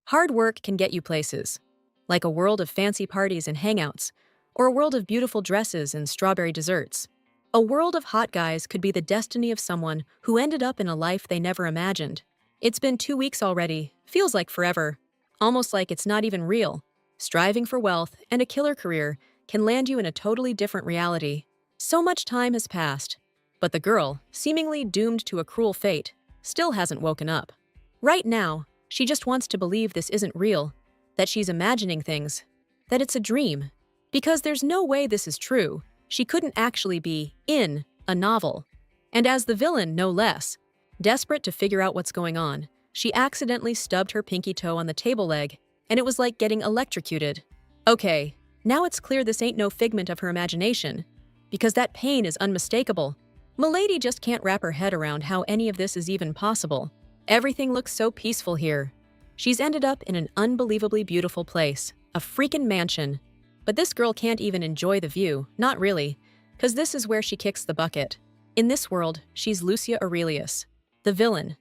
Hard work can get you places, like a world of fancy parties and hangouts, or a world of beautiful dresses and strawberry desserts. A world of hot guys could be the destiny of someone who ended up in a life they never imagined. It's been 2 weeks already, feels like forever, almost like it's not even real. Striving for wealth and a killer career can land you in a totally different reality. So much time has passed, but the girl, seemingly doomed to a cruel fate, still hasn't woken up. Right now, she just wants to believe this isn't real, that she's imagining things, that it's a dream. Because there's no way this is true, she couldn't actually be in a novel. And as the villain, no less, desperate to figure out what's going on, she accidentally stubbed her pinky toe on the table leg, and it was like getting electrocuted. Okay, now it's clear this ain't no figment of her imagination, because that pain is unmistakable. Milady just can't wrap her head around how any of this is even possible. Everything looks so peaceful here. She's ended up in an unbelievably beautiful place, a freaking mansion. But this girl can't even enjoy the view, not really, because this is where she kicks the bucket. In this world, she's Lucia Aurelius, the villain,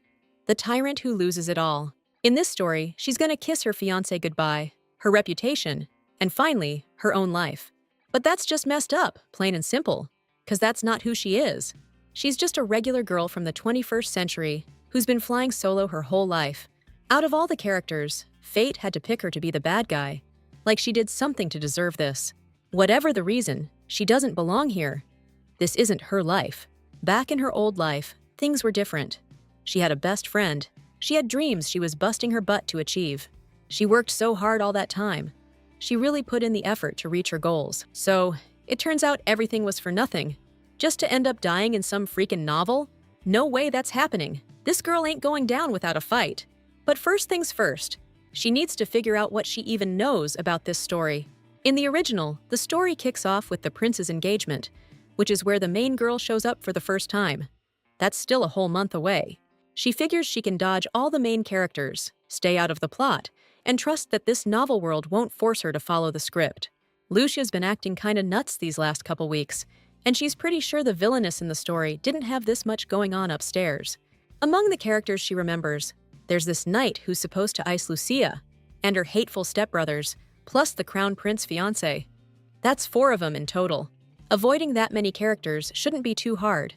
the tyrant who loses it all. In this story, she's gonna kiss her fiancé goodbye, her reputation, and finally, her own life. But that's just messed up, plain and simple, because that's not who she is. She's just a regular girl from the 21st century who's been flying solo her whole life. Out of all the characters, fate had to pick her to be the bad guy. Like she did something to deserve this. Whatever the reason, she doesn't belong here. This isn't her life. Back in her old life, things were different. She had a best friend. She had dreams she was busting her butt to achieve. She worked so hard all that time. She really put in the effort to reach her goals. So, it turns out everything was for nothing. Just to end up dying in some freaking novel? No way that's happening. This girl ain't going down without a fight. But first things first, she needs to figure out what she even knows about this story. In the original, the story kicks off with the prince's engagement, which is where the main girl shows up for the first time. That's still a whole month away. She figures she can dodge all the main characters, stay out of the plot, and trust that this novel world won't force her to follow the script. Lucia's been acting kinda nuts these last couple weeks, and she's pretty sure the villainess in the story didn't have this much going on upstairs. Among the characters she remembers, there's this knight who's supposed to ice Lucia, and her hateful stepbrothers, plus the crown prince fiancé. That's 4 of them in total. Avoiding that many characters shouldn't be too hard,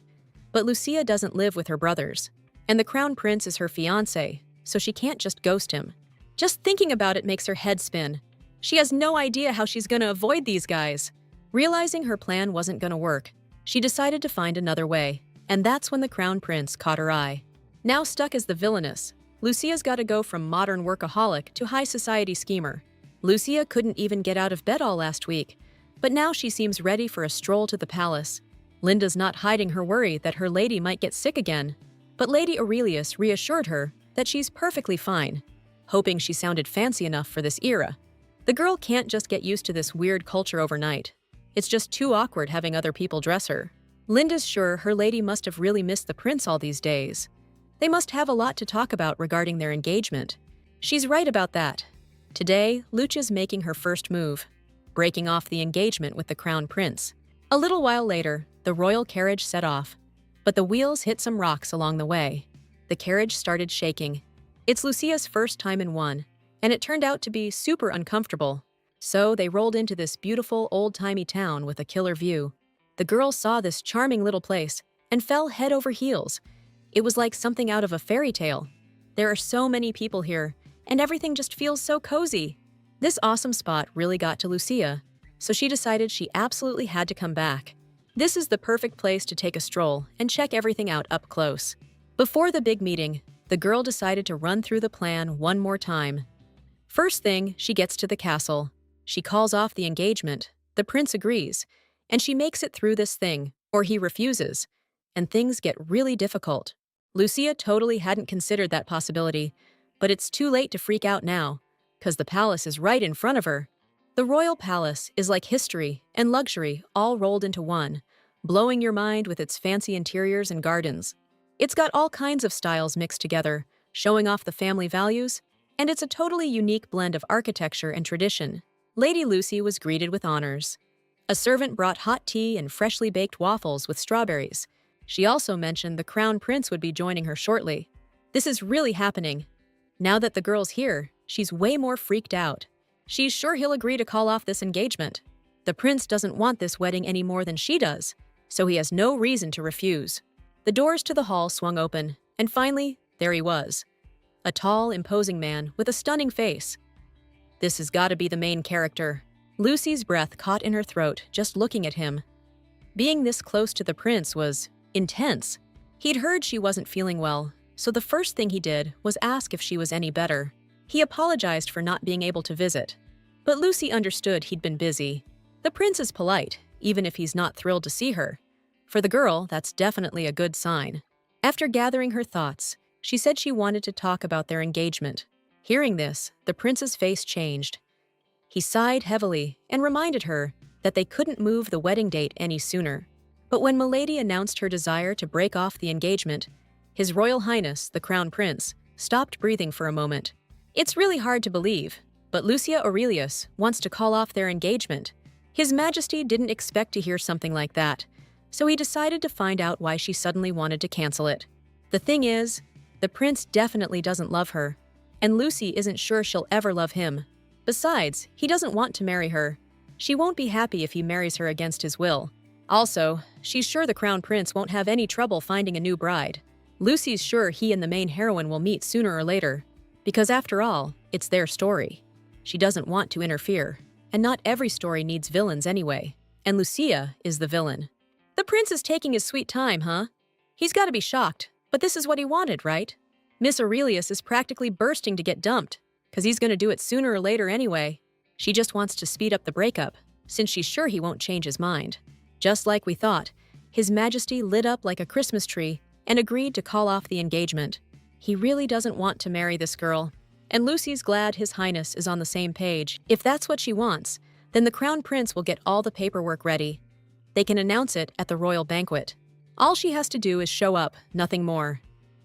but Lucia doesn't live with her brothers, and the crown prince is her fiancé, so she can't just ghost him. Just thinking about it makes her head spin. She has no idea how she's gonna avoid these guys. Realizing her plan wasn't gonna work, she decided to find another way, and that's when the crown prince caught her eye. Now stuck as the villainess, Lucia's gotta go from modern workaholic to high society schemer. Lucia couldn't even get out of bed all last week, but now she seems ready for a stroll to the palace. Linda's not hiding her worry that her lady might get sick again, but Lady Aurelius reassured her that she's perfectly fine, hoping she sounded fancy enough for this era. The girl can't just get used to this weird culture overnight. It's just too awkward having other people dress her. Linda's sure her lady must have really missed the prince all these days. They must have a lot to talk about regarding their engagement. She's right about that. Today, Lucia's making her first move, breaking off the engagement with the crown prince. A little while later, the royal carriage set off, but the wheels hit some rocks along the way. The carriage started shaking. It's Lucia's first time in one, and it turned out to be super uncomfortable. So they rolled into this beautiful old-timey town with a killer view. The girl saw this charming little place and fell head over heels. It was like something out of a fairy tale. There are so many people here, and everything just feels so cozy. This awesome spot really got to Lucia, so she decided she absolutely had to come back. This is the perfect place to take a stroll and check everything out up close. Before the big meeting, the girl decided to run through the plan one more time. First thing, she gets to the castle. She calls off the engagement. The prince agrees, and she makes it through this thing, or he refuses, and things get really difficult. Lucia totally hadn't considered that possibility, but it's too late to freak out now, because the palace is right in front of her. The royal palace is like history and luxury all rolled into one, blowing your mind with its fancy interiors and gardens. It's got all kinds of styles mixed together, showing off the family values, and it's a totally unique blend of architecture and tradition. Lady Lucy was greeted with honors. A servant brought hot tea and freshly baked waffles with strawberries. She also mentioned the crown prince would be joining her shortly. This is really happening. Now that the girl's here, she's way more freaked out. She's sure he'll agree to call off this engagement. The prince doesn't want this wedding any more than she does, so he has no reason to refuse. The doors to the hall swung open, and finally, there he was. A tall, imposing man with a stunning face. This has got to be the main character. Lucy's breath caught in her throat just looking at him. Being this close to the prince was intense. He'd heard she wasn't feeling well, so the first thing he did was ask if she was any better. He apologized for not being able to visit, but Lucy understood he'd been busy. The prince is polite, even if he's not thrilled to see her. For the girl, that's definitely a good sign. After gathering her thoughts, she said she wanted to talk about their engagement. Hearing this, the prince's face changed. He sighed heavily and reminded her that they couldn't move the wedding date any sooner. But when Milady announced her desire to break off the engagement, His Royal Highness, the Crown Prince, stopped breathing for a moment. It's really hard to believe, but Lucia Aurelius wants to call off their engagement. His Majesty didn't expect to hear something like that, so he decided to find out why she suddenly wanted to cancel it. The thing is, the prince definitely doesn't love her, and Lucy isn't sure she'll ever love him. Besides, he doesn't want to marry her. She won't be happy if he marries her against his will. Also, she's sure the Crown Prince won't have any trouble finding a new bride. Lucy's sure he and the main heroine will meet sooner or later, because after all, it's their story. She doesn't want to interfere, and not every story needs villains anyway, and Lucia is the villain. The prince is taking his sweet time, huh? He's got to be shocked, but this is what he wanted, right? Miss Aurelius is practically bursting to get dumped, because he's going to do it sooner or later anyway. She just wants to speed up the breakup, since she's sure he won't change his mind. Just like we thought, His Majesty lit up like a Christmas tree and agreed to call off the engagement. He really doesn't want to marry this girl, and Lucy's glad His Highness is on the same page. If that's what she wants, then the Crown Prince will get all the paperwork ready. They can announce it at the royal banquet. All she has to do is show up, nothing more.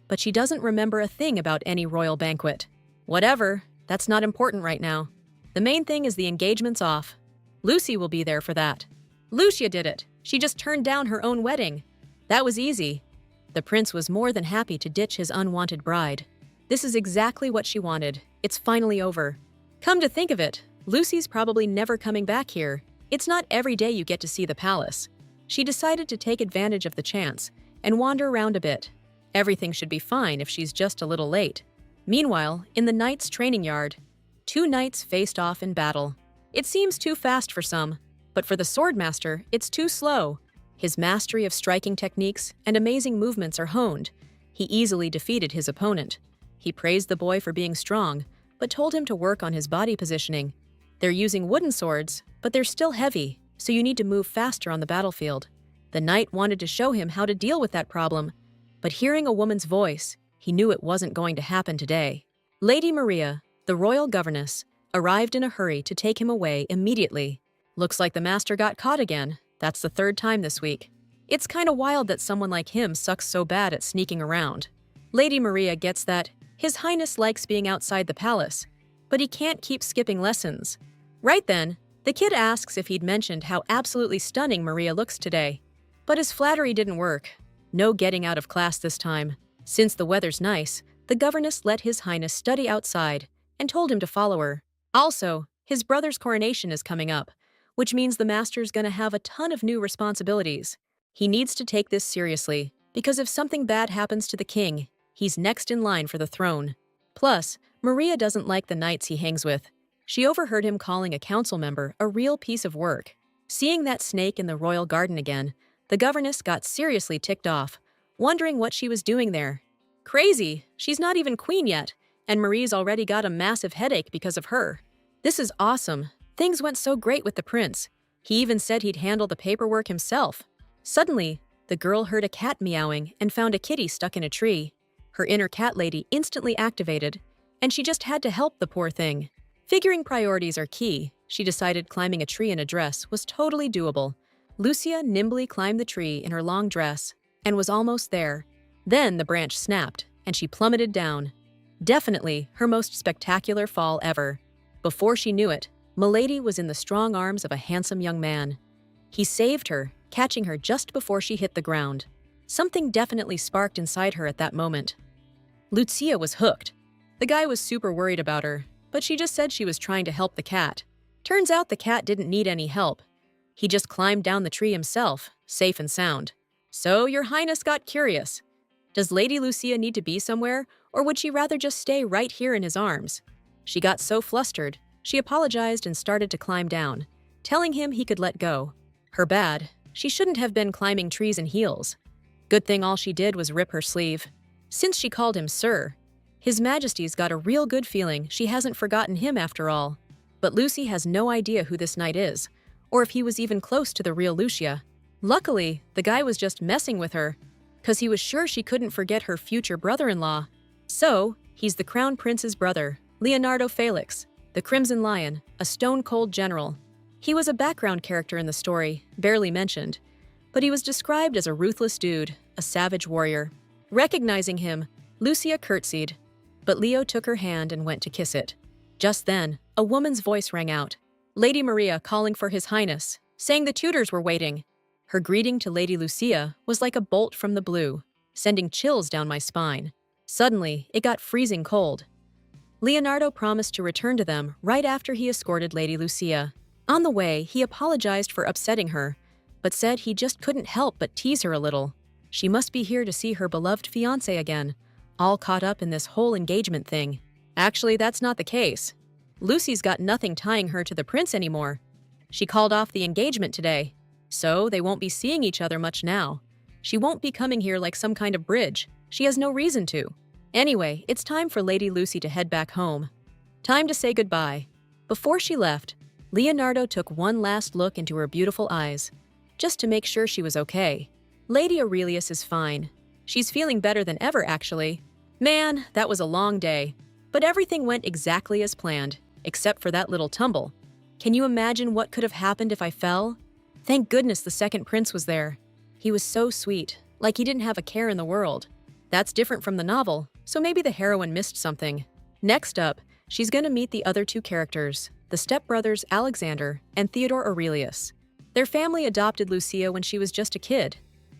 But she doesn't remember a thing about any royal banquet. Whatever, that's not important right now. The main thing is the engagement's off. Lucy will be there for that. Lucia did it. She just turned down her own wedding. That was easy. The prince was more than happy to ditch his unwanted bride. This is exactly what she wanted. It's finally over. Come to think of it, Lucy's probably never coming back here. It's not every day you get to see the palace. She decided to take advantage of the chance and wander around a bit. Everything should be fine if she's just a little late. Meanwhile, in the knights' training yard, two knights faced off in battle. It seems too fast for some, but for the swordmaster, it's too slow. His mastery of striking techniques and amazing movements are honed. He easily defeated his opponent. He praised the boy for being strong, but told him to work on his body positioning. They're using wooden swords, but they're still heavy, so you need to move faster on the battlefield. The knight wanted to show him how to deal with that problem, but hearing a woman's voice, he knew it wasn't going to happen today. Lady Maria, the royal governess, arrived in a hurry to take him away immediately. Looks like the master got caught again. That's the third time this week. It's kind of wild that someone like him sucks so bad at sneaking around. Lady Maria gets that His Highness likes being outside the palace, but he can't keep skipping lessons. Right then, the kid asks if he'd mentioned how absolutely stunning Maria looks today. But his flattery didn't work. No getting out of class this time. Since the weather's nice, the governess let His Highness study outside and told him to follow her. Also, his brother's coronation is coming up, which means the master's gonna have a ton of new responsibilities. He needs to take this seriously, because if something bad happens to the king, he's next in line for the throne. Plus, Maria doesn't like the knights he hangs with. She overheard him calling a council member a real piece of work. Seeing that snake in the royal garden again, the governess got seriously ticked off, wondering what she was doing there. Crazy, she's not even queen yet, and Marie's already got a massive headache because of her. This is awesome. Things went so great with the prince. He even said he'd handle the paperwork himself. Suddenly, the girl heard a cat meowing and found a kitty stuck in a tree. Her inner cat lady instantly activated, and she just had to help the poor thing. Figuring priorities are key, she decided climbing a tree in a dress was totally doable. Lucia nimbly climbed the tree in her long dress and was almost there. Then the branch snapped, and she plummeted down. Definitely her most spectacular fall ever. Before she knew it, Milady was in the strong arms of a handsome young man. He saved her, catching her just before she hit the ground. Something definitely sparked inside her at that moment. Lucia was hooked. The guy was super worried about her. but she just said she was trying to help the cat. Turns out the cat didn't need any help. He just climbed down the tree himself, safe and sound. So, Your Highness got curious. Does Lady Lucia need to be somewhere, or would she rather just stay right here in his arms? She got so flustered, she apologized and started to climb down, telling him he could let go. Her bad. She shouldn't have been climbing trees in heels. Good thing all she did was rip her sleeve. Since she called him Sir, His Majesty's got a real good feeling she hasn't forgotten him after all. But Lucy has no idea who this knight is, or if he was even close to the real Lucia. Luckily, the guy was just messing with her, 'cause he was sure she couldn't forget her future brother-in-law. So, he's the Crown Prince's brother, Leonardo Felix, the Crimson Lion, a stone-cold general. He was a background character in the story, barely mentioned, but he was described as a ruthless dude, a savage warrior. Recognizing him, Lucia curtsied, but Leo took her hand and went to kiss it. Just then, a woman's voice rang out, Lady Maria calling for His Highness, saying the tutors were waiting. Her greeting to Lady Lucia was like a bolt from the blue, sending chills down my spine. Suddenly, it got freezing cold. Leonardo promised to return to them right after he escorted Lady Lucia. On the way, he apologized for upsetting her, but said he just couldn't help but tease her a little. She must be here to see her beloved fiancé again, all caught up in this whole engagement thing. Actually, that's not the case. Lucy's got nothing tying her to the prince anymore. She called off the engagement today, so they won't be seeing each other much now. She won't be coming here like some kind of bridge. She has no reason to. Anyway, it's time for Lady Lucy to head back home. Time to say goodbye. Before she left, Leonardo took one last look into her beautiful eyes, just to make sure she was okay. Lady Aurelius is fine. She's feeling better than ever, actually. Man, that was a long day. But everything went exactly as planned, except for that little tumble. Can you imagine what could have happened if I fell? Thank goodness the second prince was there. He was so sweet, like he didn't have a care in the world. That's different from the novel, so maybe the heroine missed something. Next up, she's gonna meet the other two characters, the stepbrothers Alexander and Theodore Aurelius. Their family adopted Lucia when she was just a kid.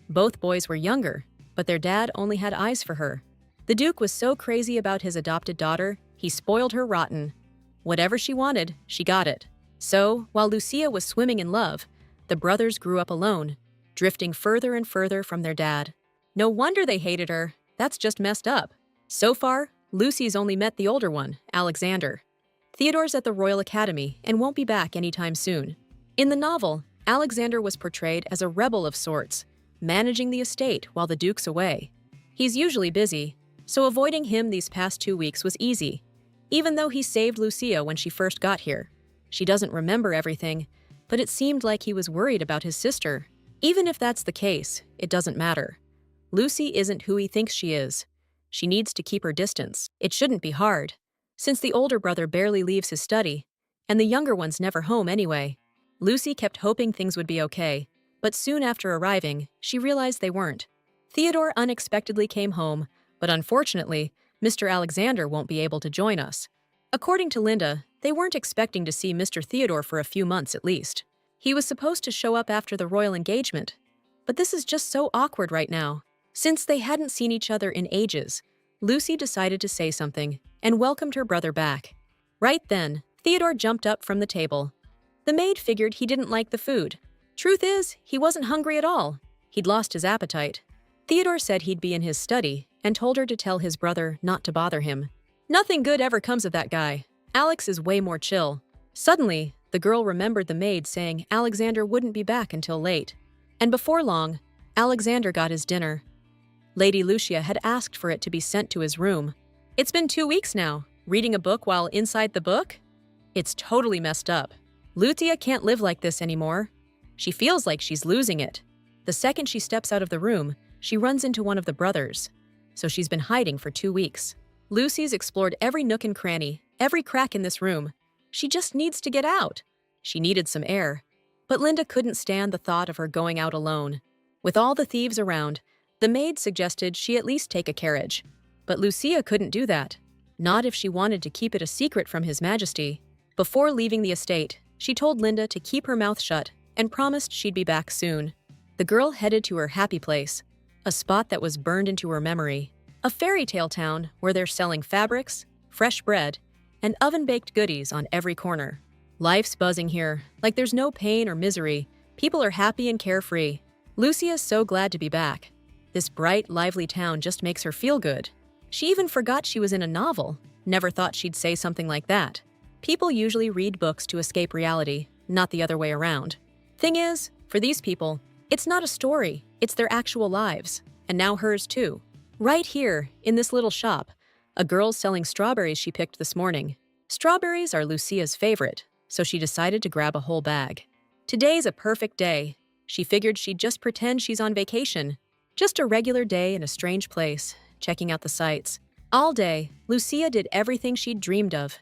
Both boys were younger, but their dad only had eyes for her. The Duke was so crazy about his adopted daughter, he spoiled her rotten. Whatever she wanted, she got it. So, while Lucia was swimming in love, the brothers grew up alone, drifting further and further from their dad. No wonder they hated her. That's just messed up. So far, Lucy's only met the older one, Alexander. Theodore's at the Royal Academy and won't be back anytime soon. In the novel, Alexander was portrayed as a rebel of sorts, managing the estate while the Duke's away. He's usually busy, so avoiding him these past 2 weeks was easy, even though he saved Lucia when she first got here. She doesn't remember everything, but it seemed like he was worried about his sister. Even if that's the case, it doesn't matter. Lucy isn't who he thinks she is. She needs to keep her distance. It shouldn't be hard, since the older brother barely leaves his study, and the younger one's never home anyway. Lucy kept hoping things would be okay, but soon after arriving, she realized they weren't. Theodore unexpectedly came home, but unfortunately, Mr. Alexander won't be able to join us. According to Linda, they weren't expecting to see Mr. Theodore for a few months at least. He was supposed to show up after the royal engagement, but this is just so awkward right now. Since they hadn't seen each other in ages, Lucy decided to say something and welcomed her brother back. Right then, Theodore jumped up from the table. The maid figured he didn't like the food. Truth is, he wasn't hungry at all. He'd lost his appetite. Theodore said he'd be in his study and told her to tell his brother not to bother him. Nothing good ever comes of that guy. Alex is way more chill. Suddenly, the girl remembered the maid saying Alexander wouldn't be back until late. And before long, Alexander got his dinner. Lady Lucia had asked for it to be sent to his room. It's been 2 weeks now, reading a book while inside the book? It's totally messed up. Lucia can't live like this anymore. She feels like she's losing it. The second she steps out of the room, she runs into one of the brothers. So she's been hiding for 2 weeks. Lucy's explored every nook and cranny, every crack in this room. She just needs to get out. She needed some air. But Linda couldn't stand the thought of her going out alone. With all the thieves around, the maid suggested she at least take a carriage. But Lucia couldn't do that. Not if she wanted to keep it a secret from His Majesty. Before leaving the estate, she told Linda to keep her mouth shut and promised she'd be back soon. The girl headed to her happy place, a spot that was burned into her memory. A fairy tale town where they're selling fabrics, fresh bread, and oven-baked goodies on every corner. Life's buzzing here, like there's no pain or misery. People are happy and carefree. Lucia's so glad to be back. This bright, lively town just makes her feel good. She even forgot she was in a novel. Never thought she'd say something like that. People usually read books to escape reality, not the other way around. Thing is, for these people, it's not a story, it's their actual lives. And now hers too. Right here, in this little shop, a girl's selling strawberries she picked this morning. Strawberries are Lucia's favorite, so she decided to grab a whole bag. Today's a perfect day. She figured she'd just pretend she's on vacation. Just a regular day in a strange place, checking out the sights. All day, Lucia did everything she'd dreamed of.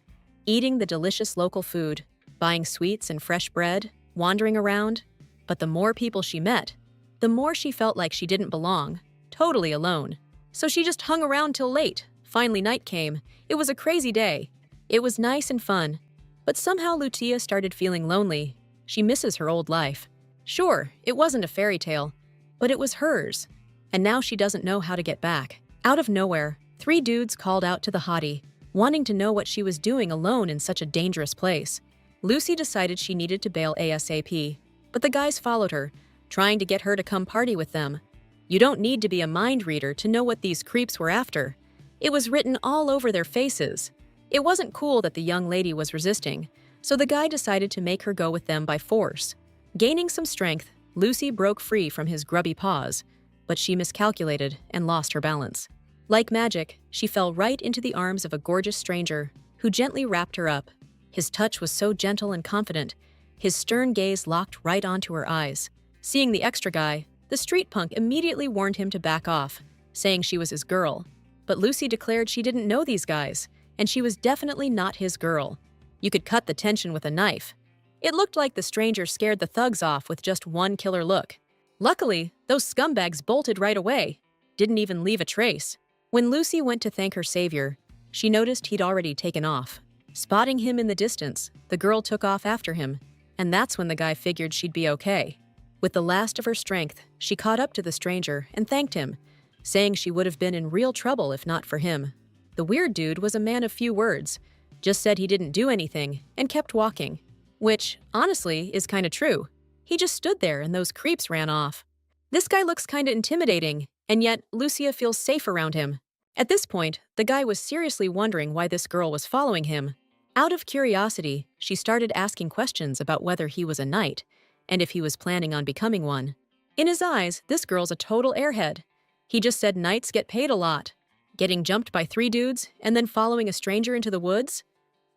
Eating the delicious local food, buying sweets and fresh bread, wandering around. But the more people she met, the more she felt like she didn't belong, totally alone. So she just hung around till late. Finally, night came. It was a crazy day. It was nice and fun. But somehow Lucia started feeling lonely. She misses her old life. Sure, it wasn't a fairy tale, but it was hers. And now she doesn't know how to get back. Out of nowhere, 3 dudes called out to the hottie, wanting to know what she was doing alone in such a dangerous place. Lucy decided she needed to bail ASAP, but the guys followed her, trying to get her to come party with them. You don't need to be a mind reader to know what these creeps were after. It was written all over their faces. It wasn't cool that the young lady was resisting, so the guy decided to make her go with them by force. Gaining some strength, Lucy broke free from his grubby paws, but she miscalculated and lost her balance. Like magic, she fell right into the arms of a gorgeous stranger who gently wrapped her up. His touch was so gentle and confident, his stern gaze locked right onto her eyes. Seeing the extra guy, the street punk immediately warned him to back off, saying she was his girl. But Lucy declared she didn't know these guys, and she was definitely not his girl. You could cut the tension with a knife. It looked like the stranger scared the thugs off with just one killer look. Luckily, those scumbags bolted right away, didn't even leave a trace. When Lucy went to thank her savior, she noticed he'd already taken off. Spotting him in the distance, the girl took off after him, and that's when the guy figured she'd be okay. With the last of her strength, she caught up to the stranger and thanked him, saying she would have been in real trouble if not for him. The weird dude was a man of few words, just said he didn't do anything, and kept walking. Which, honestly, is kinda true. He just stood there and those creeps ran off. This guy looks kinda intimidating, and yet Lucia feels safe around him. At this point, the guy was seriously wondering why this girl was following him. Out of curiosity, she started asking questions about whether he was a knight, and if he was planning on becoming one. In his eyes, this girl's a total airhead. He just said knights get paid a lot. Getting jumped by 3 dudes and then following a stranger into the woods?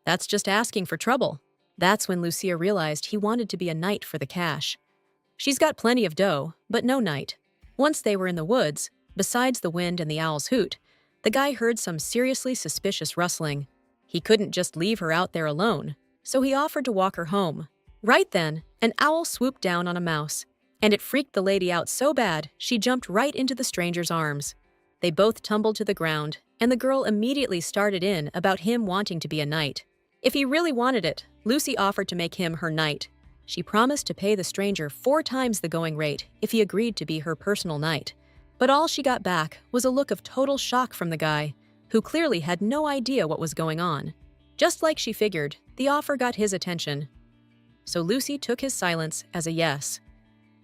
That's just asking for trouble. That's when Lucia realized he wanted to be a knight for the cash. She's got plenty of dough, but no knight. Once they were in the woods, besides the wind and the owl's hoot, the guy heard some seriously suspicious rustling. He couldn't just leave her out there alone, so he offered to walk her home. Right then, an owl swooped down on a mouse, and it freaked the lady out so bad she jumped right into the stranger's arms. They both tumbled to the ground, and the girl immediately started in about him wanting to be a knight. If he really wanted it, Lucy offered to make him her knight. She promised to pay the stranger 4 times the going rate if he agreed to be her personal knight. But all she got back was a look of total shock from the guy, who clearly had no idea what was going on. Just like she figured, the offer got his attention. So Lucy took his silence as a yes.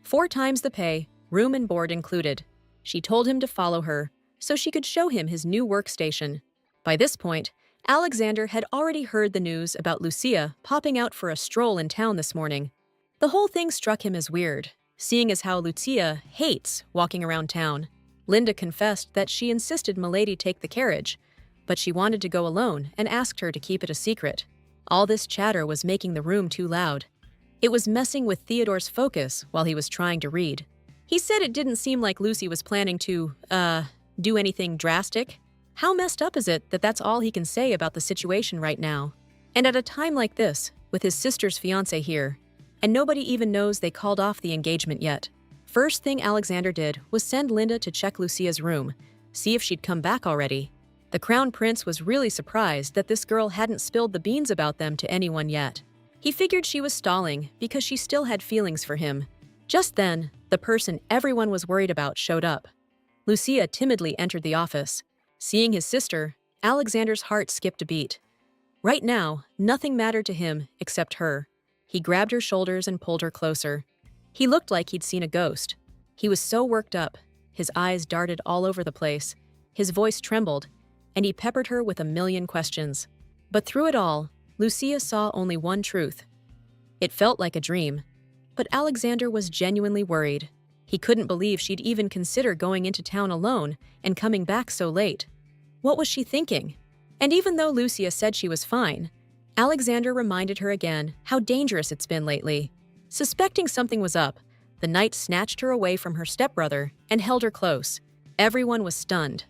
4 times the pay, room and board included. She told him to follow her, so she could show him his new workstation. By this point, Alexander had already heard the news about Lucia popping out for a stroll in town this morning. The whole thing struck him as weird, seeing as how Lucia hates walking around town. Linda confessed that she insisted Milady take the carriage, but she wanted to go alone and asked her to keep it a secret. All this chatter was making the room too loud. It was messing with Theodore's focus while he was trying to read. He said it didn't seem like Lucy was planning to, do anything drastic. How messed up is it that that's all he can say about the situation right now? And at a time like this, with his sister's fiancé here, and nobody even knows they called off the engagement yet. First thing Alexander did was send Linda to check Lucia's room, see if she'd come back already. The Crown Prince was really surprised that this girl hadn't spilled the beans about them to anyone yet. He figured she was stalling because she still had feelings for him. Just then, the person everyone was worried about showed up. Lucia timidly entered the office. Seeing his sister, Alexander's heart skipped a beat. Right now, nothing mattered to him except her. He grabbed her shoulders and pulled her closer. He looked like he'd seen a ghost. He was so worked up, his eyes darted all over the place, his voice trembled, and he peppered her with a million questions. But through it all, Lucia saw only one truth. It felt like a dream. But Alexander was genuinely worried. He couldn't believe she'd even consider going into town alone and coming back so late. What was she thinking? And even though Lucia said she was fine, Alexander reminded her again how dangerous it's been lately. Suspecting something was up, the knight snatched her away from her stepbrother and held her close. Everyone was stunned.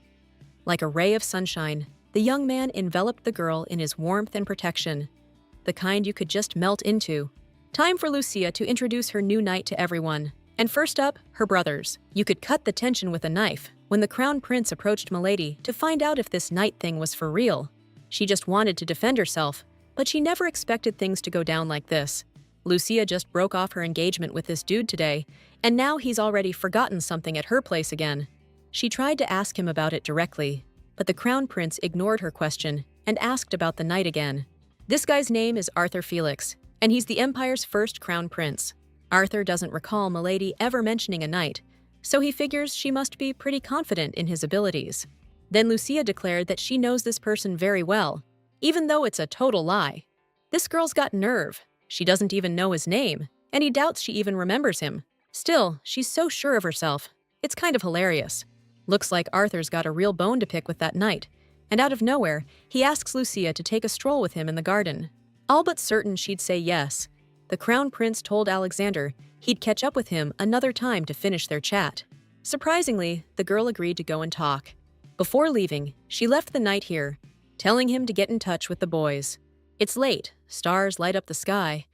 Like a ray of sunshine, the young man enveloped the girl in his warmth and protection, the kind you could just melt into. Time for Lucia to introduce her new knight to everyone. And first up, her brothers. You could cut the tension with a knife when the crown prince approached Milady to find out if this knight thing was for real. She just wanted to defend herself, but she never expected things to go down like this. Lucia just broke off her engagement with this dude today, and now he's already forgotten something at her place again. She tried to ask him about it directly, but the crown prince ignored her question and asked about the knight again. This guy's name is Arthur Felix, and he's the Empire's first crown prince. Arthur doesn't recall Milady ever mentioning a knight, so he figures she must be pretty confident in his abilities. Then Lucia declared that she knows this person very well, even though it's a total lie. This girl's got nerve. She doesn't even know his name, and he doubts she even remembers him. Still, she's so sure of herself. It's kind of hilarious. Looks like Arthur's got a real bone to pick with that knight, and out of nowhere, he asks Lucia to take a stroll with him in the garden. All but certain she'd say yes, the crown prince told Alexander he'd catch up with him another time to finish their chat. Surprisingly, the girl agreed to go and talk. Before leaving, she left the knight here, telling him to get in touch with the boys. It's late, stars light up the sky.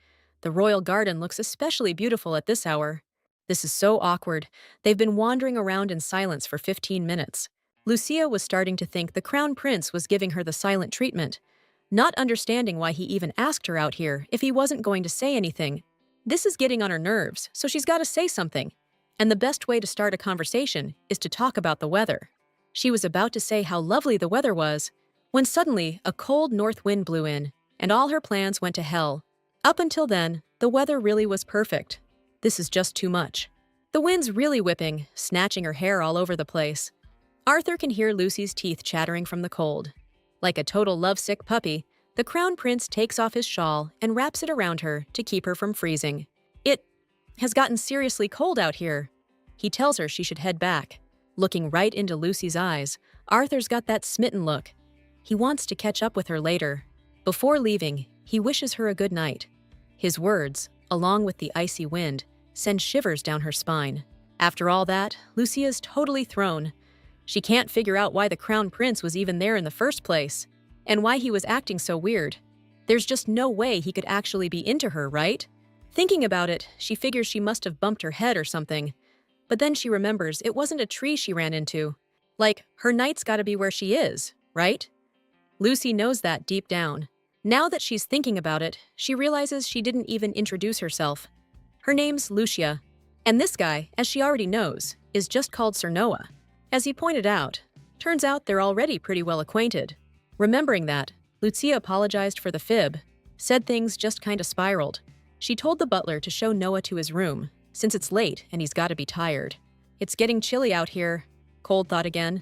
The royal garden looks especially beautiful at this hour. This is so awkward. They've been wandering around in silence for 15 minutes. Lucia was starting to think the crown prince was giving her the silent treatment, not understanding why he even asked her out here if he wasn't going to say anything. This is getting on her nerves, so she's got to say something. And the best way to start a conversation is to talk about the weather. She was about to say how lovely the weather was, when suddenly a cold north wind blew in, and all her plans went to hell. Up until then, the weather really was perfect. This is just too much. The wind's really whipping, snatching her hair all over the place. Arthur can hear Lucy's teeth chattering from the cold. Like a total lovesick puppy, the crown prince takes off his shawl and wraps it around her to keep her from freezing. It has gotten seriously cold out here. He tells her she should head back. Looking right into Lucy's eyes, Arthur's got that smitten look. He wants to catch up with her later. Before leaving, he wishes her a good night. His words, along with the icy wind, send shivers down her spine. After all that, Lucia's totally thrown. She can't figure out why the crown prince was even there in the first place, and why he was acting so weird. There's just no way he could actually be into her, right? Thinking about it, she figures she must have bumped her head or something. But then she remembers it wasn't a tree she ran into. Like, her knight's gotta be where she is, right? Lucy knows that deep down. Now that she's thinking about it, she realizes she didn't even introduce herself. Her name's Lucia, and this guy, as she already knows, is just called Sir Noah. As he pointed out, turns out they're already pretty well acquainted. Remembering that, Lucia apologized for the fib, said things just kinda spiraled. She told the butler to show Noah to his room, since it's late and he's gotta be tired. It's getting chilly out here, Cold thought again,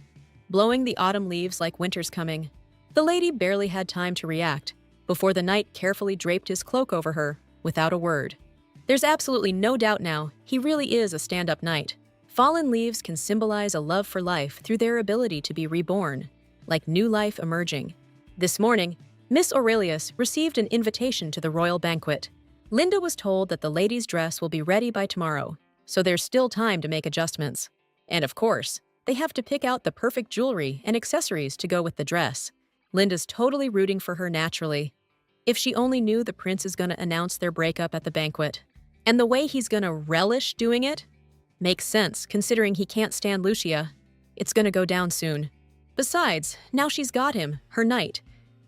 blowing the autumn leaves like winter's coming. The lady barely had time to react, before the knight carefully draped his cloak over her, without a word. There's absolutely no doubt now, he really is a stand-up knight. Fallen leaves can symbolize a love for life through their ability to be reborn, like new life emerging. This morning, Miss Aurelius received an invitation to the royal banquet. Linda was told that the lady's dress will be ready by tomorrow, so there's still time to make adjustments. And of course, they have to pick out the perfect jewelry and accessories to go with the dress. Linda's totally rooting for her naturally. If she only knew the prince is going to announce their breakup at the banquet. And the way he's going to relish doing it makes sense, considering he can't stand Lucia. It's going to go down soon. Besides, now she's got him, her knight.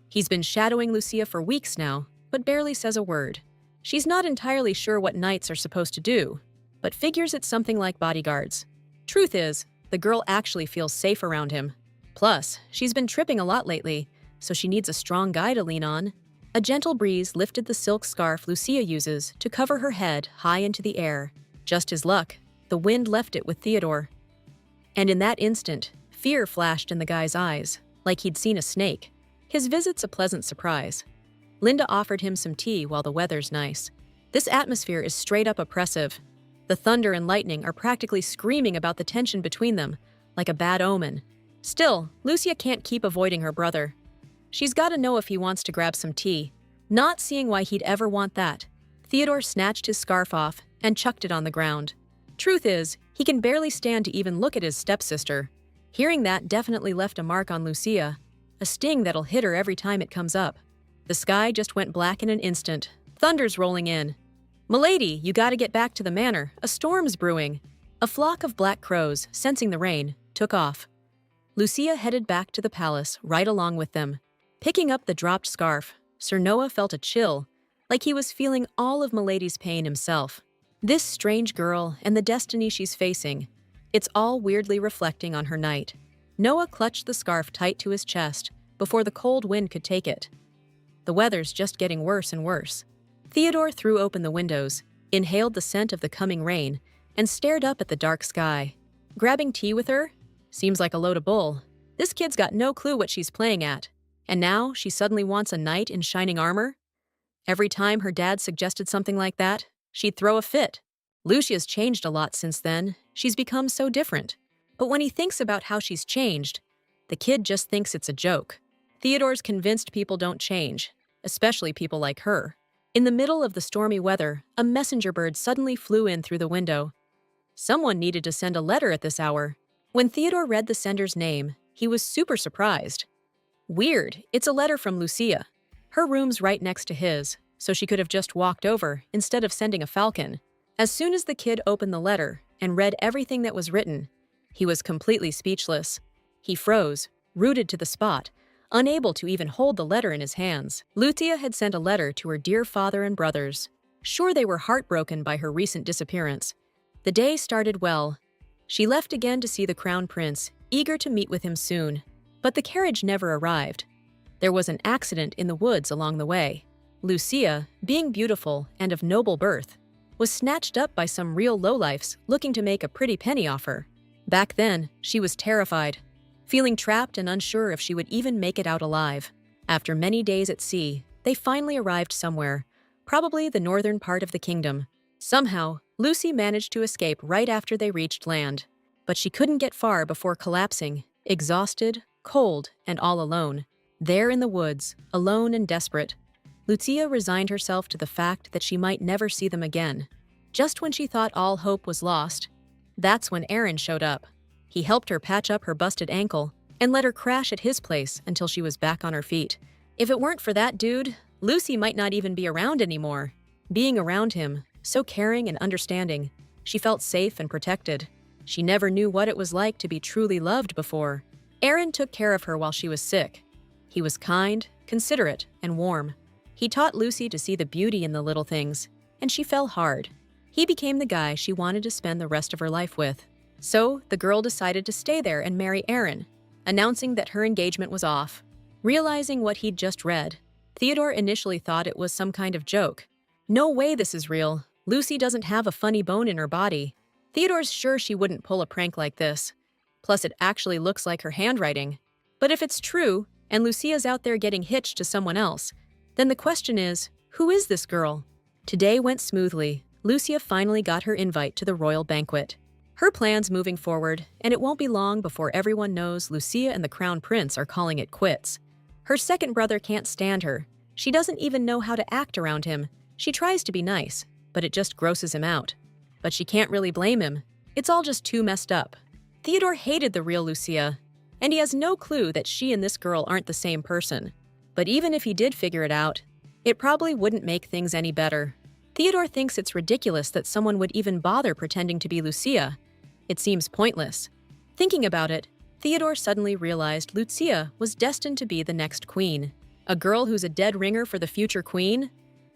He's been shadowing Lucia for weeks now, but barely says a word. She's not entirely sure what knights are supposed to do, but figures it's something like bodyguards. Truth is, the girl actually feels safe around him. Plus, she's been tripping a lot lately, so she needs a strong guy to lean on. A gentle breeze lifted the silk scarf Lucia uses to cover her head high into the air. Just his luck, the wind left it with Theodore. And in that instant, fear flashed in the guy's eyes, like he'd seen a snake. His visit's a pleasant surprise. Linda offered him some tea while the weather's nice. This atmosphere is straight up oppressive. The thunder and lightning are practically screaming about the tension between them, like a bad omen. Still, Lucia can't keep avoiding her brother. She's got to know if he wants to grab some tea. Not seeing why he'd ever want that, Theodore snatched his scarf off and chucked it on the ground. Truth is, he can barely stand to even look at his stepsister. Hearing that definitely left a mark on Lucia, a sting that'll hit her every time it comes up. The sky just went black in an instant. Thunder's rolling in. "Milady, you gotta get back to the manor. A storm's brewing." A flock of black crows, sensing the rain, took off. Lucia headed back to the palace right along with them. Picking up the dropped scarf, Sir Noah felt a chill, like he was feeling all of Milady's pain himself. This strange girl and the destiny she's facing, it's all weirdly reflecting on her night. Noah clutched the scarf tight to his chest before the cold wind could take it. The weather's just getting worse and worse. Theodore threw open the windows, inhaled the scent of the coming rain, and stared up at the dark sky. Grabbing tea with her? Seems like a load of bull. This kid's got no clue what she's playing at. And now she suddenly wants a knight in shining armor? Every time her dad suggested something like that, she'd throw a fit. Lucia's changed a lot since then. She's become so different. But when he thinks about how she's changed, the kid just thinks it's a joke. Theodore's convinced people don't change, especially people like her. In the middle of the stormy weather, a messenger bird suddenly flew in through the window. Someone needed to send a letter at this hour. When Theodore read the sender's name, he was super surprised. Weird, it's a letter from Lucia. Her room's right next to his, so she could have just walked over instead of sending a falcon. As soon as the kid opened the letter and read everything that was written, he was completely speechless. He froze, rooted to the spot, unable to even hold the letter in his hands. Lucia had sent a letter to her dear father and brothers. Sure, they were heartbroken by her recent disappearance. The day started well. She left again to see the crown prince, eager to meet with him soon. But the carriage never arrived. There was an accident in the woods along the way. Lucia, being beautiful and of noble birth, was snatched up by some real lowlifes looking to make a pretty penny off her. Back then, she was terrified, feeling trapped and unsure if she would even make it out alive. After many days at sea, they finally arrived somewhere, probably the northern part of the kingdom. Somehow, Lucy managed to escape right after they reached land. But she couldn't get far before collapsing, exhausted, cold, and all alone. There in the woods, alone and desperate, Lucia resigned herself to the fact that she might never see them again. Just when she thought all hope was lost, that's when Aaron showed up. He helped her patch up her busted ankle and let her crash at his place until she was back on her feet. If it weren't for that dude, Lucy might not even be around anymore. Being around him, so caring and understanding, she felt safe and protected. She never knew what it was like to be truly loved before. Aaron took care of her while she was sick. He was kind, considerate, and warm. He taught Lucy to see the beauty in the little things, and she fell hard. He became the guy she wanted to spend the rest of her life with. So, the girl decided to stay there and marry Aaron, announcing that her engagement was off. Realizing what he'd just read, Theodore initially thought it was some kind of joke. No way this is real. Lucy doesn't have a funny bone in her body. Theodore's sure she wouldn't pull a prank like this. Plus, it actually looks like her handwriting. But if it's true, and Lucia's out there getting hitched to someone else, then the question is, who is this girl? Today went smoothly. Lucia finally got her invite to the royal banquet. Her plan's moving forward, and it won't be long before everyone knows Lucia and the crown prince are calling it quits. Her second brother can't stand her. She doesn't even know how to act around him. She tries to be nice, but it just grosses him out. But she can't really blame him. It's all just too messed up. Theodore hated the real Lucia, and he has no clue that she and this girl aren't the same person. But even if he did figure it out, it probably wouldn't make things any better. Theodore thinks it's ridiculous that someone would even bother pretending to be Lucia. It seems pointless. Thinking about it, Theodore suddenly realized Lucia was destined to be the next queen. A girl who's a dead ringer for the future queen?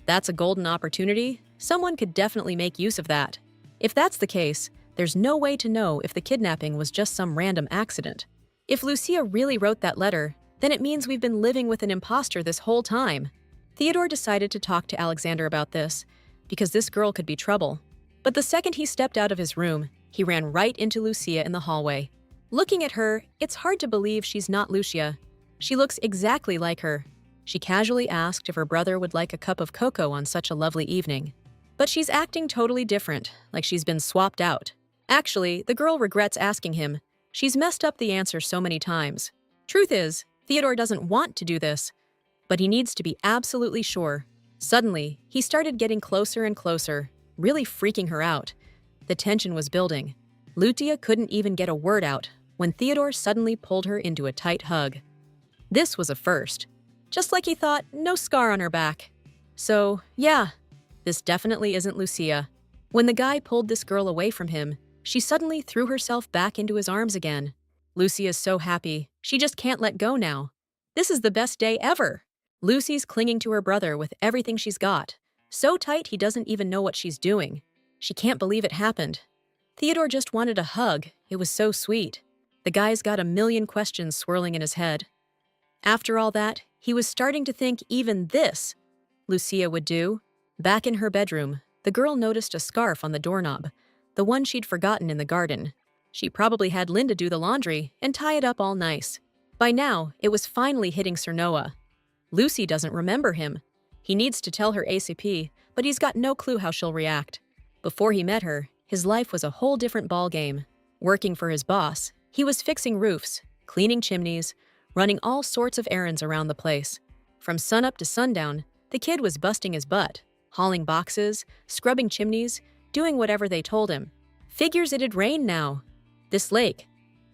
That's a golden opportunity. Someone could definitely make use of that. If that's the case, there's no way to know if the kidnapping was just some random accident. If Lucia really wrote that letter, then it means we've been living with an imposter this whole time. Theodore decided to talk to Alexander about this, because this girl could be trouble. But the second he stepped out of his room, he ran right into Lucia in the hallway. Looking at her, it's hard to believe she's not Lucia. She looks exactly like her. She casually asked if her brother would like a cup of cocoa on such a lovely evening. But she's acting totally different, like she's been swapped out. Actually, the girl regrets asking him. She's messed up the answer so many times. Truth is, Theodore doesn't want to do this, but he needs to be absolutely sure. Suddenly, he started getting closer and closer, really freaking her out. The tension was building. Lucia couldn't even get a word out when Theodore suddenly pulled her into a tight hug. This was a first. Just like he thought, no scar on her back. So, yeah, this definitely isn't Lucia. When the guy pulled this girl away from him, she suddenly threw herself back into his arms again. Lucia's so happy, she just can't let go now. This is the best day ever. Lucy's clinging to her brother with everything she's got. So tight he doesn't even know what she's doing. She can't believe it happened. Theodore just wanted a hug. It was so sweet. The guy's got a million questions swirling in his head. After all that, he was starting to think even this Lucia would do. Back in her bedroom, the girl noticed a scarf on the doorknob, the one she'd forgotten in the garden. She probably had Linda do the laundry and tie it up all nice. By now, it was finally hitting Sir Noah. Lucy doesn't remember him. He needs to tell her ASAP, but he's got no clue how she'll react. Before he met her, his life was a whole different ballgame. Working for his boss, he was fixing roofs, cleaning chimneys, running all sorts of errands around the place. From sunup to sundown, the kid was busting his butt, hauling boxes, scrubbing chimneys, doing whatever they told him. Figures it'd rain now. This lake.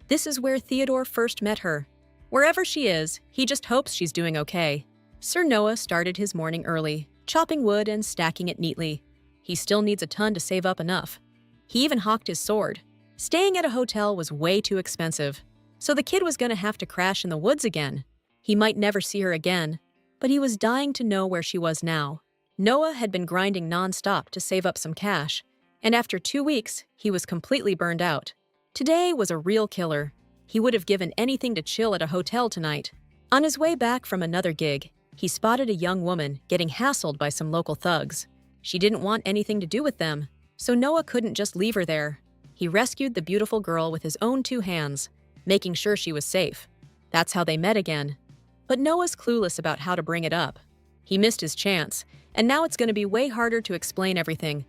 This is where Theodore first met her. Wherever she is, he just hopes she's doing okay. Sir Noah started his morning early, chopping wood and stacking it neatly. He still needs a ton to save up enough. He even hawked his sword. Staying at a hotel was way too expensive, so the kid was gonna have to crash in the woods again. He might never see her again, but he was dying to know where she was now. Noah had been grinding non-stop to save up some cash, and after 2 weeks, he was completely burned out. Today was a real killer. He would have given anything to chill at a hotel tonight. On his way back from another gig, he spotted a young woman getting hassled by some local thugs. She didn't want anything to do with them, so Noah couldn't just leave her there. He rescued the beautiful girl with his own 2 hands, making sure she was safe. That's how they met again. But Noah's clueless about how to bring it up. He missed his chance, and now it's going to be way harder to explain everything.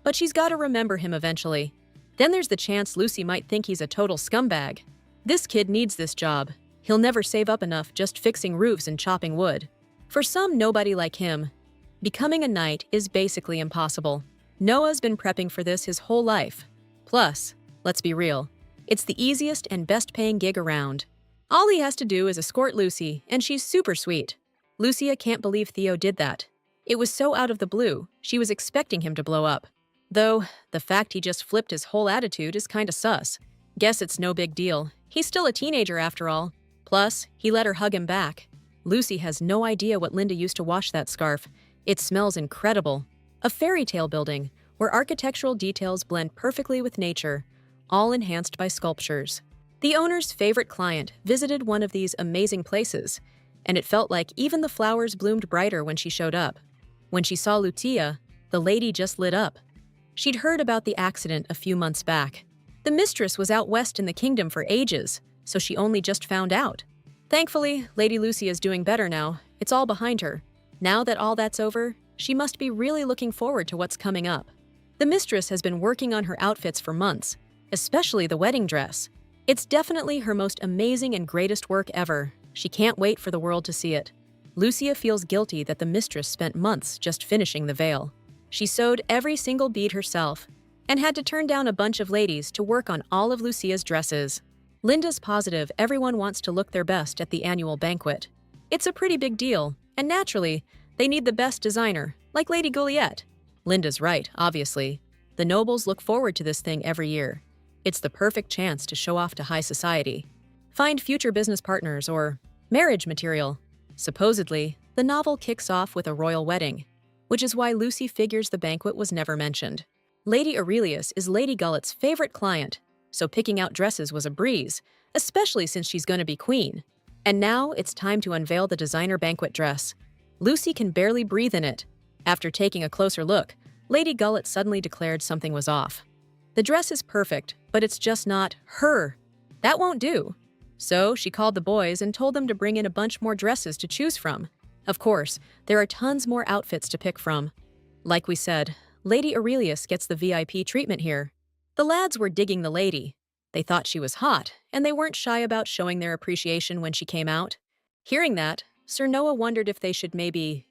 But she's got to remember him eventually. Then there's the chance Lucy might think he's a total scumbag. This kid needs this job. He'll never save up enough just fixing roofs and chopping wood. For some nobody like him, becoming a knight is basically impossible. Noah's been prepping for this his whole life. Plus, let's be real, it's the easiest and best-paying gig around. All he has to do is escort Lucy, and she's super sweet. Lucia can't believe Theo did that. It was so out of the blue, she was expecting him to blow up. Though, the fact he just flipped his whole attitude is kinda sus. Guess it's no big deal. He's still a teenager after all. Plus, he let her hug him back. Lucy has no idea what Linda used to wash that scarf. It smells incredible. A fairy tale building, where architectural details blend perfectly with nature, all enhanced by sculptures. The owner's favorite client visited one of these amazing places, and it felt like even the flowers bloomed brighter when she showed up. When she saw Lucia, the lady just lit up. She'd heard about the accident a few months back. The mistress was out west in the kingdom for ages, so she only just found out. Thankfully, Lady Lucy is doing better now. It's all behind her. Now that all that's over, she must be really looking forward to what's coming up. The mistress has been working on her outfits for months, especially the wedding dress. It's definitely her most amazing and greatest work ever. She can't wait for the world to see it. Lucia feels guilty that the mistress spent months just finishing the veil. She sewed every single bead herself and had to turn down a bunch of ladies to work on all of Lucia's dresses. Linda's positive everyone wants to look their best at the annual banquet. It's a pretty big deal, and naturally, they need the best designer, like Lady Gouliet. Linda's right, obviously. The nobles look forward to this thing every year. It's the perfect chance to show off to high society. Find future business partners or marriage material. Supposedly, the novel kicks off with a royal wedding, which is why Lucy figures the banquet was never mentioned. Lady Aurelius is Lady Gullet's favorite client, so picking out dresses was a breeze, especially since she's going to be queen. And now it's time to unveil the designer banquet dress. Lucy can barely breathe in it. After taking a closer look, Lady Gullet suddenly declared something was off. The dress is perfect, but it's just not her. That won't do. So she called the boys and told them to bring in a bunch more dresses to choose from. Of course, there are tons more outfits to pick from. Like we said, Lady Aurelius gets the VIP treatment here. The lads were digging the lady. They thought she was hot, and they weren't shy about showing their appreciation when she came out. Hearing that, Sir Noah wondered if they should maybe,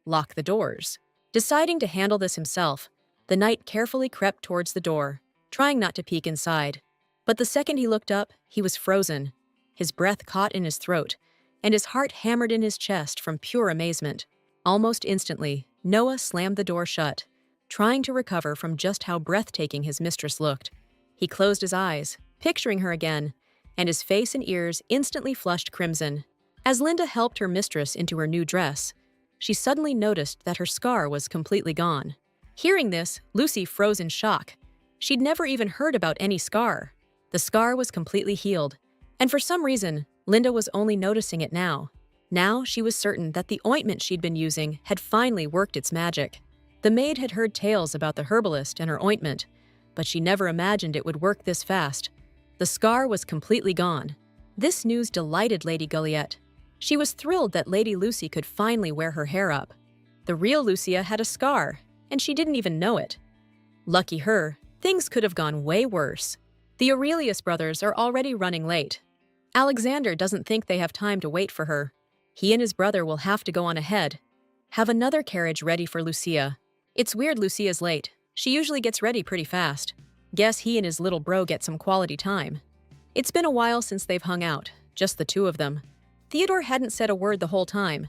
lock the doors. Deciding to handle this himself, the knight carefully crept towards the door, trying not to peek inside. But the second he looked up, he was frozen. His breath caught in his throat, and his heart hammered in his chest from pure amazement. Almost instantly, Noah slammed the door shut, trying to recover from just how breathtaking his mistress looked. He closed his eyes, picturing her again, and his face and ears instantly flushed crimson. As Linda helped her mistress into her new dress, she suddenly noticed that her scar was completely gone. Hearing this, Lucy froze in shock. She'd never even heard about any scar. The scar was completely healed, and for some reason, Linda was only noticing it now. Now she was certain that the ointment she'd been using had finally worked its magic. The maid had heard tales about the herbalist and her ointment, but she never imagined it would work this fast. The scar was completely gone. This news delighted Lady Gulliet. She was thrilled that Lady Lucy could finally wear her hair up. The real Lucia had a scar, and she didn't even know it. Lucky her, things could have gone way worse. The Aurelius brothers are already running late. Alexander doesn't think they have time to wait for her. He and his brother will have to go on ahead. Have another carriage ready for Lucia. It's weird Lucia's late. She usually gets ready pretty fast. Guess he and his little bro get some quality time. It's been a while since they've hung out, just the two of them. Theodore hadn't said a word the whole time.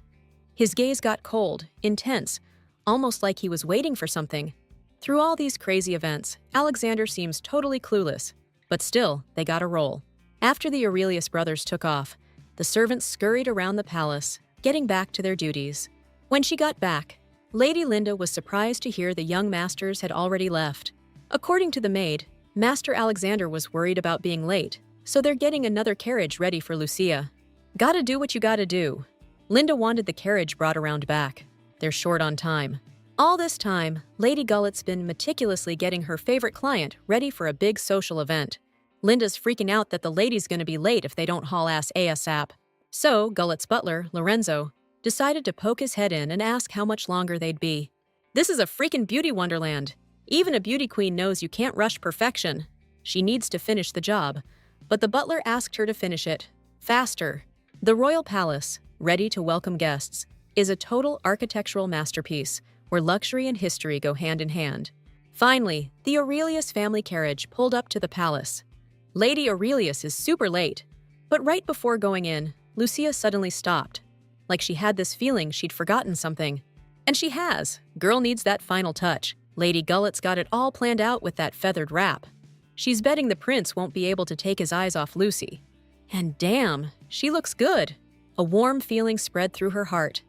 His gaze got cold, intense, almost like he was waiting for something. Through all these crazy events, Alexander seems totally clueless. But still, they got a roll. After the Aurelius brothers took off, the servants scurried around the palace, getting back to their duties. When she got back, Lady Linda was surprised to hear the young masters had already left. According to the maid, Master Alexander was worried about being late, so they're getting another carriage ready for Lucia. Gotta do what you gotta do. Linda wanted the carriage brought around back. They're short on time. All this time, Lady Gullet's been meticulously getting her favorite client ready for a big social event. Linda's freaking out that the lady's gonna be late if they don't haul ass ASAP. So, Gullet's butler, Lorenzo, decided to poke his head in and ask how much longer they'd be. This is a freaking beauty wonderland. Even a beauty queen knows you can't rush perfection. She needs to finish the job, but the butler asked her to finish it faster. The royal palace, ready to welcome guests, is a total architectural masterpiece where luxury and history go hand in hand. Finally, the Aurelius family carriage pulled up to the palace. Lady Aurelius is super late, but right before going in, Lucia suddenly stopped. Like she had this feeling she'd forgotten something. And she has. Girl needs that final touch. Lady Gullet's got it all planned out with that feathered wrap. She's betting the prince won't be able to take his eyes off Lucy. And damn, she looks good. A warm feeling spread through her heart.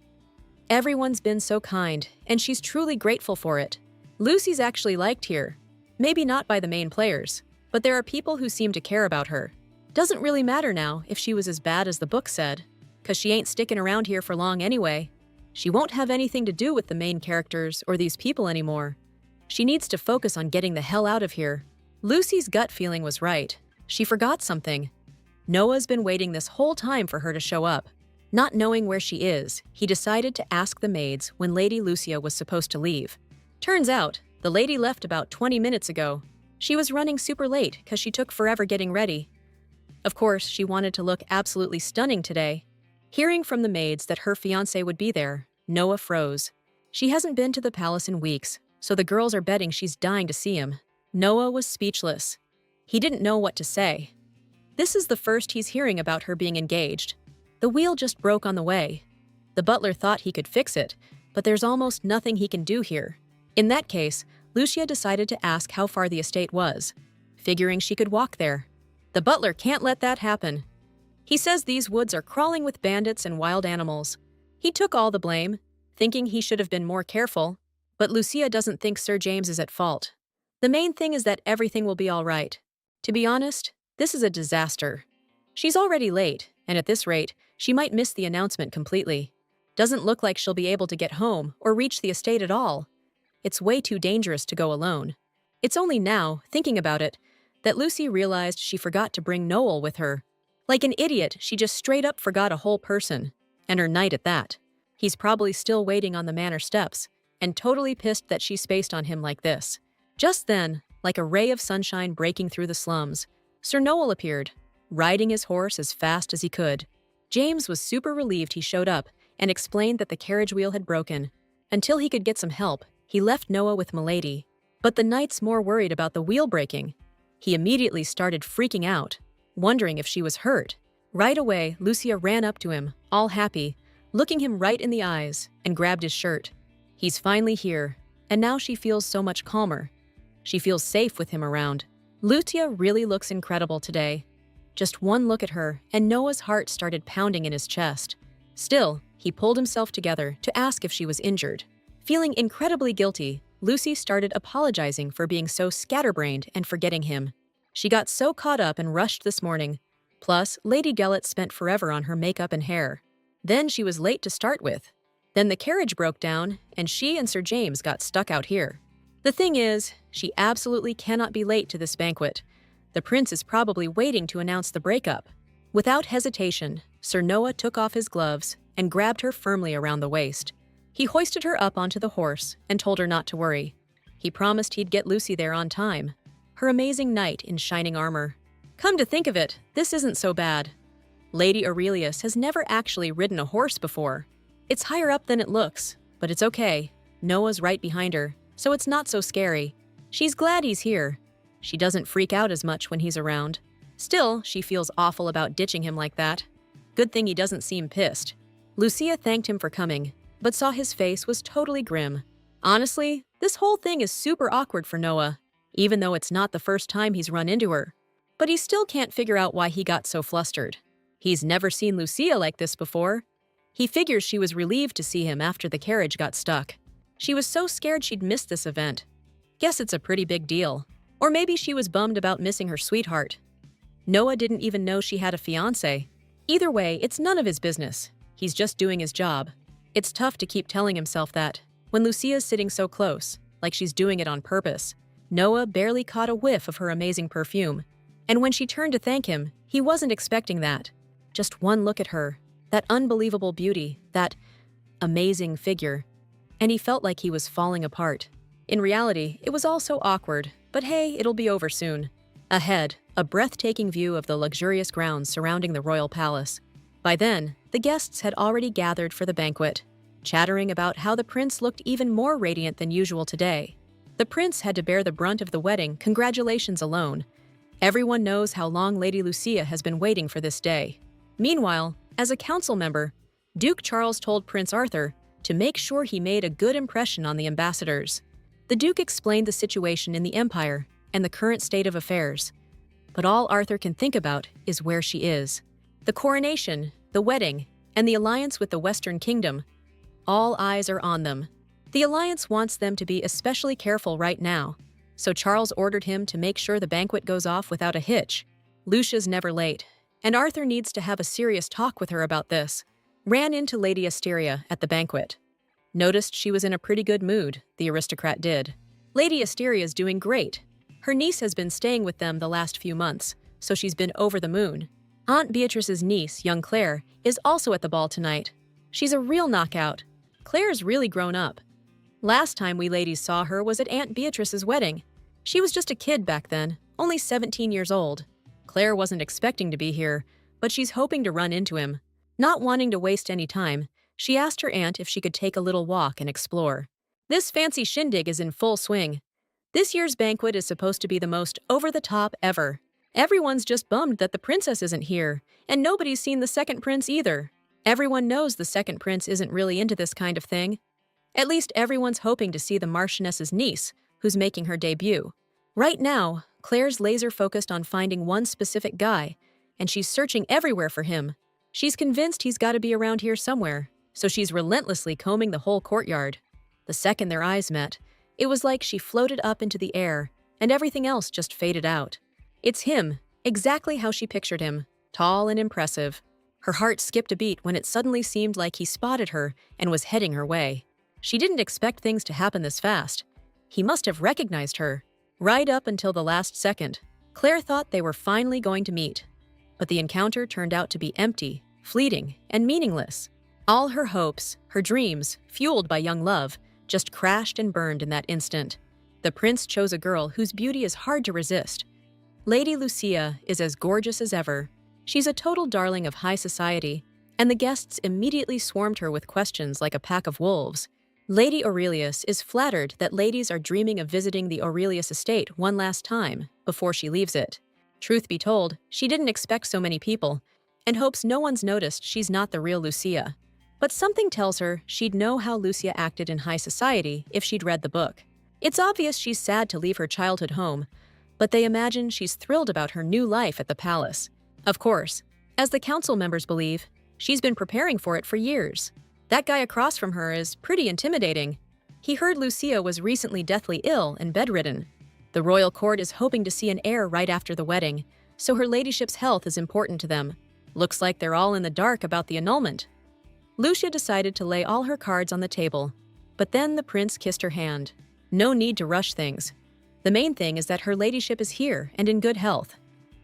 Everyone's been so kind, and she's truly grateful for it. Lucy's actually liked here. Maybe not by the main players, but there are people who seem to care about her. Doesn't really matter now if she was as bad as the book said, 'cause she ain't sticking around here for long anyway. She won't have anything to do with the main characters or these people anymore. She needs to focus on getting the hell out of here. Lucy's gut feeling was right. She forgot something. Noah's been waiting this whole time for her to show up. Not knowing where she is, he decided to ask the maids when Lady Lucia was supposed to leave. Turns out, the lady left about 20 minutes ago. She was running super late because she took forever getting ready. Of course, she wanted to look absolutely stunning today. Hearing from the maids that her fiancé would be there, Noah froze. She hasn't been to the palace in weeks, so the girls are betting she's dying to see him. Noah was speechless. He didn't know what to say. This is the first he's hearing about her being engaged. The wheel just broke on the way. The butler thought he could fix it, but there's almost nothing he can do here. In that case, Lucia decided to ask how far the estate was, figuring she could walk there. The butler can't let that happen. He says these woods are crawling with bandits and wild animals. He took all the blame, thinking he should have been more careful, but Lucia doesn't think Sir James is at fault. The main thing is that everything will be all right. To be honest, this is a disaster. She's already late, and at this rate, she might miss the announcement completely. Doesn't look like she'll be able to get home or reach the estate at all. It's way too dangerous to go alone. It's only now, thinking about it, that Lucy realized she forgot to bring Noel with her. Like an idiot, she just straight up forgot a whole person. And her knight at that. He's probably still waiting on the manor steps, and totally pissed that she spaced on him like this. Just then, like a ray of sunshine breaking through the slums, Sir Noel appeared, riding his horse as fast as he could. James was super relieved he showed up and explained that the carriage wheel had broken. Until he could get some help, he left Noah with Milady. But the knight's more worried about the wheel breaking. He immediately started freaking out, wondering if she was hurt. Right away, Lucia ran up to him, all happy, looking him right in the eyes, and grabbed his shirt. He's finally here, and now she feels so much calmer. She feels safe with him around. Lucia really looks incredible today. Just one look at her, and Noah's heart started pounding in his chest. Still, he pulled himself together to ask if she was injured. Feeling incredibly guilty, Lucy started apologizing for being so scatterbrained and forgetting him. She got so caught up and rushed this morning. Plus, Lady Gellet spent forever on her makeup and hair. Then she was late to start with. Then the carriage broke down, and she and Sir James got stuck out here. The thing is, she absolutely cannot be late to this banquet. The prince is probably waiting to announce the breakup. Without hesitation, Sir Noah took off his gloves and grabbed her firmly around the waist. He hoisted her up onto the horse and told her not to worry. He promised he'd get Lucy there on time. Her amazing knight in shining armor. Come to think of it, this isn't so bad. Lady Aurelius has never actually ridden a horse before. It's higher up than it looks, but it's okay. Noah's right behind her, so it's not so scary. She's glad he's here. She doesn't freak out as much when he's around. Still, she feels awful about ditching him like that. Good thing he doesn't seem pissed. Lucia thanked him for coming, but saw his face was totally grim. Honestly, this whole thing is super awkward for Noah, even though it's not the first time he's run into her. But he still can't figure out why he got so flustered. He's never seen Lucia like this before. He figures she was relieved to see him after the carriage got stuck. She was so scared she'd missed this event. Guess it's a pretty big deal. Or maybe she was bummed about missing her sweetheart. Noah didn't even know she had a fiancé. Either way, it's none of his business. He's just doing his job. It's tough to keep telling himself that, when Lucia's sitting so close, like she's doing it on purpose. Noah barely caught a whiff of her amazing perfume. And when she turned to thank him, he wasn't expecting that. Just one look at her, that unbelievable beauty, that amazing figure. And he felt like he was falling apart. In reality, it was all so awkward, but hey, it'll be over soon. Ahead, a breathtaking view of the luxurious grounds surrounding the royal palace. By then, the guests had already gathered for the banquet, chattering about how the prince looked even more radiant than usual today. The prince had to bear the brunt of the wedding congratulations alone. Everyone knows how long Lady Lucia has been waiting for this day. Meanwhile, as a council member, Duke Charles told Prince Arthur to make sure he made a good impression on the ambassadors. The Duke explained the situation in the Empire and the current state of affairs. But all Arthur can think about is where she is. The coronation, the wedding, and the alliance with the Western Kingdom. All eyes are on them. The alliance wants them to be especially careful right now, so Charles ordered him to make sure the banquet goes off without a hitch. Lucia's never late, and Arthur needs to have a serious talk with her about this. Ran into Lady Asteria at the banquet. Noticed she was in a pretty good mood, the aristocrat did. Lady Asteria's doing great. Her niece has been staying with them the last few months, so she's been over the moon. Aunt Beatrice's niece, young Claire, is also at the ball tonight. She's a real knockout. Claire's really grown up. Last time we ladies saw her was at Aunt Beatrice's wedding. She was just a kid back then, only 17 years old. Claire wasn't expecting to be here, but she's hoping to run into him. Not wanting to waste any time, she asked her aunt if she could take a little walk and explore. This fancy shindig is in full swing. This year's banquet is supposed to be the most over-the-top ever. Everyone's just bummed that the princess isn't here, and nobody's seen the second prince either. Everyone knows the second prince isn't really into this kind of thing. At least everyone's hoping to see the Marchioness's niece, who's making her debut. Right now, Claire's laser-focused on finding one specific guy, and she's searching everywhere for him. She's convinced he's got to be around here somewhere, so she's relentlessly combing the whole courtyard. The second their eyes met, it was like she floated up into the air, and everything else just faded out. It's him, exactly how she pictured him, tall and impressive. Her heart skipped a beat when it suddenly seemed like he spotted her and was heading her way. She didn't expect things to happen this fast. He must have recognized her. Right up until the last second, Claire thought they were finally going to meet. But the encounter turned out to be empty, fleeting, and meaningless. All her hopes, her dreams, fueled by young love, just crashed and burned in that instant. The prince chose a girl whose beauty is hard to resist. Lady Lucia is as gorgeous as ever. She's a total darling of high society, and the guests immediately swarmed her with questions like a pack of wolves. Lady Aurelius is flattered that ladies are dreaming of visiting the Aurelius estate one last time before she leaves it. Truth be told, she didn't expect so many people, and hopes no one's noticed she's not the real Lucia. But something tells her she'd know how Lucia acted in high society if she'd read the book. It's obvious she's sad to leave her childhood home, but they imagine she's thrilled about her new life at the palace. Of course, as the council members believe, she's been preparing for it for years. That guy across from her is pretty intimidating. He heard Lucia was recently deathly ill and bedridden. The royal court is hoping to see an heir right after the wedding, so her ladyship's health is important to them. Looks like they're all in the dark about the annulment. Lucia decided to lay all her cards on the table, but then the prince kissed her hand. No need to rush things. The main thing is that her ladyship is here and in good health.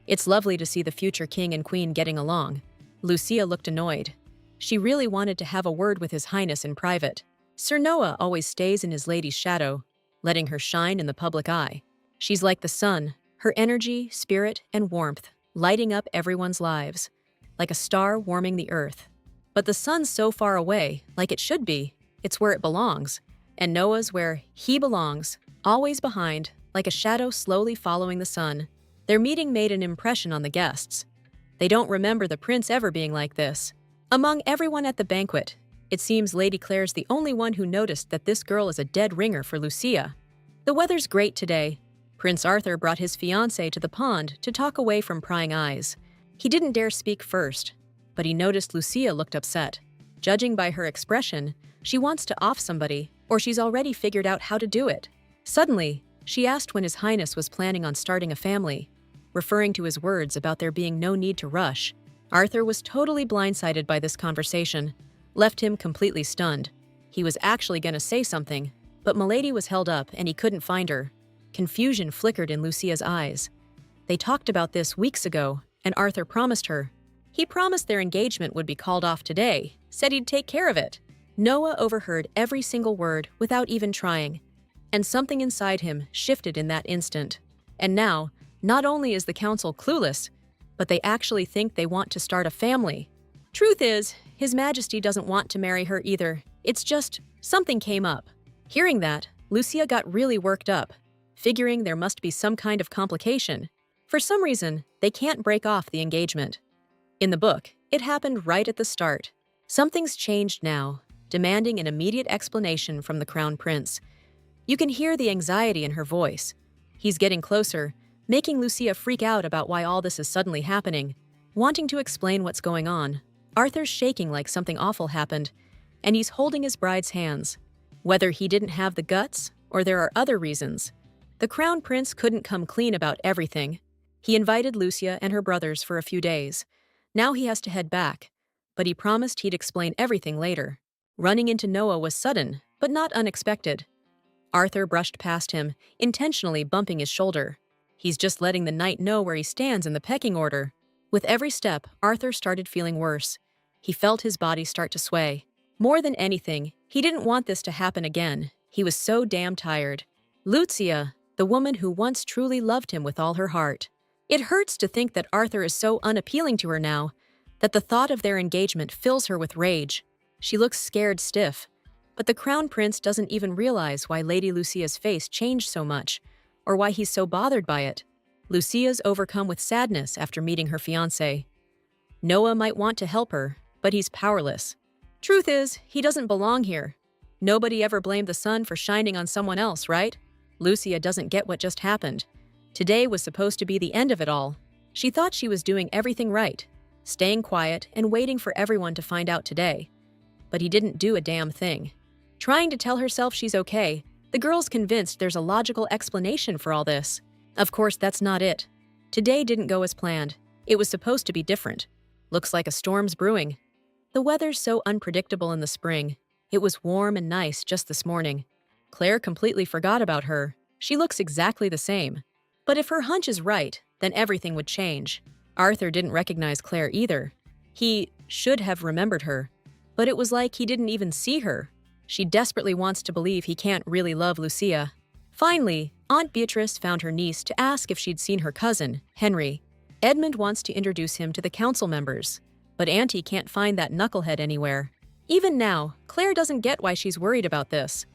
It's lovely to see the future king and queen getting along. Lucia looked annoyed. She really wanted to have a word with His Highness in private. Sir Noah always stays in his lady's shadow, letting her shine in the public eye. She's like the sun, her energy, spirit, and warmth, lighting up everyone's lives, like a star warming the earth. But the sun's so far away, like it should be. It's where it belongs. And Noah's where he belongs, always behind, like a shadow slowly following the sun. Their meeting made an impression on the guests. They don't remember the prince ever being like this. Among everyone at the banquet, it seems Lady Claire's the only one who noticed that this girl is a dead ringer for Lucia. The weather's great today. Prince Arthur brought his fiancée to the pond to talk away from prying eyes. He didn't dare speak first, but he noticed Lucia looked upset. Judging by her expression, she wants to off somebody, or she's already figured out how to do it. Suddenly, she asked when His Highness was planning on starting a family, referring to his words about there being no need to rush. Arthur was totally blindsided by this conversation, left him completely stunned. He was actually going to say something, but Milady was held up and he couldn't find her. Confusion flickered in Lucia's eyes. They talked about this weeks ago, and Arthur promised her. He promised their engagement would be called off today, said he'd take care of it. Noah overheard every single word without even trying, and something inside him shifted in that instant. And now, not only is the council clueless, but they actually think they want to start a family. Truth is, His Majesty doesn't want to marry her either. It's just, something came up. Hearing that, Lucia got really worked up, figuring there must be some kind of complication. For some reason, they can't break off the engagement. In the book, it happened right at the start. Something's changed now, demanding an immediate explanation from the Crown Prince. You can hear the anxiety in her voice. He's getting closer, making Lucia freak out about why all this is suddenly happening. Wanting to explain what's going on, Arthur's shaking like something awful happened, and he's holding his bride's hands. Whether he didn't have the guts, or there are other reasons, the Crown Prince couldn't come clean about everything. He invited Lucia and her brothers for a few days. Now he has to head back, but he promised he'd explain everything later. Running into Noah was sudden, but not unexpected. Arthur brushed past him, intentionally bumping his shoulder. He's just letting the knight know where he stands in the pecking order. With every step, Arthur started feeling worse. He felt his body start to sway. More than anything, he didn't want this to happen again. He was so damn tired. Lucia, the woman who once truly loved him with all her heart. It hurts to think that Arthur is so unappealing to her now, that the thought of their engagement fills her with rage. She looks scared stiff, but the Crown Prince doesn't even realize why Lady Lucia's face changed so much, or why he's so bothered by it. Lucia's overcome with sadness after meeting her fiancé. Noah might want to help her, but he's powerless. Truth is, he doesn't belong here. Nobody ever blamed the sun for shining on someone else, right? Lucia doesn't get what just happened. Today was supposed to be the end of it all. She thought she was doing everything right, staying quiet and waiting for everyone to find out today. But he didn't do a damn thing. Trying to tell herself she's okay, the girl's convinced there's a logical explanation for all this. Of course, that's not it. Today didn't go as planned. It was supposed to be different. Looks like a storm's brewing. The weather's so unpredictable in the spring. It was warm and nice just this morning. Claire completely forgot about her. She looks exactly the same. But if her hunch is right, then everything would change. Arthur didn't recognize Claire either. He should have remembered her. But it was like he didn't even see her. She desperately wants to believe he can't really love Lucia. Finally, Aunt Beatrice found her niece to ask if she'd seen her cousin, Henry. Edmund wants to introduce him to the council members, but Auntie can't find that knucklehead anywhere. Even now, Claire doesn't get why she's worried about this.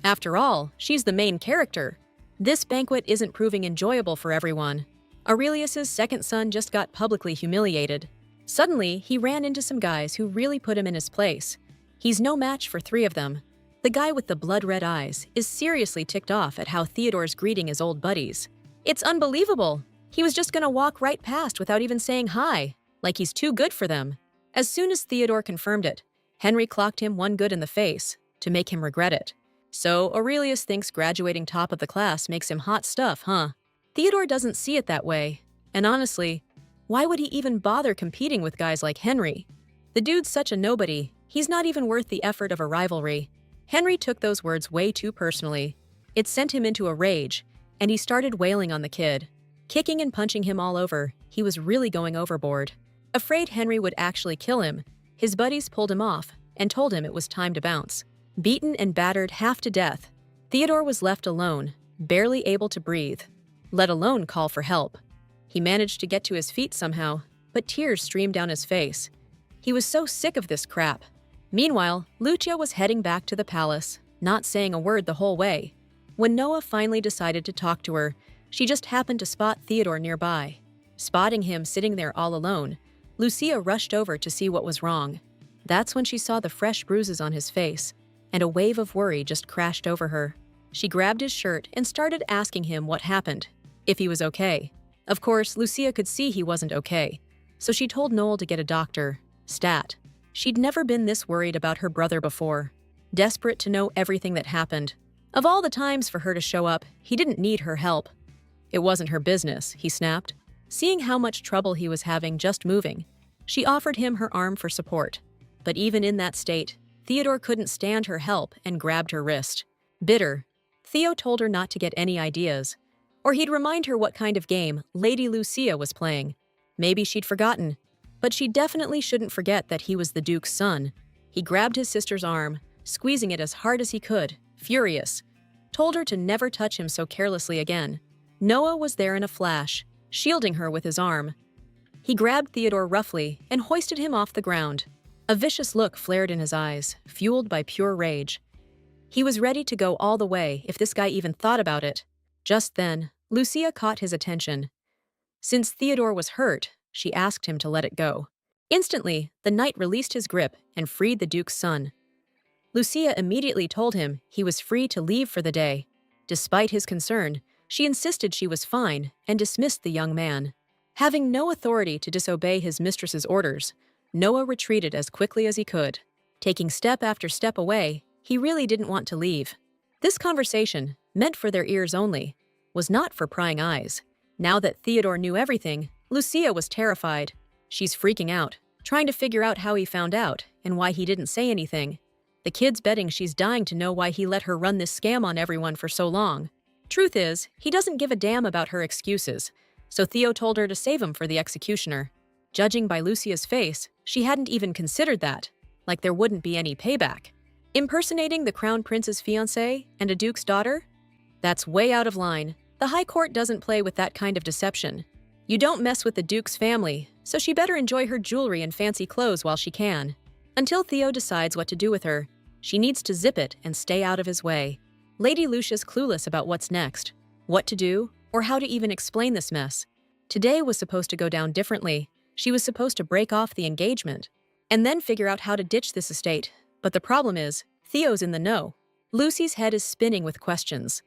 After all, she's the main character. This banquet isn't proving enjoyable for everyone. Aurelius's second son just got publicly humiliated. Suddenly, he ran into some guys who really put him in his place. He's no match for three of them. The guy with the blood-red eyes is seriously ticked off at how Theodore's greeting his old buddies. It's unbelievable. He was just gonna walk right past without even saying hi, like he's too good for them. As soon as Theodore confirmed it, Henry clocked him one good in the face to make him regret it. So Aurelius thinks graduating top of the class makes him hot stuff, huh? Theodore doesn't see it that way. And honestly, why would he even bother competing with guys like Henry? The dude's such a nobody, he's not even worth the effort of a rivalry. Henry took those words way too personally. It sent him into a rage, and he started wailing on the kid. Kicking and punching him all over, he was really going overboard. Afraid Henry would actually kill him, his buddies pulled him off and told him it was time to bounce. Beaten and battered half to death, Theodore was left alone, barely able to breathe, let alone call for help. He managed to get to his feet somehow, but tears streamed down his face. He was so sick of this crap. Meanwhile, Lucia was heading back to the palace, not saying a word the whole way. When Noah finally decided to talk to her, she just happened to spot Theodore nearby. Spotting him sitting there all alone, Lucia rushed over to see what was wrong. That's when she saw the fresh bruises on his face, and a wave of worry just crashed over her. She grabbed his shirt and started asking him what happened, if he was okay. Of course, Lucia could see he wasn't okay, so she told Noel to get a doctor, stat. She'd never been this worried about her brother before, desperate to know everything that happened. Of all the times for her to show up, he didn't need her help. It wasn't her business, he snapped. Seeing how much trouble he was having just moving, she offered him her arm for support. But even in that state, Theodore couldn't stand her help and grabbed her wrist. Bitter, Theo told her not to get any ideas, or he'd remind her what kind of game Lady Lucia was playing. Maybe she'd forgotten, but she definitely shouldn't forget that he was the Duke's son. He grabbed his sister's arm, squeezing it as hard as he could, furious, told her to never touch him so carelessly again. Noah was there in a flash, shielding her with his arm. He grabbed Theodore roughly and hoisted him off the ground. A vicious look flared in his eyes, fueled by pure rage. He was ready to go all the way if this guy even thought about it. Just then, Lucia caught his attention. Since Theodore was hurt, she asked him to let it go. Instantly, the knight released his grip and freed the Duke's son. Lucia immediately told him he was free to leave for the day. Despite his concern, she insisted she was fine and dismissed the young man. Having no authority to disobey his mistress's orders, Noah retreated as quickly as he could. Taking step after step away, he really didn't want to leave. This conversation, meant for their ears only, was not for prying eyes. Now that Theodore knew everything, Lucia was terrified. She's freaking out, trying to figure out how he found out and why he didn't say anything. The kid's betting she's dying to know why he let her run this scam on everyone for so long. Truth is, he doesn't give a damn about her excuses, so Theo told her to save him for the executioner. Judging by Lucia's face, she hadn't even considered that, like there wouldn't be any payback. Impersonating the crown prince's fiancée and a duke's daughter? That's way out of line. The High Court doesn't play with that kind of deception. You don't mess with the duke's family, so she better enjoy her jewelry and fancy clothes while she can. Until Theo decides what to do with her, she needs to zip it and stay out of his way. Lady Lucia's clueless about what's next, what to do, or how to even explain this mess. Today was supposed to go down differently. She was supposed to break off the engagement, and then figure out how to ditch this estate. But the problem is, Theo's in the know. Lucy's head is spinning with questions.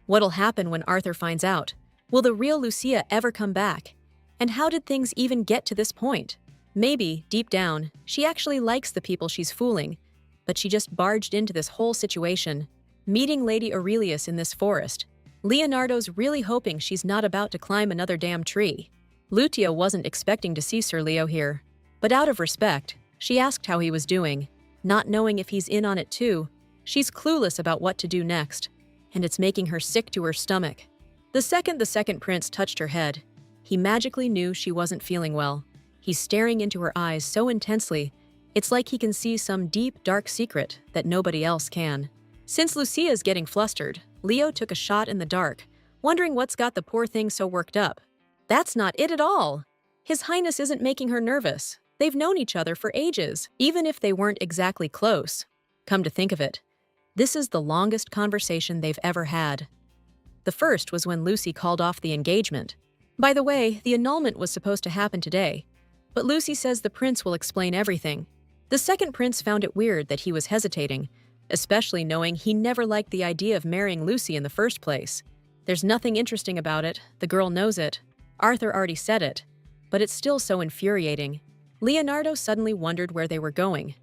What'll happen when Arthur finds out? Will the real Lucia ever come back? And how did things even get to this point? Maybe, deep down, she actually likes the people she's fooling, but she just barged into this whole situation. Meeting Lady Aurelius in this forest, Leonardo's really hoping she's not about to climb another damn tree. Lucia wasn't expecting to see Sir Leo here. But out of respect, she asked how he was doing, not knowing if he's in on it too. She's clueless about what to do next, and it's making her sick to her stomach. The second prince touched her head, he magically knew she wasn't feeling well. He's staring into her eyes so intensely, it's like he can see some deep, dark secret that nobody else can. Since Lucia's getting flustered, Leo took a shot in the dark, wondering what's got the poor thing so worked up. That's not it at all. His Highness isn't making her nervous. They've known each other for ages, even if they weren't exactly close. Come to think of it, this is the longest conversation they've ever had. The first was when Lucy called off the engagement. By the way, the annulment was supposed to happen today, but Lucy says the prince will explain everything. The second prince found it weird that he was hesitating, especially knowing he never liked the idea of marrying Lucy in the first place. There's nothing interesting about it, the girl knows it. Arthur already said it, but it's still so infuriating. Leonardo suddenly wondered where they were going.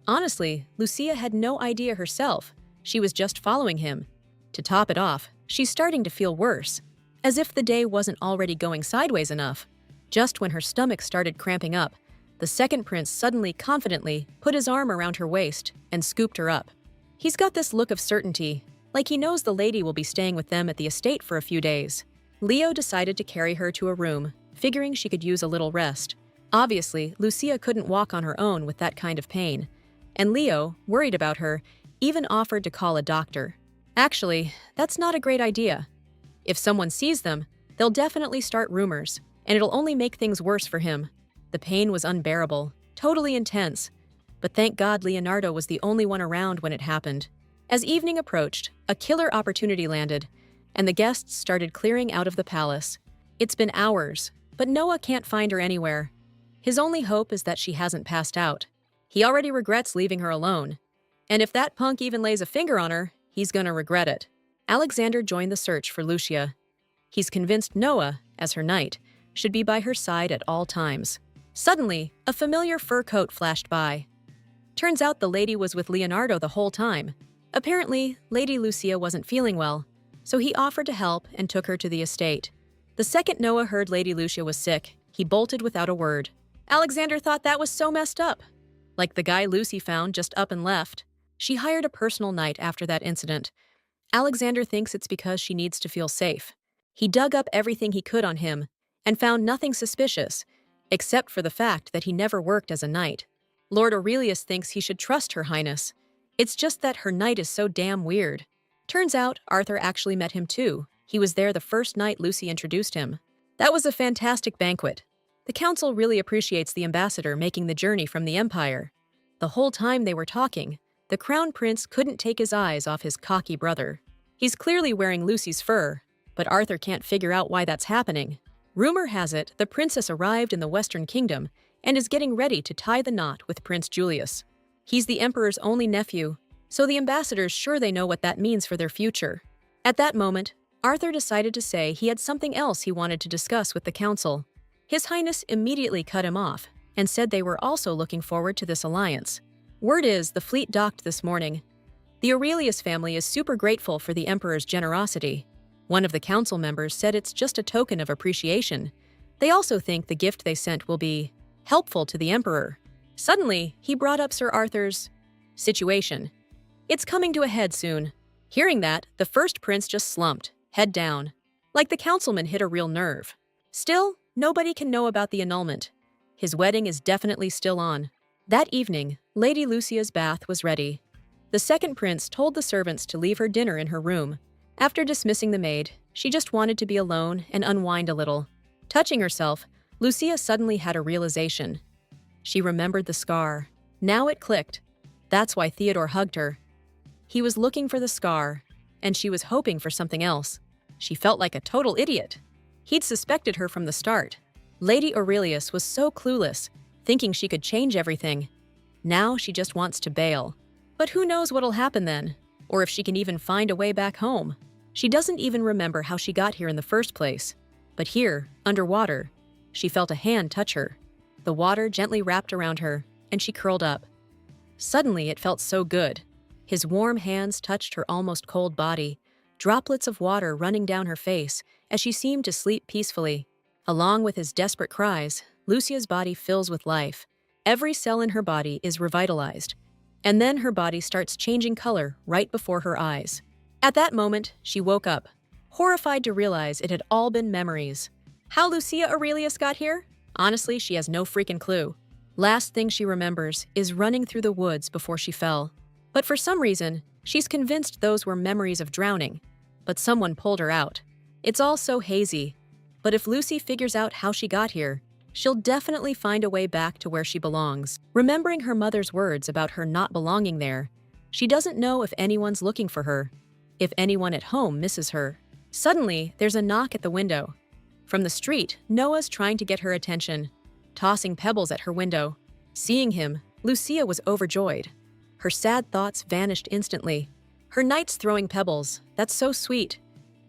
Honestly, Lucia had no idea herself. She was just following him. To top it off, she's starting to feel worse, as if the day wasn't already going sideways enough. Just when her stomach started cramping up, the second prince suddenly, confidently, put his arm around her waist and scooped her up. He's got this look of certainty, like he knows the lady will be staying with them at the estate for a few days. Leo decided to carry her to a room, figuring she could use a little rest. Obviously, Lucia couldn't walk on her own with that kind of pain, and Leo, worried about her, even offered to call a doctor. Actually, that's not a great idea. If someone sees them, they'll definitely start rumors, and it'll only make things worse for him. The pain was unbearable, totally intense, but thank God Leonardo was the only one around when it happened. As evening approached, a killer opportunity landed, and the guests started clearing out of the palace. It's been hours, but Noah can't find her anywhere. His only hope is that she hasn't passed out. He already regrets leaving her alone. And if that punk even lays a finger on her, he's gonna regret it. Alexander joined the search for Lucia. He's convinced Noah, as her knight, should be by her side at all times. Suddenly, a familiar fur coat flashed by. Turns out the lady was with Leonardo the whole time. Apparently, Lady Lucia wasn't feeling well, so he offered to help and took her to the estate. The second Noah heard Lady Lucia was sick, he bolted without a word. Alexander thought that was so messed up. Like the guy Lucy found just up and left. She hired a personal knight after that incident. Alexander thinks it's because she needs to feel safe. He dug up everything he could on him and found nothing suspicious, except for the fact that he never worked as a knight. Lord Aurelius thinks he should trust Her Highness. It's just that her knight is so damn weird. Turns out Arthur actually met him too. He was there the first night Lucy introduced him. That was a fantastic banquet. The council really appreciates the ambassador making the journey from the Empire. The whole time they were talking, the crown prince couldn't take his eyes off his cocky brother. He's clearly wearing Lucy's fur, but Arthur can't figure out why that's happening. Rumor has it the princess arrived in the Western Kingdom and is getting ready to tie the knot with Prince Julius. He's the emperor's only nephew, so the ambassador's sure they know what that means for their future. At that moment, Arthur decided to say he had something else he wanted to discuss with the council. His Highness immediately cut him off and said they were also looking forward to this alliance. Word is the fleet docked this morning. The Aurelius family is super grateful for the emperor's generosity. One of the council members said it's just a token of appreciation. They also think the gift they sent will be helpful to the emperor. Suddenly, he brought up Sir Arthur's situation. It's coming to a head soon. Hearing that, the first prince just slumped, head down, like the councilman hit a real nerve. Still, nobody can know about the annulment. His wedding is definitely still on. That evening, Lady Lucia's bath was ready. The second prince told the servants to leave her dinner in her room. After dismissing the maid, she just wanted to be alone and unwind a little. Touching herself, Lucia suddenly had a realization. She remembered the scar. Now it clicked. That's why Theodore hugged her. He was looking for the scar, and she was hoping for something else. She felt like a total idiot. He'd suspected her from the start. Lady Aurelius was so clueless, thinking she could change everything. Now she just wants to bail. But who knows what'll happen then, or if she can even find a way back home. She doesn't even remember how she got here in the first place. But here, underwater, she felt a hand touch her. The water gently wrapped around her, and she curled up. Suddenly, it felt so good. His warm hands touched her almost cold body, droplets of water running down her face as she seemed to sleep peacefully. Along with his desperate cries, Lucia's body fills with life. Every cell in her body is revitalized, and then her body starts changing color right before her eyes. At that moment, she woke up, horrified to realize it had all been memories. How Lucia Aurelius got here? Honestly, she has no freaking clue. Last thing she remembers is running through the woods before she fell. But for some reason, she's convinced those were memories of drowning. But someone pulled her out. It's all so hazy. But if Lucy figures out how she got here, she'll definitely find a way back to where she belongs. Remembering her mother's words about her not belonging there, she doesn't know if anyone's looking for her, if anyone at home misses her. Suddenly, there's a knock at the window. From the street, Noah's trying to get her attention, tossing pebbles at her window. Seeing him, Lucia was overjoyed. Her sad thoughts vanished instantly. Her night's throwing pebbles, that's so sweet.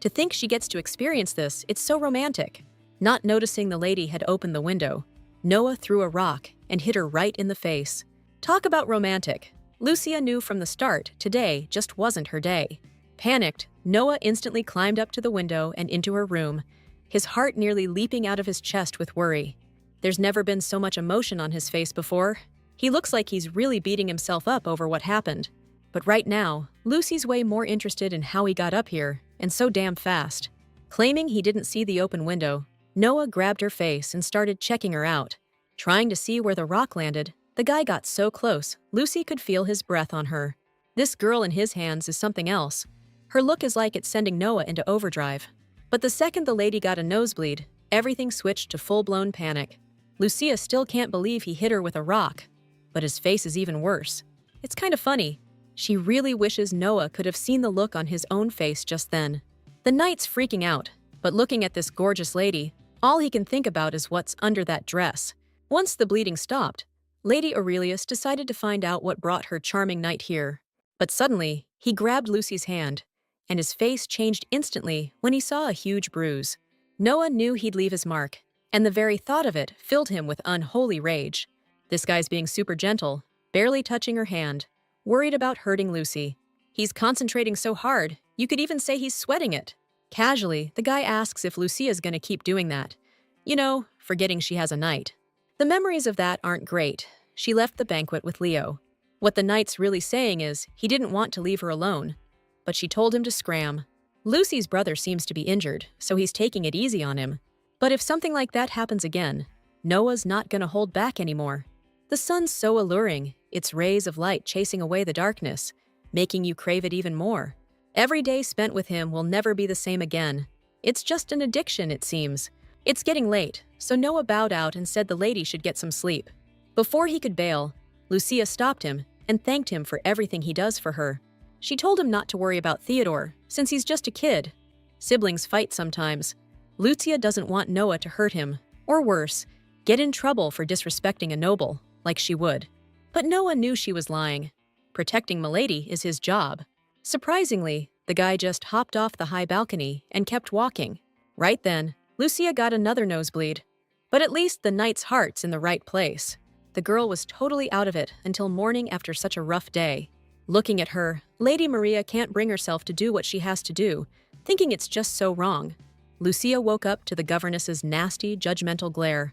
To think she gets to experience this, it's so romantic. Not noticing the lady had opened the window, Noah threw a rock and hit her right in the face. Talk about romantic. Lucia knew from the start today just wasn't her day. Panicked, Noah instantly climbed up to the window and into her room, his heart nearly leaping out of his chest with worry. There's never been so much emotion on his face before. He looks like he's really beating himself up over what happened. But right now, Lucy's way more interested in how he got up here, and so damn fast. Claiming he didn't see the open window, Noah grabbed her face and started checking her out. Trying to see where the rock landed, the guy got so close, Lucy could feel his breath on her. This girl in his hands is something else. Her look is like it's sending Noah into overdrive. But the second the lady got a nosebleed, everything switched to full-blown panic. Lucia still can't believe he hit her with a rock, but his face is even worse. It's kind of funny. She really wishes Noah could have seen the look on his own face just then. The knight's freaking out, but looking at this gorgeous lady, all he can think about is what's under that dress. Once the bleeding stopped, Lady Aurelius decided to find out what brought her charming knight here. But suddenly, he grabbed Lucy's hand, and his face changed instantly when he saw a huge bruise. Noah knew he'd leave his mark, and the very thought of it filled him with unholy rage. This guy's being super gentle, barely touching her hand, worried about hurting Lucy. He's concentrating so hard, you could even say he's sweating it. Casually, the guy asks if Lucia's gonna keep doing that. You know, forgetting she has a knight. The memories of that aren't great. She left the banquet with Leo. What the knight's really saying is he didn't want to leave her alone, but she told him to scram. Lucy's brother seems to be injured, so he's taking it easy on him. But if something like that happens again, Noah's not gonna hold back anymore. The sun's so alluring, its rays of light chasing away the darkness, making you crave it even more. Every day spent with him will never be the same again. It's just an addiction, it seems. It's getting late, so Noah bowed out and said the lady should get some sleep. Before he could bail, Lucia stopped him and thanked him for everything he does for her. She told him not to worry about Theodore, since he's just a kid. Siblings fight sometimes. Lucia doesn't want Noah to hurt him, or worse, get in trouble for disrespecting a noble, like she would. But Noah knew she was lying. Protecting Milady is his job. Surprisingly, the guy just hopped off the high balcony and kept walking. Right then, Lucia got another nosebleed. But at least the knight's heart's in the right place. The girl was totally out of it until morning after such a rough day. Looking at her, Lady Maria can't bring herself to do what she has to do, thinking it's just so wrong. Lucia woke up to the governess's nasty, judgmental glare.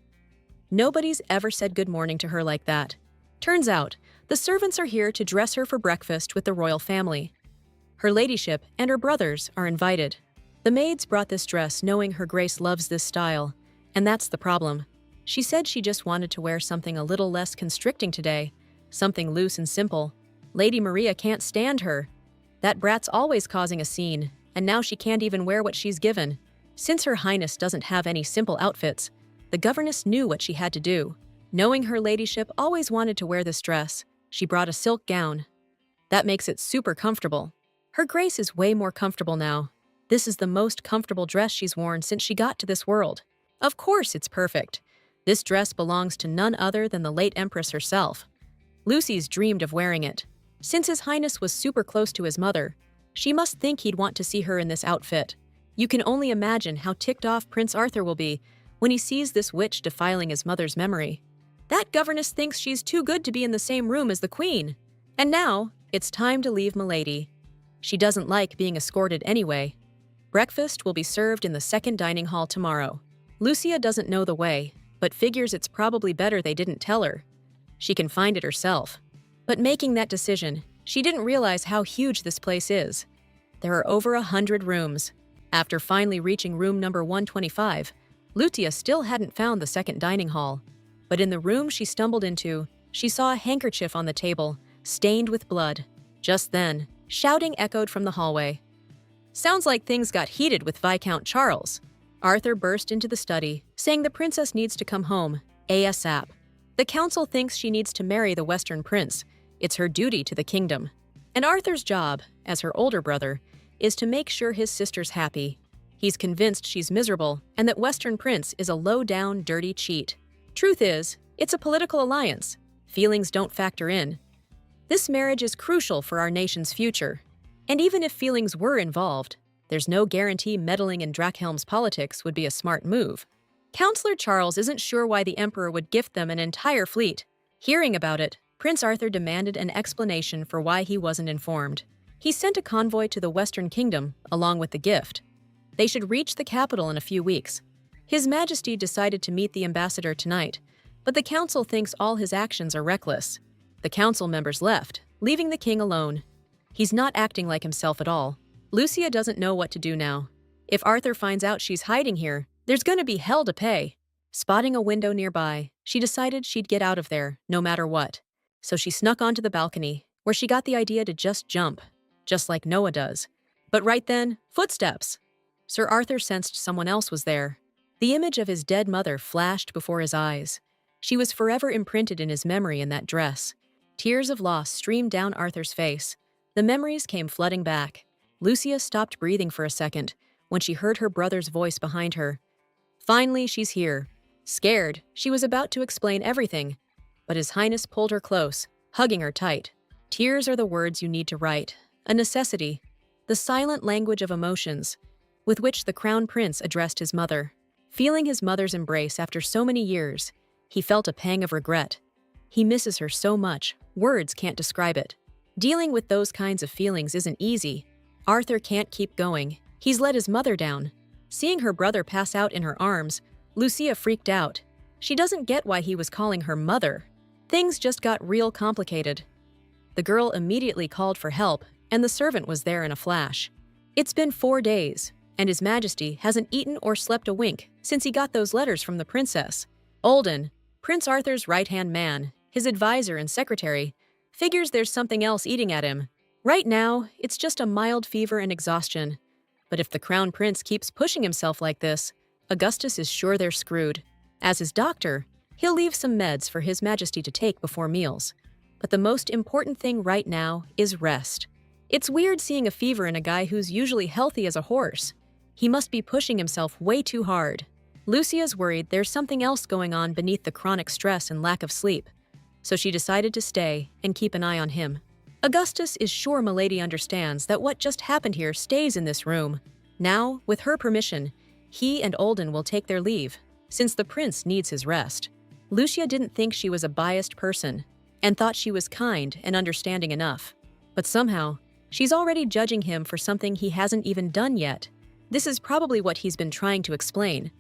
Nobody's ever said good morning to her like that. Turns out, the servants are here to dress her for breakfast with the royal family. Her ladyship and her brothers are invited. The maids brought this dress knowing Her Grace loves this style, and that's the problem. She said she just wanted to wear something a little less constricting today, something loose and simple. Lady Maria can't stand her. That brat's always causing a scene, and now she can't even wear what she's given. Since Her Highness doesn't have any simple outfits, the governess knew what she had to do. Knowing her ladyship always wanted to wear this dress, she brought a silk gown. That makes it super comfortable. Her Grace is way more comfortable now. This is the most comfortable dress she's worn since she got to this world. Of course it's perfect. This dress belongs to none other than the late Empress herself. Lucy's dreamed of wearing it. Since His Highness was super close to his mother, she must think he'd want to see her in this outfit. You can only imagine how ticked off Prince Arthur will be when he sees this witch defiling his mother's memory. That governess thinks she's too good to be in the same room as the queen. And now, it's time to leave Milady. She doesn't like being escorted anyway. Breakfast will be served in the second dining hall tomorrow. Lucia doesn't know the way, but figures it's probably better they didn't tell her. She can find it herself. But making that decision, she didn't realize how huge this place is. There are over 100 rooms. After finally reaching room number 125, Lutia still hadn't found the second dining hall. But in the room she stumbled into, she saw a handkerchief on the table, stained with blood. Just then, shouting echoed from the hallway. "Sounds like things got heated with Viscount Charles." Arthur burst into the study, saying the princess needs to come home, ASAP. The council thinks she needs to marry the Western prince. It's her duty to the kingdom. And Arthur's job, as her older brother, is to make sure his sister's happy. He's convinced she's miserable and that Western prince is a low-down, dirty cheat. Truth is, it's a political alliance. Feelings don't factor in. This marriage is crucial for our nation's future. And even if feelings were involved, there's no guarantee meddling in Drakhelm's politics would be a smart move. Counselor Charles isn't sure why the Emperor would gift them an entire fleet. Hearing about it, Prince Arthur demanded an explanation for why he wasn't informed. He sent a convoy to the Western Kingdom, along with the gift. They should reach the capital in a few weeks. His Majesty decided to meet the ambassador tonight, but the council thinks all his actions are reckless. The council members left, leaving the king alone. He's not acting like himself at all. Lucia doesn't know what to do now. If Arthur finds out she's hiding here, there's going to be hell to pay. Spotting a window nearby, she decided she'd get out of there, no matter what. So she snuck onto the balcony, where she got the idea to just jump, just like Noah does. But right then, footsteps. Sir Arthur sensed someone else was there. The image of his dead mother flashed before his eyes. She was forever imprinted in his memory in that dress. Tears of loss streamed down Arthur's face. The memories came flooding back. Lucia stopped breathing for a second when she heard her brother's voice behind her. Finally, she's here. Scared, she was about to explain everything. But His Highness pulled her close, hugging her tight. Tears are the words you need to write, a necessity, the silent language of emotions, with which the Crown Prince addressed his mother. Feeling his mother's embrace after so many years, he felt a pang of regret. He misses her so much, words can't describe it. Dealing with those kinds of feelings isn't easy. Arthur can't keep going. He's let his mother down. Seeing her brother pass out in her arms, Lucia freaked out. She doesn't get why he was calling her mother. Things just got real complicated. The girl immediately called for help, and the servant was there in a flash. It's been 4 days, and His Majesty hasn't eaten or slept a wink since he got those letters from the princess. Olden, Prince Arthur's right-hand man, his advisor and secretary, figures there's something else eating at him. Right now, it's just a mild fever and exhaustion. But if the Crown Prince keeps pushing himself like this, Augustus is sure they're screwed. As his doctor, he'll leave some meds for His Majesty to take before meals. But the most important thing right now is rest. It's weird seeing a fever in a guy who's usually healthy as a horse. He must be pushing himself way too hard. Lucia's worried there's something else going on beneath the chronic stress and lack of sleep, so she decided to stay and keep an eye on him. Augustus is sure Milady understands that what just happened here stays in this room. Now, with her permission, he and Olden will take their leave, since the prince needs his rest. Lucia didn't think she was a biased person, and thought she was kind and understanding enough. But somehow, she's already judging him for something he hasn't even done yet. This is probably what he's been trying to explain.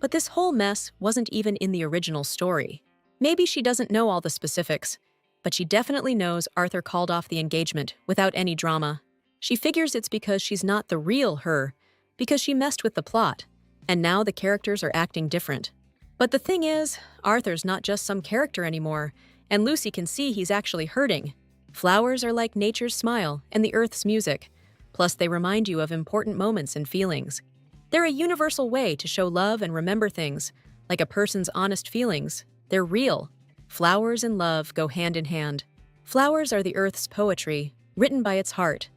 But this whole mess wasn't even in the original story. Maybe she doesn't know all the specifics, but she definitely knows Arthur called off the engagement without any drama. She figures it's because she's not the real her, because she messed with the plot, and now the characters are acting different. But the thing is, Arthur's not just some character anymore, and Lucy can see he's actually hurting. Flowers are like nature's smile and the earth's music, plus they remind you of important moments and feelings. They're a universal way to show love and remember things, like a person's honest feelings. They're real. Flowers and love go hand in hand. Flowers are the earth's poetry, written by its heart.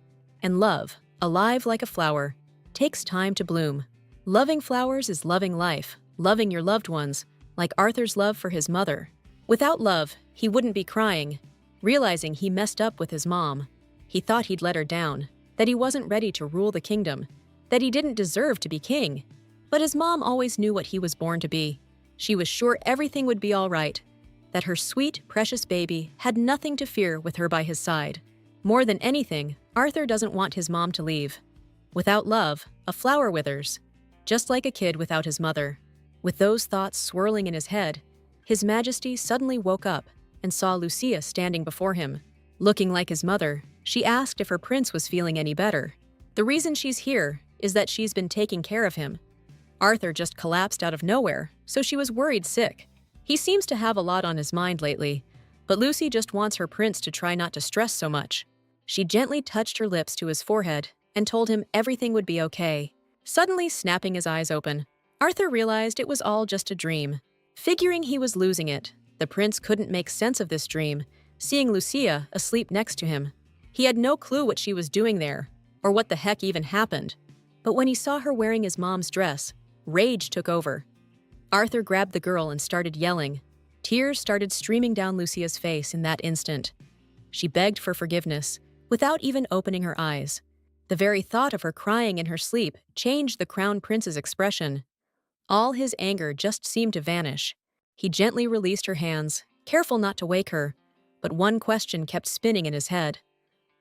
And love, alive like a flower, takes time to bloom. Loving flowers is loving life, loving your loved ones, like Arthur's love for his mother. Without love, he wouldn't be crying, realizing he messed up with his mom. He thought he'd let her down, that he wasn't ready to rule the kingdom, that he didn't deserve to be king. But his mom always knew what he was born to be. She was sure everything would be all right, that her sweet, precious baby had nothing to fear with her by his side. More than anything, Arthur doesn't want his mom to leave. Without love, a flower withers, just like a kid without his mother. With those thoughts swirling in his head, His Majesty suddenly woke up and saw Lucia standing before him. Looking like his mother, she asked if her prince was feeling any better. The reason she's here is that she's been taking care of him. Arthur just collapsed out of nowhere, so she was worried sick. He seems to have a lot on his mind lately, but Lucy just wants her prince to try not to stress so much. She gently touched her lips to his forehead and told him everything would be okay. Suddenly snapping his eyes open, Arthur realized it was all just a dream. Figuring he was losing it, the prince couldn't make sense of this dream, seeing Lucia asleep next to him. He had no clue what she was doing there, or what the heck even happened. But when he saw her wearing his mom's dress, rage took over. Arthur grabbed the girl and started yelling. Tears started streaming down Lucia's face in that instant. She begged for forgiveness, without even opening her eyes. The very thought of her crying in her sleep changed the crown prince's expression. All his anger just seemed to vanish. He gently released her hands, careful not to wake her, but one question kept spinning in his head.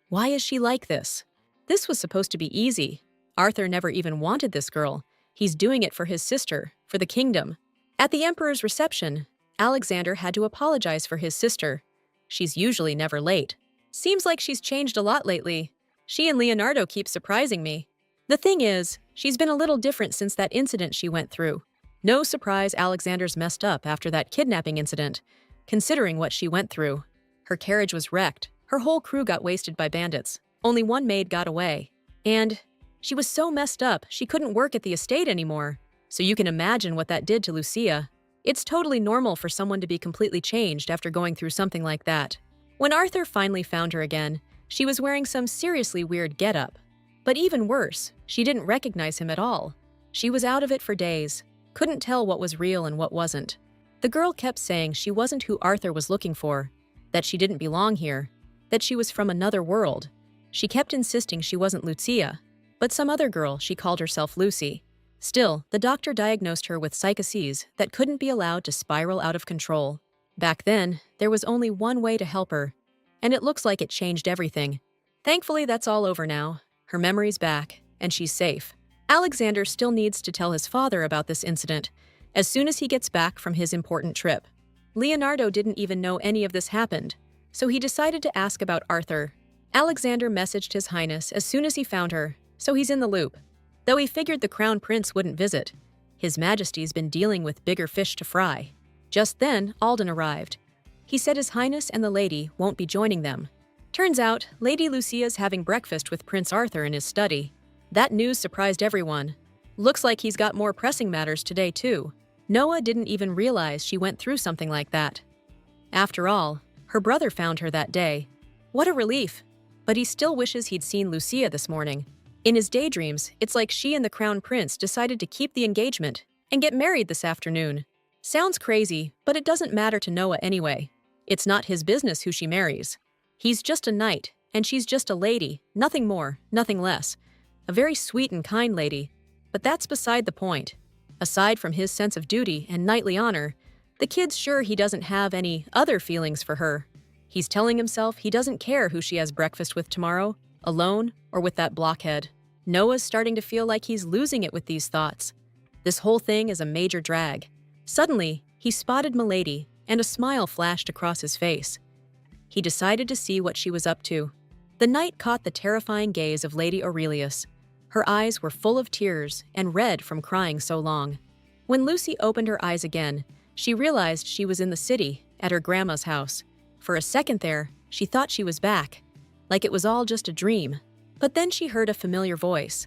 Why is she like this? This was supposed to be easy. Arthur never even wanted this girl. He's doing it for his sister, for the kingdom. At the emperor's reception, Alexander had to apologize for his sister. She's usually never late. Seems like she's changed a lot lately. She and Leonardo keep surprising me. The thing is, she's been a little different since that incident she went through. No surprise Alexander's messed up after that kidnapping incident, considering what she went through. Her carriage was wrecked. Her whole crew got wasted by bandits. Only one maid got away. And she was so messed up, she couldn't work at the estate anymore. So you can imagine what that did to Lucia. It's totally normal for someone to be completely changed after going through something like that. When Arthur finally found her again, she was wearing some seriously weird getup. But even worse, she didn't recognize him at all. She was out of it for days, couldn't tell what was real and what wasn't. The girl kept saying she wasn't who Arthur was looking for, that she didn't belong here, that she was from another world. She kept insisting she wasn't Lucia, but some other girl. She called herself Lucy. Still, the doctor diagnosed her with psychoses that couldn't be allowed to spiral out of control. Back then, there was only one way to help her, and it looks like it changed everything. Thankfully, that's all over now. Her memory's back, and she's safe. Alexander still needs to tell his father about this incident as soon as he gets back from his important trip. Leonardo didn't even know any of this happened, so he decided to ask about Arthur. Alexander messaged His Highness as soon as he found her, so he's in the loop. Though he figured the Crown Prince wouldn't visit, His Majesty's been dealing with bigger fish to fry. Just then, Alden arrived. He said His Highness and the lady won't be joining them. Turns out, Lady Lucia's having breakfast with Prince Arthur in his study. That news surprised everyone. Looks like he's got more pressing matters today, too. Noah didn't even realize she went through something like that. After all, her brother found her that day. What a relief. But he still wishes he'd seen Lucia this morning. In his daydreams, it's like she and the Crown Prince decided to keep the engagement and get married this afternoon. Sounds crazy, but it doesn't matter to Noah anyway. It's not his business who she marries. He's just a knight, and she's just a lady, nothing more, nothing less. A very sweet and kind lady, but that's beside the point. Aside from his sense of duty and knightly honor, the kid's sure he doesn't have any other feelings for her. He's telling himself he doesn't care who she has breakfast with tomorrow, alone or with that blockhead. Noah's starting to feel like he's losing it with these thoughts. This whole thing is a major drag. Suddenly, he spotted Milady, and a smile flashed across his face. He decided to see what she was up to. The knight caught the terrifying gaze of Lady Aurelius. Her eyes were full of tears and red from crying so long. When Lucy opened her eyes again, she realized she was in the city, at her grandma's house. For a second there, she thought she was back, like it was all just a dream. But then she heard a familiar voice.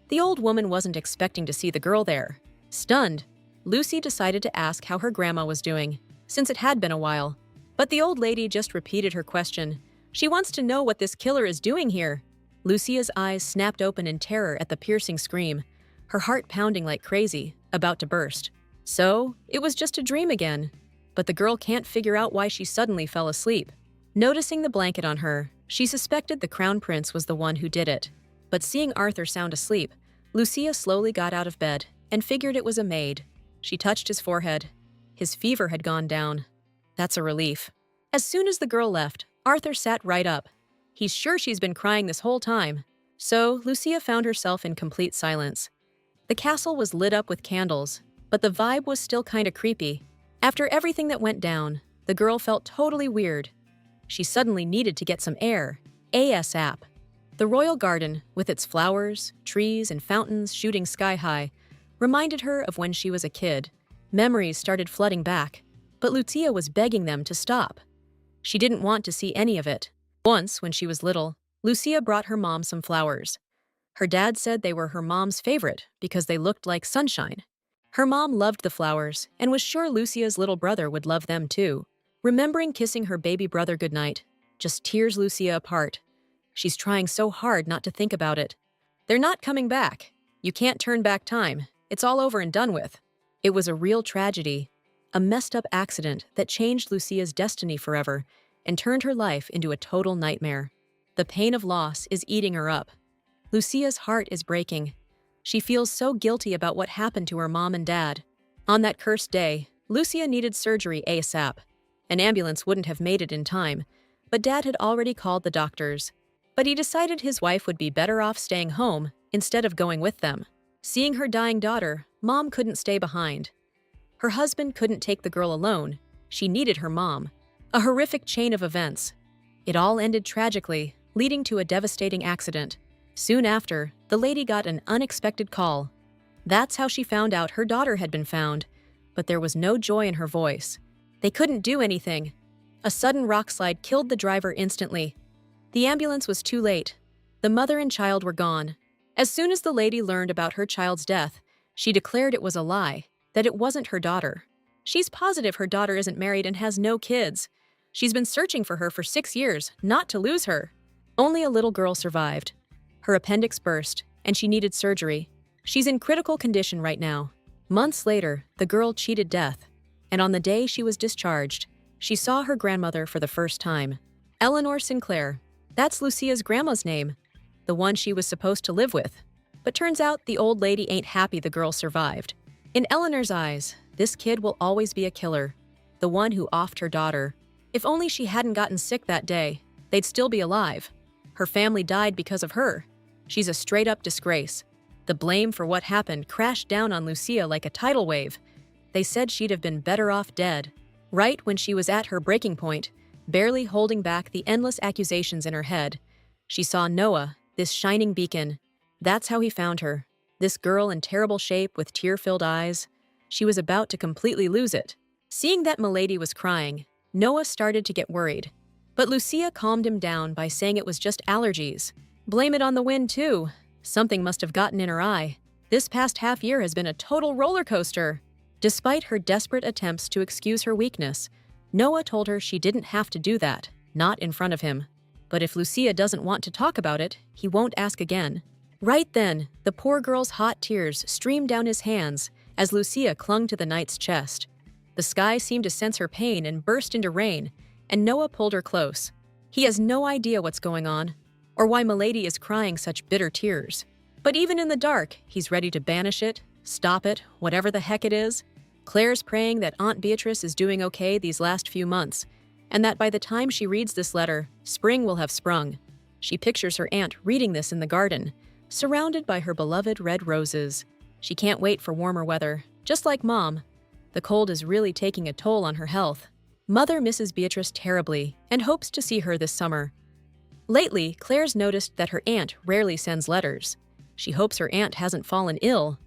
The old woman wasn't expecting to see the girl there. Stunned, Lucy decided to ask how her grandma was doing, since it had been a while. But the old lady just repeated her question. She wants to know what this killer is doing here. Lucia's eyes snapped open in terror at the piercing scream, her heart pounding like crazy, about to burst. So, it was just a dream again. But the girl can't figure out why she suddenly fell asleep. Noticing the blanket on her, she suspected the Crown Prince was the one who did it. But seeing Arthur sound asleep, Lucia slowly got out of bed and figured it was a maid. She touched his forehead. His fever had gone down. That's a relief. As soon as the girl left, Arthur sat right up. He's sure she's been crying this whole time. So, Lucia found herself in complete silence. The castle was lit up with candles, but the vibe was still kinda creepy. After everything that went down, The girl felt totally weird. She suddenly needed to get some air, ASAP. The royal garden, with its flowers, trees, and fountains shooting sky high, reminded her of when she was a kid. Memories started flooding back, but Lucia was begging them to stop. She didn't want to see any of it. Once, when she was little, Lucia brought her mom some flowers. Her dad said they were her mom's favorite because they looked like sunshine. Her mom loved the flowers and was sure Lucia's little brother would love them too. Remembering kissing her baby brother goodnight just tears Lucia apart. She's trying so hard not to think about it. They're not coming back. You can't turn back time. It's all over and done with. It was a real tragedy, a messed up accident that changed Lucia's destiny forever and turned her life into a total nightmare. The pain of loss is eating her up. Lucia's heart is breaking. She feels so guilty about what happened to her mom and dad. On that cursed day, Lucia needed surgery ASAP. An ambulance wouldn't have made it in time, but Dad had already called the doctors. But he decided his wife would be better off staying home instead of going with them. Seeing her dying daughter, Mom couldn't stay behind. Her husband couldn't take the girl alone. She needed her mom. A horrific chain of events. It all ended tragically, leading to a devastating accident. Soon after, the lady got an unexpected call. That's how she found out her daughter had been found, but there was no joy in her voice. They couldn't do anything. A sudden rockslide killed the driver instantly. The ambulance was too late. The mother and child were gone. As soon as the lady learned about her child's death, she declared it was a lie, that it wasn't her daughter. She's positive her daughter isn't married and has no kids. She's been searching for her for 6 years, not to lose her. Only a little girl survived. Her appendix burst, and she needed surgery. She's in critical condition right now. Months later, the girl cheated death, and on the day she was discharged, she saw her grandmother for the first time. Eleanor Sinclair. That's Lucia's grandma's name, the one she was supposed to live with. But turns out the old lady ain't happy the girl survived. In Eleanor's eyes, this kid will always be a killer, the one who offed her daughter. If only she hadn't gotten sick that day, they'd still be alive. Her family died because of her. She's a straight-up disgrace. The blame for what happened crashed down on Lucia like a tidal wave. They said she'd have been better off dead. Right when she was at her breaking point, barely holding back the endless accusations in her head, she saw Noah, this shining beacon. That's how he found her. This girl in terrible shape with tear-filled eyes. She was about to completely lose it. Seeing that Milady was crying, Noah started to get worried. But Lucia calmed him down by saying it was just allergies. Blame it on the wind, too. Something must have gotten in her eye. This past half year has been a total roller coaster. Despite her desperate attempts to excuse her weakness, Noah told her she didn't have to do that, not in front of him. But if Lucia doesn't want to talk about it, he won't ask again. Right then, the poor girl's hot tears streamed down his hands as Lucia clung to the knight's chest. The sky seemed to sense her pain and burst into rain, and Noah pulled her close. He has no idea what's going on, or why Milady is crying such bitter tears. But even in the dark, he's ready to banish it, stop it, whatever the heck it is. Claire's praying that Aunt Beatrice is doing okay these last few months, and that by the time she reads this letter, spring will have sprung. She pictures her aunt reading this in the garden, surrounded by her beloved red roses. She can't wait for warmer weather, just like Mom. The cold is really taking a toll on her health. Mother misses Beatrice terribly and hopes to see her this summer. Lately, Claire's noticed that her aunt rarely sends letters. She hopes her aunt hasn't fallen ill.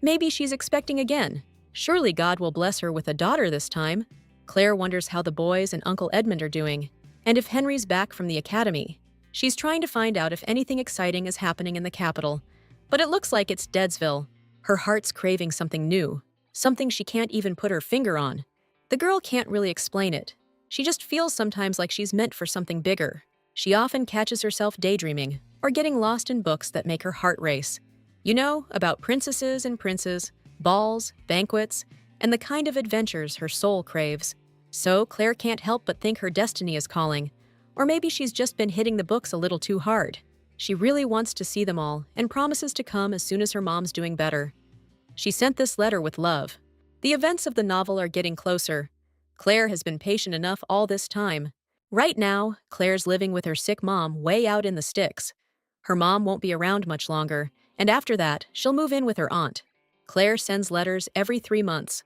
Maybe she's expecting again. Surely God will bless her with a daughter this time. Claire wonders how the boys and Uncle Edmund are doing, and if Henry's back from the academy. She's trying to find out if anything exciting is happening in the capital, but it looks like it's Deadsville. Her heart's craving something new, something she can't even put her finger on. The girl can't really explain it. She just feels sometimes like she's meant for something bigger. She often catches herself daydreaming or getting lost in books that make her heart race. You know, about princesses and princes, balls, banquets, and the kind of adventures her soul craves. So Claire can't help but think her destiny is calling. Or maybe she's just been hitting the books a little too hard. She really wants to see them all and promises to come as soon as her mom's doing better. She sent this letter with love. The events of the novel are getting closer. Claire has been patient enough all this time. Right now, Claire's living with her sick mom way out in the sticks. Her mom won't be around much longer, and after that, she'll move in with her aunt. Claire sends letters every 3 months.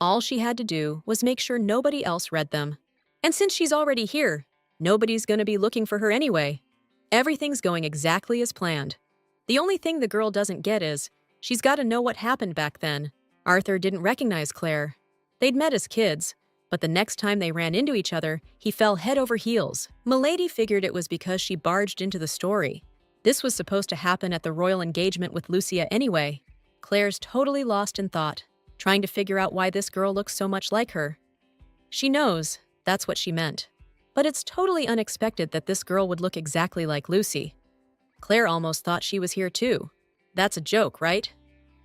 All she had to do was make sure nobody else read them. And since she's already here, nobody's gonna be looking for her anyway. Everything's going exactly as planned. The only thing the girl doesn't get is, she's gotta know what happened back then. Arthur didn't recognize Claire. They'd met as kids, but the next time they ran into each other, he fell head over heels. Milady figured it was because she barged into the story. This was supposed to happen at the royal engagement with Lucia anyway. Claire's totally lost in thought, trying to figure out why this girl looks so much like her. She knows that's what she meant. But it's totally unexpected that this girl would look exactly like Lucy. Claire almost thought she was here too. That's a joke, right?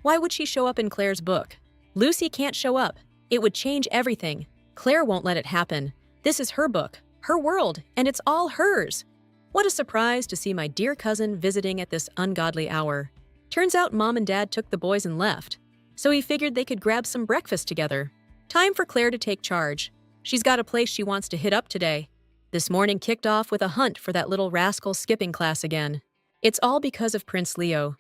Why would she show up in Claire's book? Lucy can't show up. It would change everything. Claire won't let it happen. This is her book, her world, and it's all hers. What a surprise to see my dear cousin visiting at this ungodly hour. Turns out Mom and Dad took the boys and left, so he figured they could grab some breakfast together. Time for Claire to take charge. She's got a place she wants to hit up today. This morning kicked off with a hunt for that little rascal skipping class again. It's all because of Prince Leo.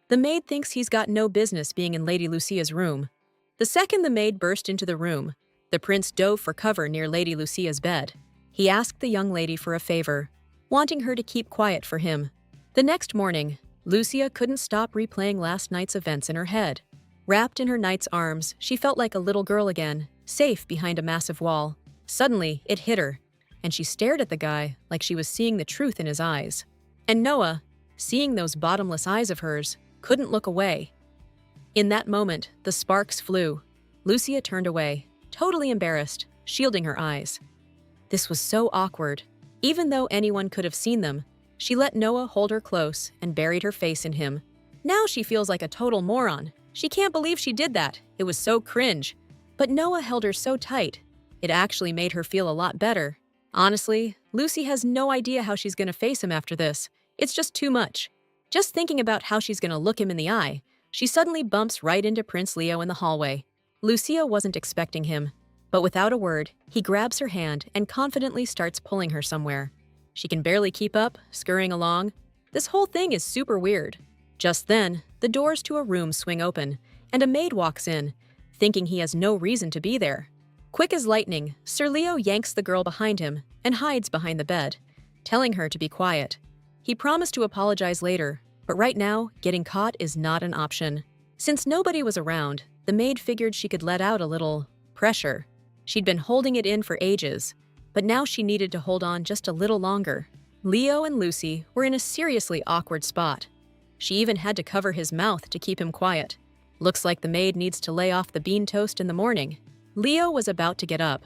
The maid thinks he's got no business being in Lady Lucia's room. The second the maid burst into the room, the prince dove for cover near Lady Lucia's bed. He asked the young lady for a favor, wanting her to keep quiet for him. The next morning, Lucia couldn't stop replaying last night's events in her head. Wrapped in her knight's arms, she felt like a little girl again, safe behind a massive wall. Suddenly, it hit her, and she stared at the guy like she was seeing the truth in his eyes. And Noah, seeing those bottomless eyes of hers, couldn't look away. In that moment, the sparks flew. Lucia turned away, totally embarrassed, shielding her eyes. This was so awkward. Even though anyone could have seen them, she let Noah hold her close and buried her face in him. Now she feels like a total moron. She can't believe she did that. It was so cringe. But Noah held her so tight. It actually made her feel a lot better. Honestly, Lucy has no idea how she's gonna face him after this. It's just too much. Just thinking about how she's gonna look him in the eye, she suddenly bumps right into Prince Leo in the hallway. Lucia wasn't expecting him, but without a word, he grabs her hand and confidently starts pulling her somewhere. She can barely keep up, scurrying along. This whole thing is super weird. Just then, the doors to a room swing open, and a maid walks in, thinking he has no reason to be there. Quick as lightning, Sir Leo yanks the girl behind him and hides behind the bed, telling her to be quiet. He promised to apologize later, but right now, getting caught is not an option. Since nobody was around, the maid figured she could let out a little pressure. She'd been holding it in for ages, but now she needed to hold on just a little longer. Leo and Lucy were in a seriously awkward spot. She even had to cover his mouth to keep him quiet. Looks like the maid needs to lay off the bean toast in the morning. Leo was about to get up,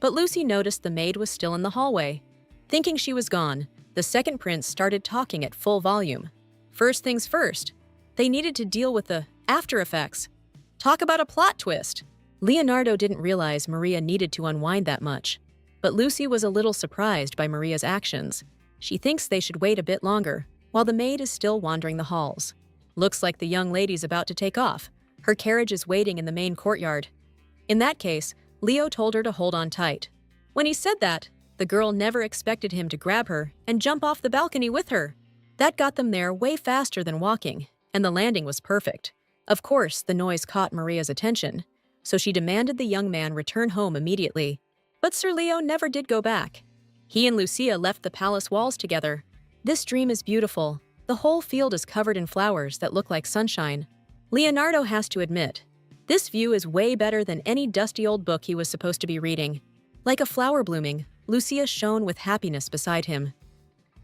but Lucy noticed the maid was still in the hallway. Thinking she was gone, the second prince started talking at full volume. First things first, they needed to deal with the after effects. Talk about a plot twist. Leonardo didn't realize Maria needed to unwind that much, but Lucy was a little surprised by Maria's actions. She thinks they should wait a bit longer, while the maid is still wandering the halls. Looks like the young lady's about to take off. Her carriage is waiting in the main courtyard. In that case, Leo told her to hold on tight. When he said that, the girl never expected him to grab her and jump off the balcony with her. That got them there way faster than walking, and the landing was perfect. Of course, the noise caught Maria's attention, so she demanded the young man return home immediately. But Sir Leo never did go back. He and Lucia left the palace walls together. This dream is beautiful. The whole field is covered in flowers that look like sunshine. Leonardo has to admit, this view is way better than any dusty old book he was supposed to be reading. Like a flower blooming, Lucia shone with happiness beside him.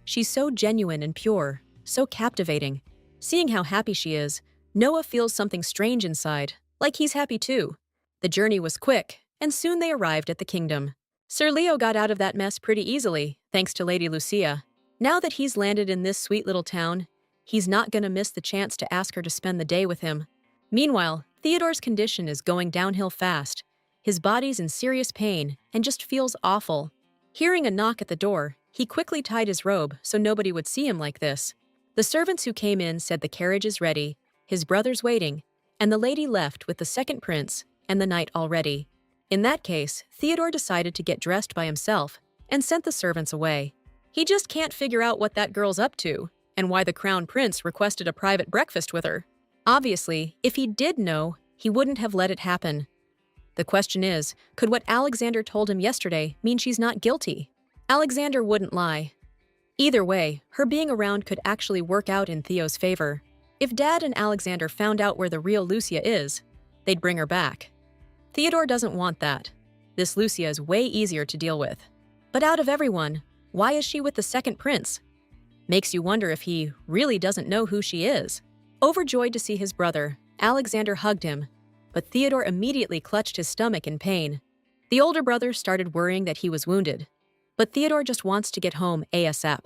She's so genuine and pure, so captivating. Seeing how happy she is, Noah feels something strange inside, like he's happy too. The journey was quick, and soon they arrived at the kingdom. Sir Leo got out of that mess pretty easily, thanks to Lady Lucia. Now that he's landed in this sweet little town, he's not gonna miss the chance to ask her to spend the day with him. Meanwhile, Theodore's condition is going downhill fast. His body's in serious pain and just feels awful. Hearing a knock at the door, he quickly tied his robe so nobody would see him like this. The servants who came in said the carriage is ready, his brother's waiting, and the lady left with the second prince and the knight already. In that case, Theodore decided to get dressed by himself and sent the servants away. He just can't figure out what that girl's up to and why the crown prince requested a private breakfast with her. Obviously, if he did know, he wouldn't have let it happen. The question is, could what Alexander told him yesterday mean she's not guilty? Alexander wouldn't lie. Either way, her being around could actually work out in Theo's favor. If Dad and Alexander found out where the real Lucia is, they'd bring her back. Theodore doesn't want that. This Lucia is way easier to deal with. But out of everyone, why is she with the second prince? Makes you wonder if he really doesn't know who she is. Overjoyed to see his brother, Alexander hugged him, but Theodore immediately clutched his stomach in pain. The older brother started worrying that he was wounded, but Theodore just wants to get home ASAP.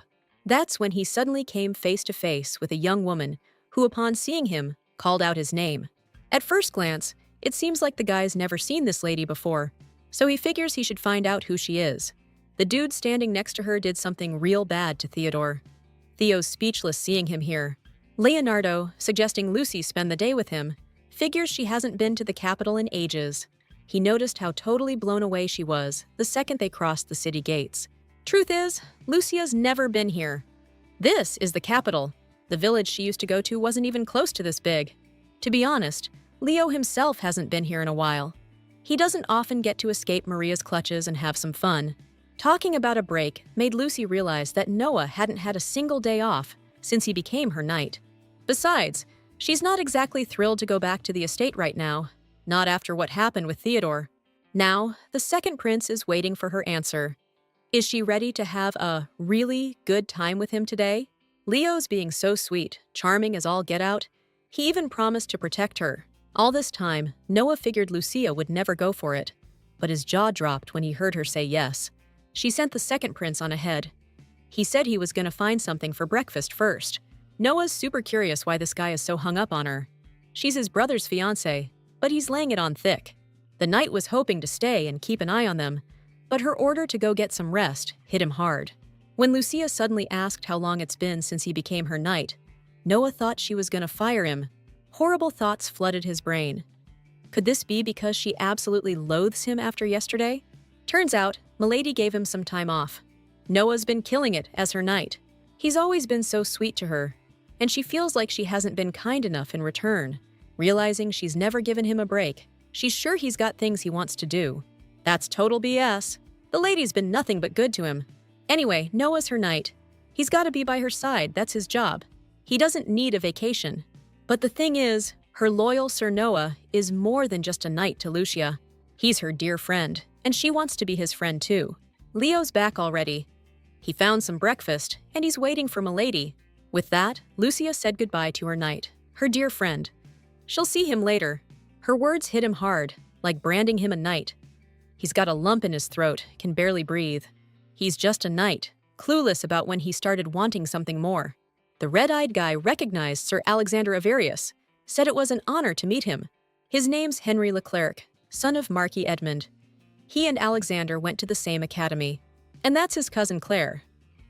That's when he suddenly came face to face with a young woman who, upon seeing him, called out his name. At first glance, it seems like the guy's never seen this lady before, so he figures he should find out who she is. The dude standing next to her did something real bad to Theodore. Theo's speechless seeing him here. Leonardo, suggesting Lucy spend the day with him, figures she hasn't been to the capital in ages. He noticed how totally blown away she was the second they crossed the city gates. Truth is, Lucia's never been here. This is the capital. The village she used to go to wasn't even close to this big. To be honest, Leo himself hasn't been here in a while. He doesn't often get to escape Maria's clutches and have some fun. Talking about a break made Lucy realize that Noah hadn't had a single day off since he became her knight. Besides, she's not exactly thrilled to go back to the estate right now, not after what happened with Theodore. Now, the second prince is waiting for her answer. Is she ready to have a really good time with him today? Leo's being so sweet, charming as all get out. He even promised to protect her. All this time, Noah figured Lucia would never go for it, but his jaw dropped when he heard her say yes. She sent the second prince on ahead. He said he was going to find something for breakfast first. Noah's super curious why this guy is so hung up on her. She's his brother's fiancée, but he's laying it on thick. The knight was hoping to stay and keep an eye on them, but her order to go get some rest hit him hard. When Lucia suddenly asked how long it's been since he became her knight, Noah thought she was going to fire him. Horrible thoughts flooded his brain. Could this be because she absolutely loathes him after yesterday? Turns out, Milady gave him some time off. Noah's been killing it as her knight. He's always been so sweet to her, and she feels like she hasn't been kind enough in return. Realizing she's never given him a break, she's sure he's got things he wants to do. That's total BS. The lady's been nothing but good to him. Anyway, Noah's her knight. He's got to be by her side, that's his job. He doesn't need a vacation. But the thing is, her loyal Sir Noah is more than just a knight to Lucia. He's her dear friend, and she wants to be his friend too. Leo's back already. He found some breakfast, and he's waiting for Milady. With that, Lucia said goodbye to her knight, her dear friend. She'll see him later. Her words hit him hard, like branding him a knight. He's got a lump in his throat, can barely breathe. He's just a knight, clueless about when he started wanting something more. The red-eyed guy recognized Sir Alexander Avarius, said it was an honor to meet him. His name's Henry Leclerc, son of Marquis Edmund. He and Alexander went to the same academy. And that's his cousin Claire.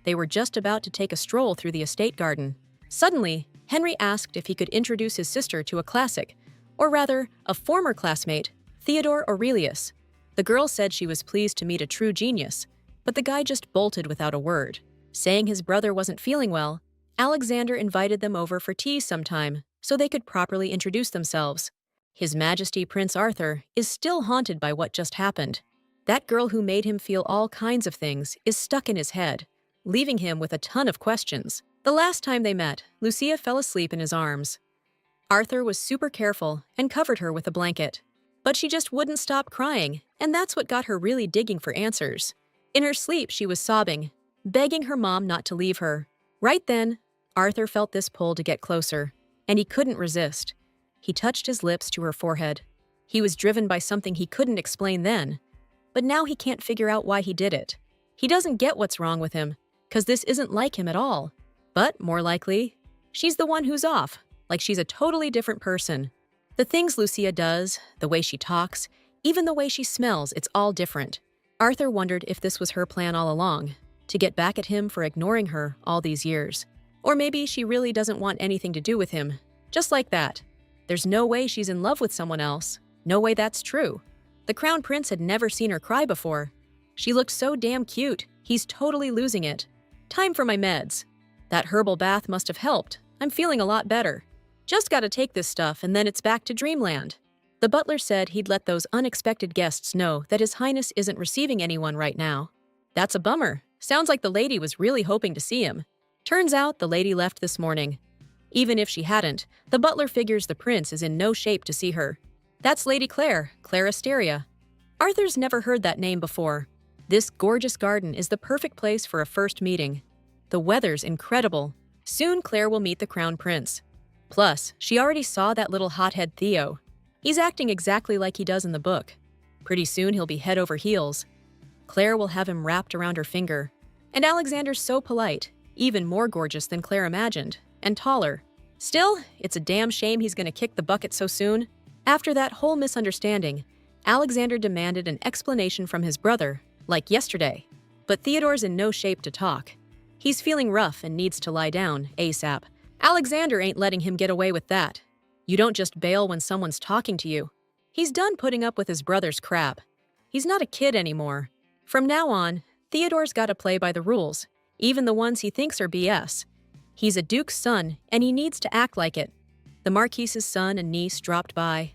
They were just about to take a stroll through the estate garden. Suddenly, Henry asked if he could introduce his sister to a classic, or rather, a former classmate, Theodore Aurelius. The girl said she was pleased to meet a true genius, but the guy just bolted without a word. Saying his brother wasn't feeling well, Alexander invited them over for tea sometime so they could properly introduce themselves. His Majesty Prince Arthur is still haunted by what just happened. That girl who made him feel all kinds of things is stuck in his head, leaving him with a ton of questions. The last time they met, Lucia fell asleep in his arms. Arthur was super careful and covered her with a blanket. But she just wouldn't stop crying, and that's what got her really digging for answers. In her sleep, she was sobbing, begging her mom not to leave her. Right then, Arthur felt this pull to get closer, and he couldn't resist. He touched his lips to her forehead. He was driven by something he couldn't explain then, but now he can't figure out why he did it. He doesn't get what's wrong with him, because this isn't like him at all. But, more likely, she's the one who's off, like she's a totally different person. The things Lucia does, the way she talks, even the way she smells, it's all different. Arthur wondered if this was her plan all along, to get back at him for ignoring her all these years. Or maybe she really doesn't want anything to do with him, just like that. There's no way she's in love with someone else. No way that's true. The Crown Prince had never seen her cry before. She looked so damn cute, he's totally losing it. Time for my meds. That herbal bath must have helped. I'm feeling a lot better. Just gotta take this stuff and then it's back to dreamland. The butler said he'd let those unexpected guests know that His Highness isn't receiving anyone right now. That's a bummer. Sounds like the lady was really hoping to see him. Turns out the lady left this morning. Even if she hadn't, the butler figures the prince is in no shape to see her. That's Lady Claire, Claire Asteria. Arthur's never heard that name before. This gorgeous garden is the perfect place for a first meeting. The weather's incredible. Soon Claire will meet the crown prince. Plus, she already saw that little hothead Theo. He's acting exactly like he does in the book. Pretty soon he'll be head over heels. Claire will have him wrapped around her finger. And Alexander's so polite, even more gorgeous than Claire imagined, and taller. Still, it's a damn shame he's gonna kick the bucket so soon. After that whole misunderstanding, Alexander demanded an explanation from his brother, like yesterday. But Theodore's in no shape to talk. He's feeling rough and needs to lie down, ASAP. Alexander ain't letting him get away with that. You don't just bail when someone's talking to you. He's done putting up with his brother's crap. He's not a kid anymore. From now on, Theodore's gotta play by the rules, even the ones he thinks are BS. He's a duke's son, and he needs to act like it. The marquise's son and niece dropped by.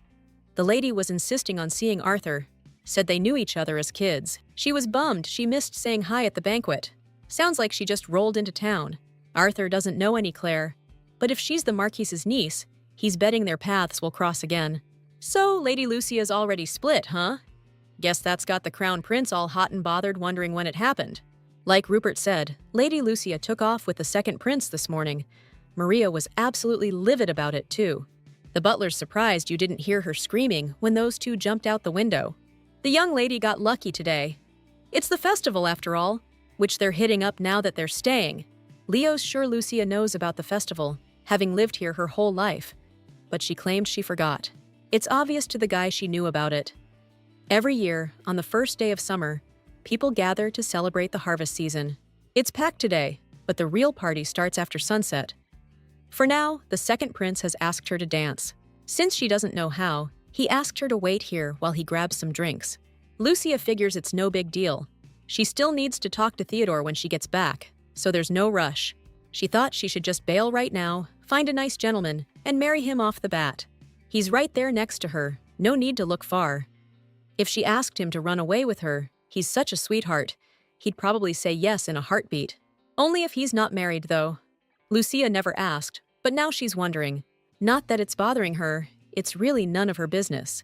The lady was insisting on seeing Arthur. Said they knew each other as kids. She was bummed she missed saying hi at the banquet. Sounds like she just rolled into town. Arthur doesn't know any Claire. But if she's the marquise's niece, he's betting their paths will cross again. So Lady Lucia's already split, huh? Guess that's got the crown prince all hot and bothered wondering when it happened. Like Rupert said, Lady Lucia took off with the second prince this morning. Maria was absolutely livid about it, too. The butler's surprised you didn't hear her screaming when those two jumped out the window. The young lady got lucky today. It's the festival, after all, which they're hitting up now that they're staying. Leo's sure Lucia knows about the festival, having lived here her whole life. But she claimed she forgot. It's obvious to the guy she knew about it. Every year, on the first day of summer, people gather to celebrate the harvest season. It's packed today, but the real party starts after sunset. For now, the second prince has asked her to dance. Since she doesn't know how, he asked her to wait here while he grabs some drinks. Lucia figures it's no big deal. She still needs to talk to Theodore when she gets back, so there's no rush. She thought she should just bail right now, find a nice gentleman, and marry him off the bat. He's right there next to her, no need to look far. If she asked him to run away with her, he's such a sweetheart. He'd probably say yes in a heartbeat. Only if he's not married, though. Lucia never asked, but now she's wondering. Not that it's bothering her, it's really none of her business.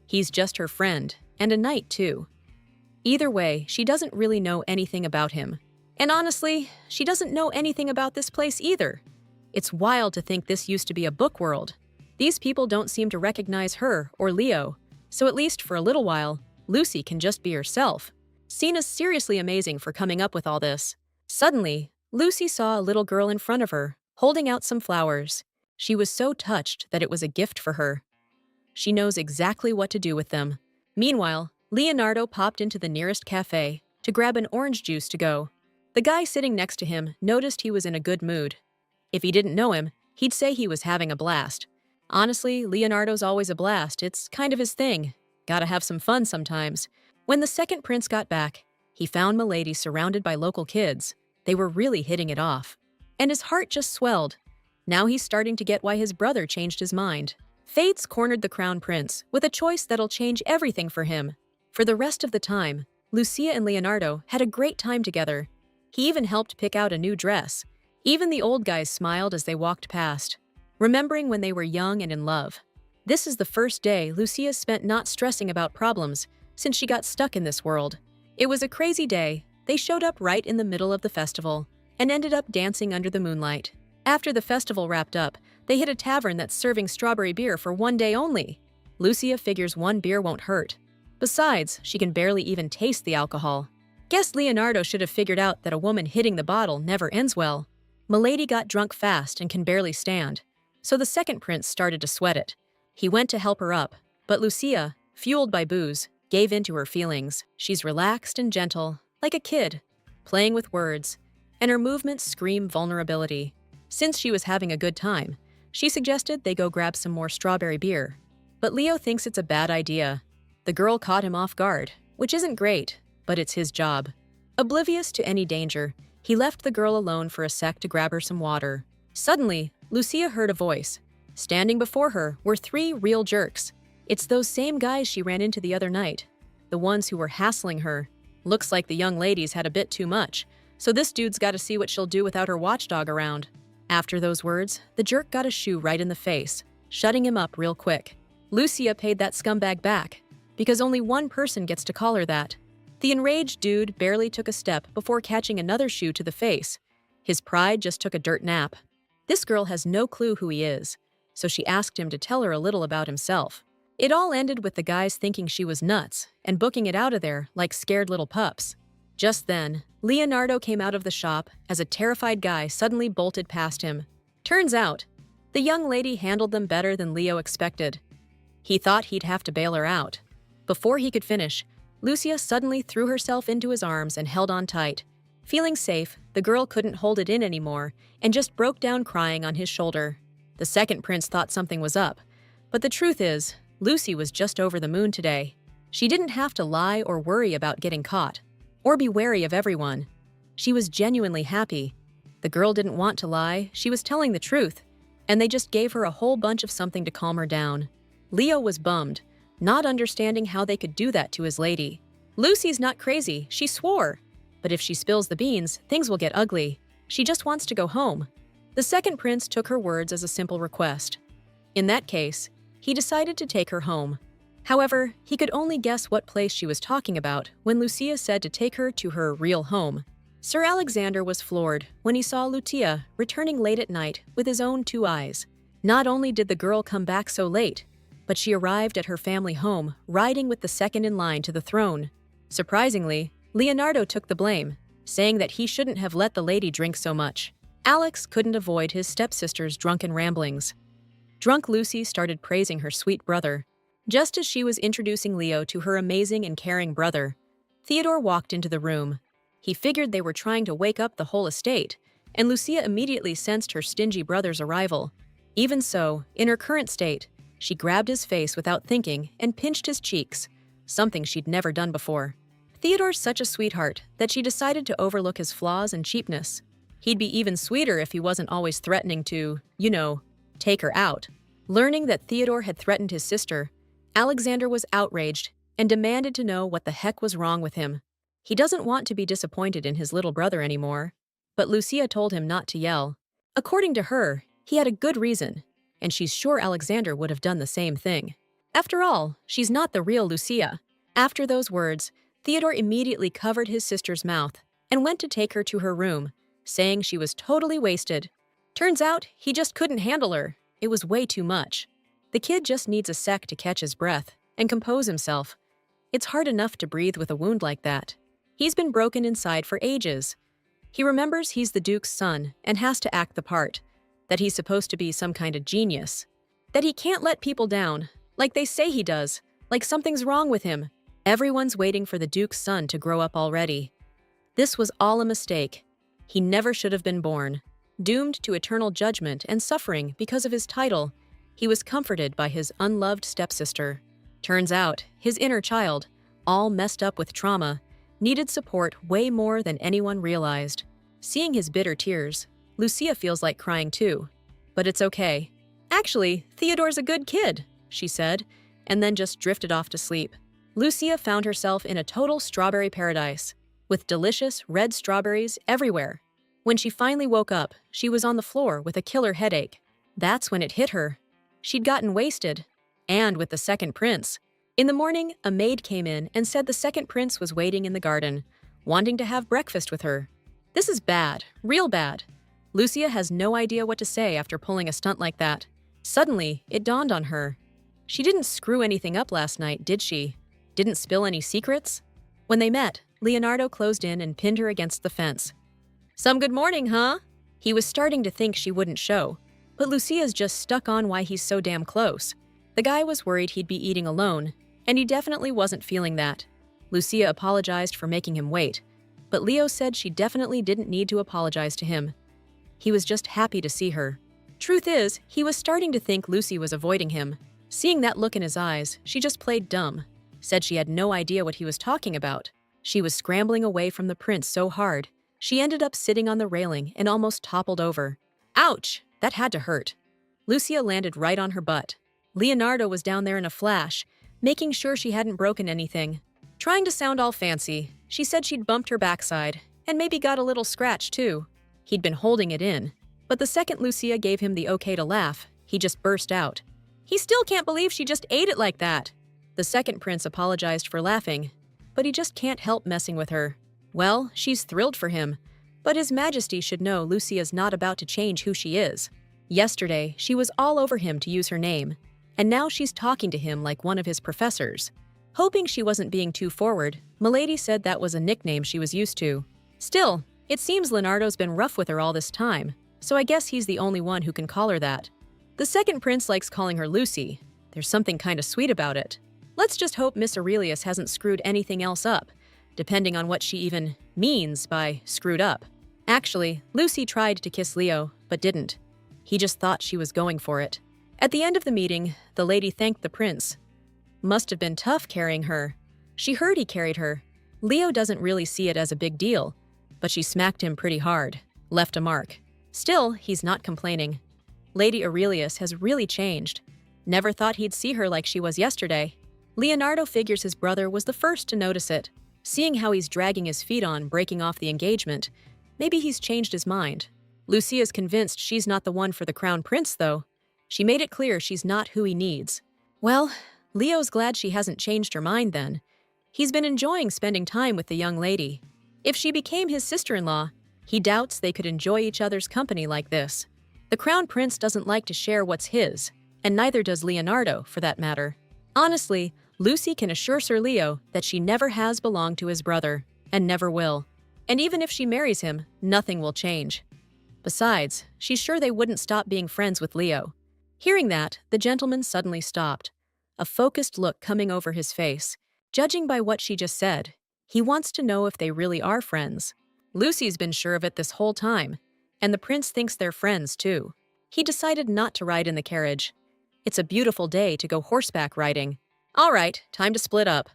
He's just her friend, and a knight, too. Either way, she doesn't really know anything about him. And honestly, she doesn't know anything about this place either. It's wild to think this used to be a book world. These people don't seem to recognize her or Leo, so at least for a little while, Lucy can just be herself. Cena's seriously amazing for coming up with all this. Suddenly, Lucy saw a little girl in front of her, holding out some flowers. She was so touched that it was a gift for her. She knows exactly what to do with them. Meanwhile, Leonardo popped into the nearest cafe to grab an orange juice to go. The guy sitting next to him noticed he was in a good mood. If he didn't know him, he'd say he was having a blast. Honestly, Leonardo's always a blast. It's kind of his thing. Gotta have some fun sometimes. When the second prince got back, he found Milady surrounded by local kids. They were really hitting it off. And his heart just swelled. Now he's starting to get why his brother changed his mind. Fate's cornered the crown prince with a choice that'll change everything for him. For the rest of the time, Lucia and Leonardo had a great time together. He even helped pick out a new dress. Even the old guys smiled as they walked past, remembering when they were young and in love. This is the first day Lucia spent not stressing about problems since she got stuck in this world. It was a crazy day. They showed up right in the middle of the festival and ended up dancing under the moonlight. After the festival wrapped up, they hit a tavern that's serving strawberry beer for one day only. Lucia figures one beer won't hurt. Besides, she can barely even taste the alcohol. Guess Leonardo should have figured out that a woman hitting the bottle never ends well. Milady got drunk fast and can barely stand, so the second prince started to sweat it. He went to help her up, but Lucia, fueled by booze, gave in to her feelings. She's relaxed and gentle, like a kid, playing with words, and her movements scream vulnerability. Since she was having a good time, she suggested they go grab some more strawberry beer. But Leo thinks it's a bad idea. The girl caught him off guard, which isn't great, but it's his job. Oblivious to any danger, he left the girl alone for a sec to grab her some water. Suddenly, Lucia heard a voice. Standing before her were three real jerks. It's those same guys she ran into the other night, the ones who were hassling her. Looks like the young lady's had a bit too much, so this dude's got to see what she'll do without her watchdog around. After those words, the jerk got a shoe right in the face, shutting him up real quick. Lucia paid that scumbag back, because only one person gets to call her that. The enraged dude barely took a step before catching another shoe to the face. His pride just took a dirt nap. This girl has no clue who he is, so she asked him to tell her a little about himself. It all ended with the guys thinking she was nuts and booking it out of there like scared little pups. Just then, Leonardo came out of the shop as a terrified guy suddenly bolted past him. Turns out, the young lady handled them better than Leo expected. He thought he'd have to bail her out. Before he could finish, Lucia suddenly threw herself into his arms and held on tight. Feeling safe, the girl couldn't hold it in anymore and just broke down crying on his shoulder. The second prince thought something was up, but the truth is, Lucy was just over the moon today. She didn't have to lie or worry about getting caught, or be wary of everyone. She was genuinely happy. The girl didn't want to lie, she was telling the truth, and they just gave her a whole bunch of something to calm her down. Leo was bummed, not understanding how they could do that to his lady. Lucy's not crazy, she swore. But if she spills the beans, things will get ugly. She just wants to go home. The second prince took her words as a simple request. In that case, he decided to take her home. However, he could only guess what place she was talking about when Lucia said to take her to her real home. Sir Alexander was floored when he saw Lucia returning late at night with his own 2 eyes. Not only did the girl come back so late, but she arrived at her family home riding with the second in line to the throne. Surprisingly, Leonardo took the blame, saying that he shouldn't have let the lady drink so much. Alex couldn't avoid his stepsister's drunken ramblings. Drunk Lucy started praising her sweet brother. Just as she was introducing Leo to her amazing and caring brother, Theodore walked into the room. He figured they were trying to wake up the whole estate, and Lucia immediately sensed her stingy brother's arrival. Even so, in her current state, she grabbed his face without thinking and pinched his cheeks, something she'd never done before. Theodore's such a sweetheart that she decided to overlook his flaws and cheapness. He'd be even sweeter if he wasn't always threatening to, take her out. Learning that Theodore had threatened his sister, Alexander was outraged and demanded to know what the heck was wrong with him. He doesn't want to be disappointed in his little brother anymore, but Lucia told him not to yell. According to her, he had a good reason, and she's sure Alexander would have done the same thing. After all, she's not the real Lucia. After those words, Theodore immediately covered his sister's mouth and went to take her to her room, saying she was totally wasted. Turns out, he just couldn't handle her. It was way too much. The kid just needs a sec to catch his breath and compose himself. It's hard enough to breathe with a wound like that. He's been broken inside for ages. He remembers he's the Duke's son and has to act the part, that he's supposed to be some kind of genius, that he can't let people down, like they say he does, like something's wrong with him. Everyone's waiting for the Duke's son to grow up already. This was all a mistake. He never should have been born. Doomed to eternal judgment and suffering because of his title, he was comforted by his unloved stepsister. Turns out, his inner child, all messed up with trauma, needed support way more than anyone realized. Seeing his bitter tears, Lucia feels like crying too. But it's okay. Actually, Theodore's a good kid, she said, and then just drifted off to sleep. Lucia found herself in a total strawberry paradise, with delicious red strawberries everywhere. When she finally woke up, she was on the floor with a killer headache. That's when it hit her. She'd gotten wasted, and with the second prince. In the morning, a maid came in and said the second prince was waiting in the garden, wanting to have breakfast with her. This is bad, real bad. Lucia has no idea what to say after pulling a stunt like that. Suddenly, it dawned on her. She didn't screw anything up last night, did she? Didn't spill any secrets? When they met, Leonardo closed in and pinned her against the fence. Some good morning, huh? He was starting to think she wouldn't show, but Lucia's just stuck on why he's so damn close. The guy was worried he'd be eating alone, and he definitely wasn't feeling that. Lucia apologized for making him wait, but Leo said she definitely didn't need to apologize to him. He was just happy to see her. Truth is, he was starting to think Lucy was avoiding him. Seeing that look in his eyes, she just played dumb. Said she had no idea what he was talking about. She was scrambling away from the prince so hard, she ended up sitting on the railing and almost toppled over. Ouch! That had to hurt. Lucia landed right on her butt. Leonardo was down there in a flash, making sure she hadn't broken anything. Trying to sound all fancy, she said she'd bumped her backside, and maybe got a little scratch too. He'd been holding it in, but the second Lucia gave him the okay to laugh, he just burst out. He still can't believe she just ate it like that. The second prince apologized for laughing, but he just can't help messing with her. Well, she's thrilled for him, but His Majesty should know Lucia's not about to change who she is. Yesterday, she was all over him to use her name, and now she's talking to him like one of his professors. Hoping she wasn't being too forward, Milady said that was a nickname she was used to. Still, it seems Leonardo's been rough with her all this time, so I guess he's the only one who can call her that. The second prince likes calling her Lucy. There's something kinda sweet about it. Let's just hope Miss Aurelius hasn't screwed anything else up, depending on what she even means by screwed up. Actually, Lucy tried to kiss Leo, but didn't. He just thought she was going for it. At the end of the meeting, the lady thanked the prince. Must have been tough carrying her. She heard he carried her. Leo doesn't really see it as a big deal, but she smacked him pretty hard, left a mark. Still, he's not complaining. Lady Aurelius has really changed. Never thought he'd see her like she was yesterday. Leonardo figures his brother was the first to notice it. Seeing how he's dragging his feet on breaking off the engagement, maybe he's changed his mind. Lucia's convinced she's not the one for the crown prince, though. She made it clear she's not who he needs. Well, Leo's glad she hasn't changed her mind then. He's been enjoying spending time with the young lady. If she became his sister-in-law, he doubts they could enjoy each other's company like this. The crown prince doesn't like to share what's his, and neither does Leonardo, for that matter. Honestly, Lucy can assure Sir Leo that she never has belonged to his brother, and never will. And even if she marries him, nothing will change. Besides, she's sure they wouldn't stop being friends with Leo. Hearing that, the gentleman suddenly stopped, a focused look coming over his face. Judging by what she just said, he wants to know if they really are friends. Lucy's been sure of it this whole time, and the prince thinks they're friends too. He decided not to ride in the carriage. It's a beautiful day to go horseback riding. All right, time to split up.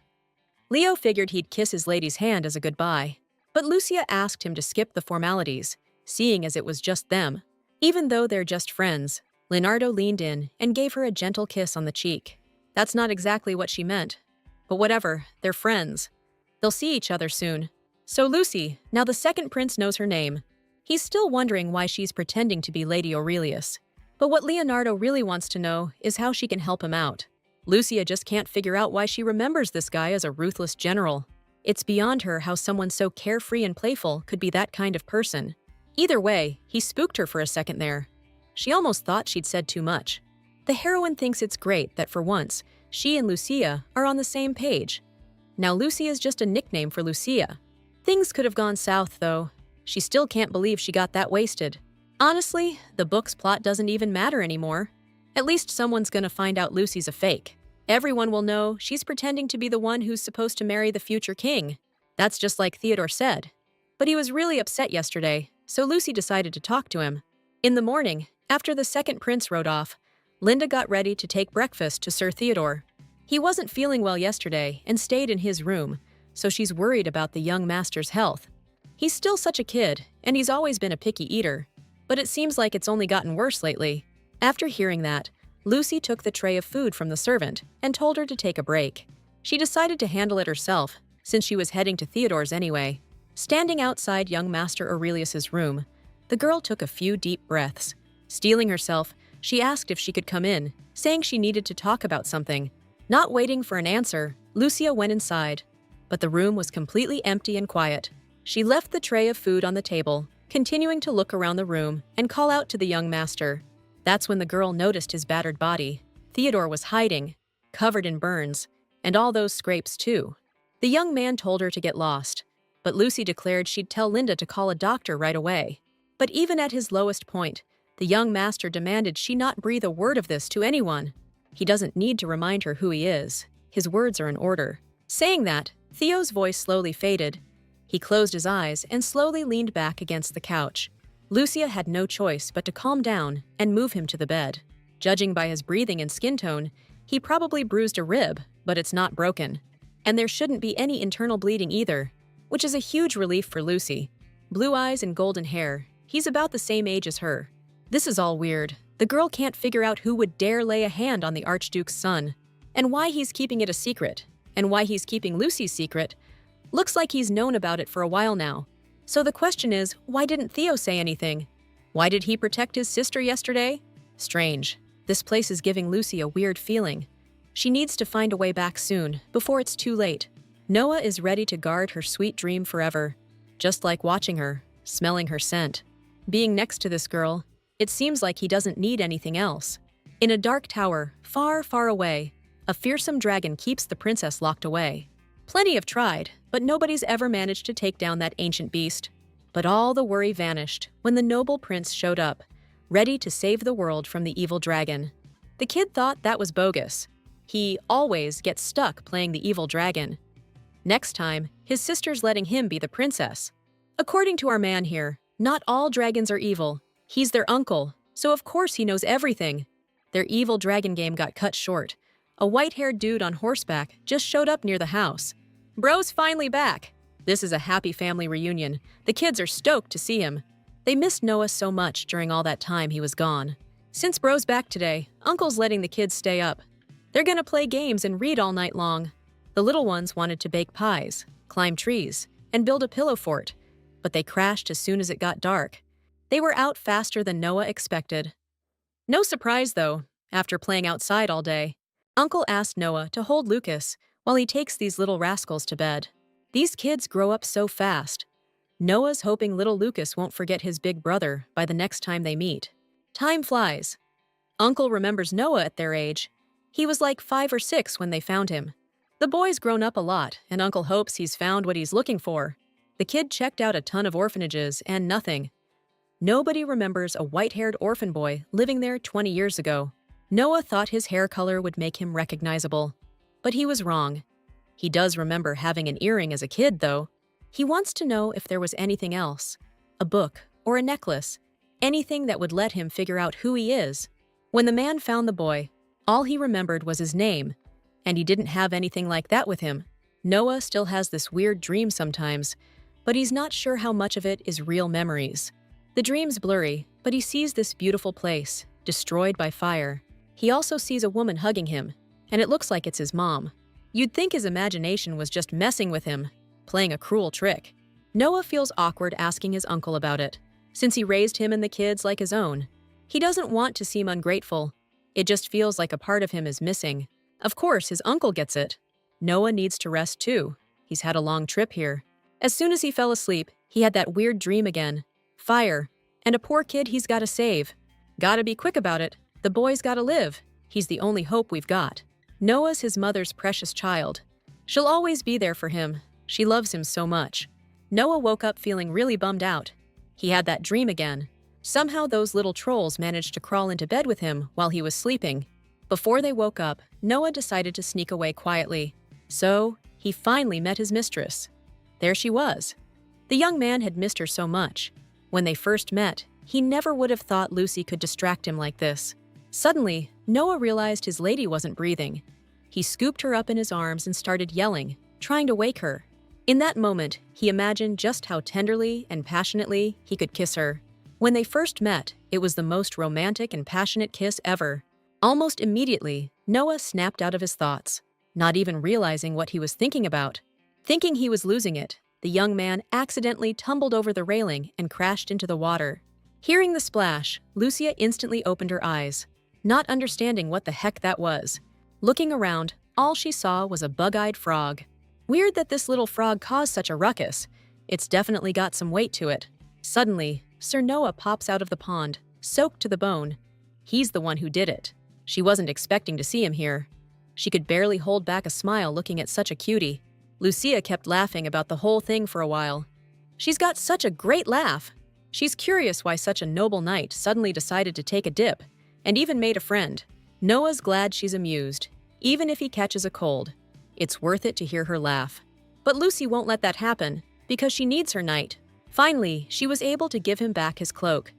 Leo figured he'd kiss his lady's hand as a goodbye, but Lucia asked him to skip the formalities, seeing as it was just them. Even though they're just friends, Leonardo leaned in and gave her a gentle kiss on the cheek. That's not exactly what she meant. But whatever, they're friends. They'll see each other soon. So Lucy, now the second prince knows her name. He's still wondering why she's pretending to be Lady Aurelius. But what Leonardo really wants to know is how she can help him out. Lucia just can't figure out why she remembers this guy as a ruthless general. It's beyond her how someone so carefree and playful could be that kind of person. Either way, he spooked her for a second there. She almost thought she'd said too much. The heroine thinks it's great that for once, she and Lucia are on the same page. Now Lucy is just a nickname for Lucia. Things could have gone south, though. She still can't believe she got that wasted. Honestly, the book's plot doesn't even matter anymore. At least someone's gonna find out Lucy's a fake. Everyone will know she's pretending to be the one who's supposed to marry the future king. That's just like Theodore said. But he was really upset yesterday, so Lucy decided to talk to him. In the morning, after the second prince rode off, Linda got ready to take breakfast to Sir Theodore. He wasn't feeling well yesterday and stayed in his room, so she's worried about the young master's health. He's still such a kid, and he's always been a picky eater, but it seems like it's only gotten worse lately. After hearing that, Lucy took the tray of food from the servant and told her to take a break. She decided to handle it herself, since she was heading to Theodore's anyway. Standing outside young Master Aurelius's room, the girl took a few deep breaths. Steeling herself, she asked if she could come in, saying she needed to talk about something. Not waiting for an answer, Lucia went inside, but the room was completely empty and quiet. She left the tray of food on the table, continuing to look around the room and call out to the young master. That's when the girl noticed his battered body. Theodore was hiding, covered in burns, and all those scrapes too. The young man told her to get lost, but Lucy declared she'd tell Linda to call a doctor right away. But even at his lowest point, the young master demanded she not breathe a word of this to anyone. He doesn't need to remind her who he is. His words are in order. Saying that, Theo's voice slowly faded. He closed his eyes and slowly leaned back against the couch. Lucia had no choice but to calm down and move him to the bed. Judging by his breathing and skin tone, he probably bruised a rib, but it's not broken. And there shouldn't be any internal bleeding either, which is a huge relief for Lucy. Blue eyes and golden hair, he's about the same age as her. This is all weird. The girl can't figure out who would dare lay a hand on the Archduke's son, and why he's keeping it a secret, and why he's keeping Lucy's secret. Looks like he's known about it for a while now. So the question is, why didn't Theo say anything? Why did he protect his sister yesterday? Strange. This place is giving Lucy a weird feeling. She needs to find a way back soon, before it's too late. Noah is ready to guard her sweet dream forever. Just like watching her, smelling her scent. Being next to this girl, it seems like he doesn't need anything else. In a dark tower, far, far away, a fearsome dragon keeps the princess locked away. Plenty have tried, but nobody's ever managed to take down that ancient beast. But all the worry vanished when the noble prince showed up, ready to save the world from the evil dragon. The kid thought that was bogus. He always gets stuck playing the evil dragon. Next time, his sister's letting him be the princess. According to our man here, not all dragons are evil. He's their uncle, so of course he knows everything. Their evil dragon game got cut short. A white-haired dude on horseback just showed up near the house. Bro's finally back. This is a happy family reunion. The kids are stoked to see him. They missed Noah so much during all that time he was gone. Since Bro's back today, Uncle's letting the kids stay up. They're gonna play games and read all night long. The little ones wanted to bake pies, climb trees, and build a pillow fort, but they crashed as soon as it got dark. They were out faster than Noah expected. No surprise, though, after playing outside all day. Uncle asked Noah to hold Lucas while he takes these little rascals to bed. These kids grow up so fast. Noah's hoping little Lucas won't forget his big brother by the next time they meet. Time flies. Uncle remembers Noah at their age. He was like 5 or 6 when they found him. The boy's grown up a lot, and Uncle hopes he's found what he's looking for. The kid checked out a ton of orphanages and nothing. Nobody remembers a white-haired orphan boy living there 20 years ago. Noah thought his hair color would make him recognizable, but he was wrong. He does remember having an earring as a kid, though. He wants to know if there was anything else, a book or a necklace, anything that would let him figure out who he is. When the man found the boy, all he remembered was his name, and he didn't have anything like that with him. Noah still has this weird dream sometimes, but he's not sure how much of it is real memories. The dream's blurry, but he sees this beautiful place, destroyed by fire. He also sees a woman hugging him, and it looks like it's his mom. You'd think his imagination was just messing with him, playing a cruel trick. Noah feels awkward asking his uncle about it, since he raised him and the kids like his own. He doesn't want to seem ungrateful. It just feels like a part of him is missing. Of course, his uncle gets it. Noah needs to rest too. He's had a long trip here. As soon as he fell asleep, he had that weird dream again. Fire, and a poor kid he's gotta save. Gotta be quick about it. The boy's gotta live. He's the only hope we've got. Noah's his mother's precious child. She'll always be there for him. She loves him so much. Noah woke up feeling really bummed out. He had that dream again. Somehow those little trolls managed to crawl into bed with him while he was sleeping. Before they woke up, Noah decided to sneak away quietly. So, he finally met his mistress. There she was. The young man had missed her so much. When they first met, he never would have thought Lucy could distract him like this. Suddenly, Noah realized his lady wasn't breathing. He scooped her up in his arms and started yelling, trying to wake her. In that moment, he imagined just how tenderly and passionately he could kiss her. When they first met, it was the most romantic and passionate kiss ever. Almost immediately, Noah snapped out of his thoughts, not even realizing what he was thinking about. Thinking he was losing it, the young man accidentally tumbled over the railing and crashed into the water. Hearing the splash, Lucia instantly opened her eyes, not understanding what the heck that was. Looking around, all she saw was a bug-eyed frog. Weird that this little frog caused such a ruckus. It's definitely got some weight to it. Suddenly, Sir Noah pops out of the pond, soaked to the bone. He's the one who did it. She wasn't expecting to see him here. She could barely hold back a smile looking at such a cutie. Lucia kept laughing about the whole thing for a while. She's got such a great laugh. She's curious why such a noble knight suddenly decided to take a dip, and even made a friend. Noah's glad she's amused, even if he catches a cold. It's worth it to hear her laugh. But Lucy won't let that happen, because she needs her knight. Finally, she was able to give him back his cloak.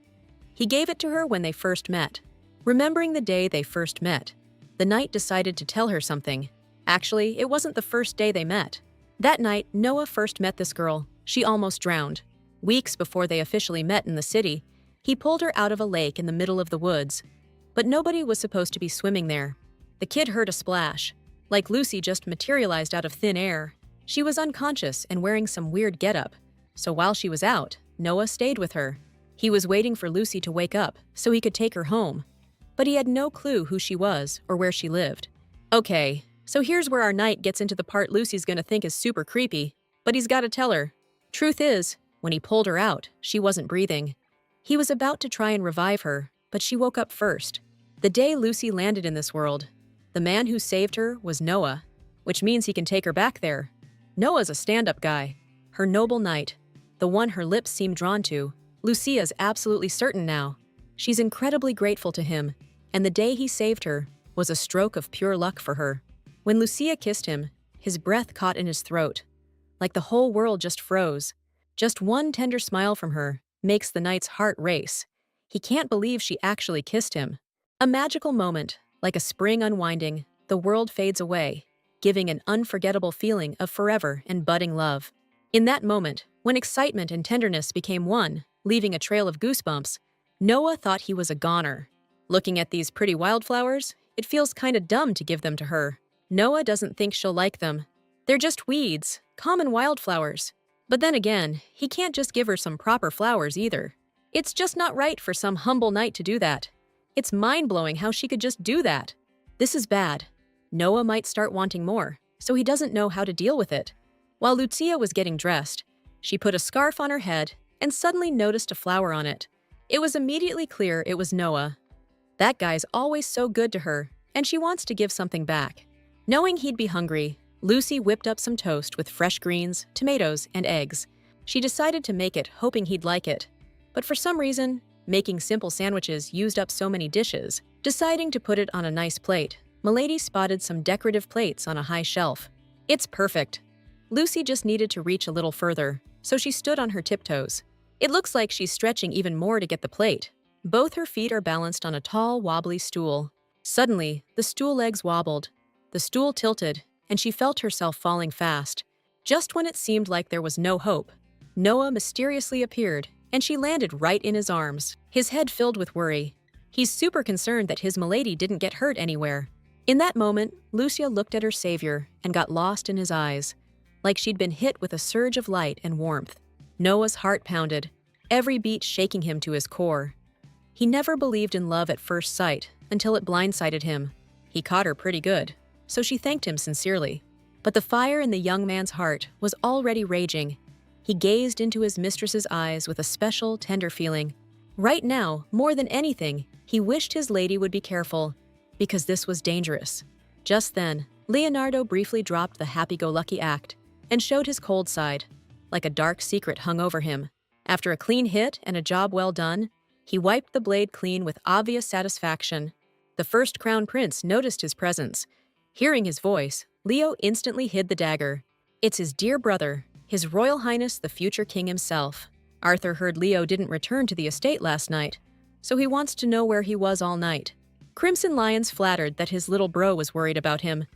He gave it to her when they first met. Remembering the day they first met, the knight decided to tell her something. Actually, it wasn't the first day they met. That night, Noah first met this girl. She almost drowned. Weeks before they officially met in the city, he pulled her out of a lake in the middle of the woods. but nobody was supposed to be swimming there. The kid heard a splash, like Lucy just materialized out of thin air. She was unconscious and wearing some weird getup, so while she was out, Noah stayed with her. He was waiting for Lucy to wake up so he could take her home, but he had no clue who she was or where she lived. Okay, so here's where our knight gets into the part Lucy's gonna think is super creepy, but he's gotta tell her. Truth is, when he pulled her out, she wasn't breathing. He was about to try and revive her, but she woke up first. The day Lucy landed in this world, the man who saved her was Noah, which means he can take her back there. Noah's a stand-up guy, her noble knight, the one her lips seem drawn to. Lucia's absolutely certain now. She's incredibly grateful to him, and the day he saved her was a stroke of pure luck for her. When Lucia kissed him, his breath caught in his throat, like the whole world just froze. Just one tender smile from her makes the knight's heart race. He can't believe she actually kissed him. A magical moment, like a spring unwinding, the world fades away, giving an unforgettable feeling of forever and budding love. In that moment, when excitement and tenderness became one, leaving a trail of goosebumps, Noah thought he was a goner. Looking at these pretty wildflowers, it feels kinda dumb to give them to her. Noah doesn't think she'll like them. They're just weeds, common wildflowers. But then again, he can't just give her some proper flowers either. It's just not right for some humble knight to do that. It's mind-blowing how she could just do that. This is bad. Noah might start wanting more, so he doesn't know how to deal with it. While Lucia was getting dressed, she put a scarf on her head and suddenly noticed a flower on it. It was immediately clear it was Noah. That guy's always so good to her, and she wants to give something back. Knowing he'd be hungry, Lucy whipped up some toast with fresh greens, tomatoes, and eggs. She decided to make it, hoping he'd like it. But for some reason, making simple sandwiches used up so many dishes. Deciding to put it on a nice plate, Milady spotted some decorative plates on a high shelf. It's perfect. Lucy just needed to reach a little further, so she stood on her tiptoes. It looks like she's stretching even more to get the plate. Both her feet are balanced on a tall, wobbly stool. Suddenly, the stool legs wobbled. The stool tilted, and she felt herself falling fast. Just when it seemed like there was no hope, Noah mysteriously appeared, and she landed right in his arms, his head filled with worry. He's super concerned that his milady didn't get hurt anywhere. In that moment, Lucia looked at her savior and got lost in his eyes, like she'd been hit with a surge of light and warmth. Noah's heart pounded, every beat shaking him to his core. He never believed in love at first sight until it blindsided him. He caught her pretty good, so she thanked him sincerely. But the fire in the young man's heart was already raging. He gazed into his mistress's eyes with a special, tender feeling. Right now, more than anything, he wished his lady would be careful, because this was dangerous. Just then, Leonardo briefly dropped the happy-go-lucky act and showed his cold side, like a dark secret hung over him. After a clean hit and a job well done, he wiped the blade clean with obvious satisfaction. The first crown prince noticed his presence. Hearing his voice, Leo instantly hid the dagger. It's his dear brother, His Royal Highness the future king himself. Arthur heard Leo didn't return to the estate last night, so he wants to know where he was all night. Crimson Lion's flattered that his little bro was worried about him,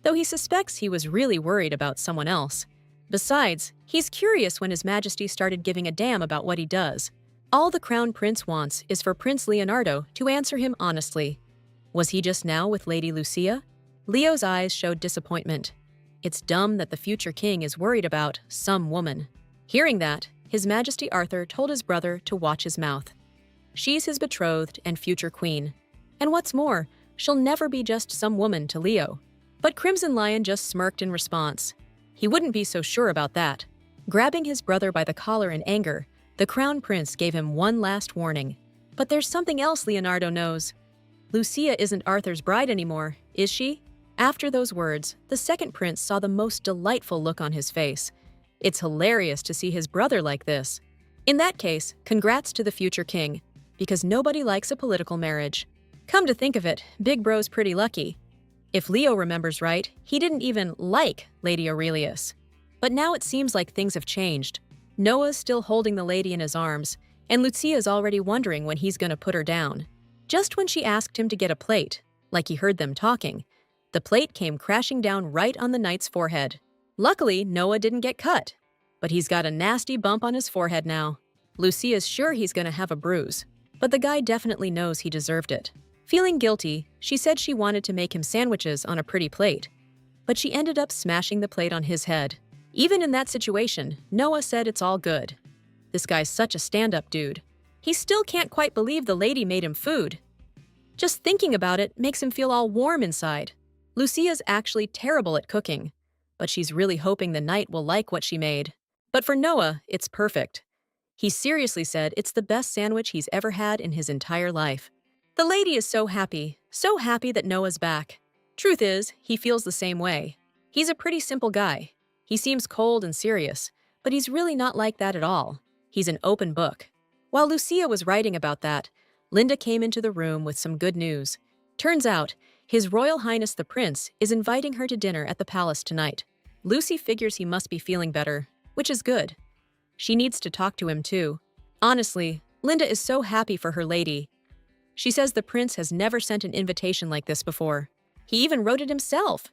though he suspects he was really worried about someone else. Besides, he's curious when His Majesty started giving a damn about what he does. All the Crown Prince wants is for Prince Leonardo to answer him honestly. Was he just now with Lady Lucia? Leo's eyes showed disappointment. It's dumb that the future king is worried about some woman. Hearing that, His Majesty Arthur told his brother to watch his mouth. She's his betrothed and future queen. And what's more, she'll never be just some woman to Leo. But Crimson Lion just smirked in response. He wouldn't be so sure about that. Grabbing his brother by the collar in anger, the Crown Prince gave him one last warning. But there's something else Leonardo knows. Lucia isn't Arthur's bride anymore, is she? After those words, the second prince saw the most delightful look on his face. It's hilarious to see his brother like this. In that case, congrats to the future king, because nobody likes a political marriage. Come to think of it, Big Bro's pretty lucky. If Leo remembers right, he didn't even like Lady Aurelius. But now it seems like things have changed. Noah's still holding the lady in his arms, and Lucia's already wondering when he's gonna put her down. Just when she asked him to get a plate, like he heard them talking, the plate came crashing down right on the knight's forehead. Luckily, Noah didn't get cut, but he's got a nasty bump on his forehead now. Lucia's sure he's gonna have a bruise, but the guy definitely knows he deserved it. Feeling guilty, she said she wanted to make him sandwiches on a pretty plate, but she ended up smashing the plate on his head. Even in that situation, Noah said it's all good. This guy's such a stand-up dude. He still can't quite believe the lady made him food. Just thinking about it makes him feel all warm inside. Lucia's actually terrible at cooking, but she's really hoping the knight will like what she made. But for Noah, it's perfect. He seriously said it's the best sandwich he's ever had in his entire life. The lady is so happy that Noah's back. Truth is, he feels the same way. He's a pretty simple guy. He seems cold and serious, but he's really not like that at all. He's an open book. While Lucia was writing about that, Linda came into the room with some good news. Turns out, His Royal Highness the Prince is inviting her to dinner at the palace tonight. Lucy figures he must be feeling better, which is good. She needs to talk to him too. Honestly, Linda is so happy for her lady. She says the prince has never sent an invitation like this before. He even wrote it himself.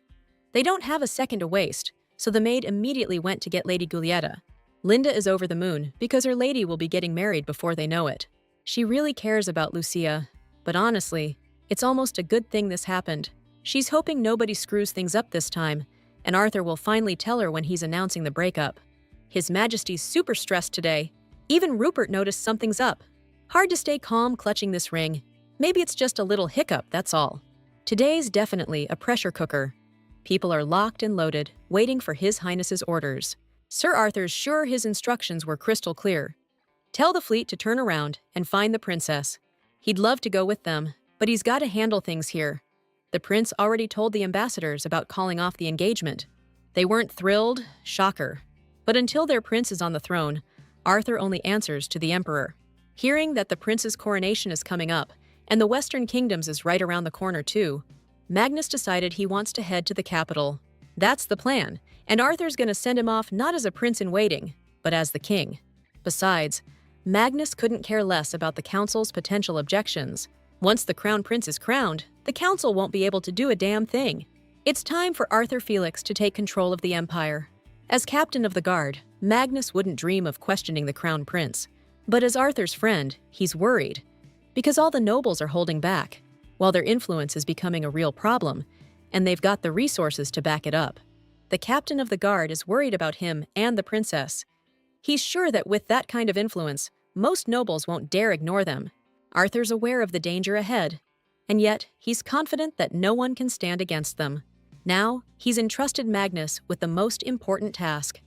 They don't have a second to waste, so the maid immediately went to get Lady Giulietta. Linda is over the moon because her lady will be getting married before they know it. She really cares about Lucia, but honestly, it's almost a good thing this happened. She's hoping nobody screws things up this time, and Arthur will finally tell her when he's announcing the breakup. His Majesty's super stressed today. Even Rupert noticed something's up. Hard to stay calm clutching this ring. Maybe it's just a little hiccup, that's all. Today's definitely a pressure cooker. People are locked and loaded, waiting for His Highness's orders. Sir Arthur's sure his instructions were crystal clear. Tell the fleet to turn around and find the princess. He'd love to go with them, but he's got to handle things here. The prince already told the ambassadors about calling off the engagement. They weren't thrilled, shocker. But until their prince is on the throne, Arthur only answers to the emperor. Hearing that the prince's coronation is coming up, and the Western Kingdoms is right around the corner too, Magnus decided he wants to head to the capital. That's the plan, and Arthur's gonna send him off not as a prince-in-waiting, but as the king. Besides, Magnus couldn't care less about the council's potential objections. Once the crown prince is crowned, the council won't be able to do a damn thing. It's time for Arthur Felix to take control of the empire. As captain of the guard, Magnus wouldn't dream of questioning the crown prince. But as Arthur's friend, he's worried, because all the nobles are holding back, while their influence is becoming a real problem, and they've got the resources to back it up. The captain of the guard is worried about him and the princess. He's sure that with that kind of influence, most nobles won't dare ignore them. Arthur's aware of the danger ahead, and yet he's confident that no one can stand against them. Now, he's entrusted Magnus with the most important task: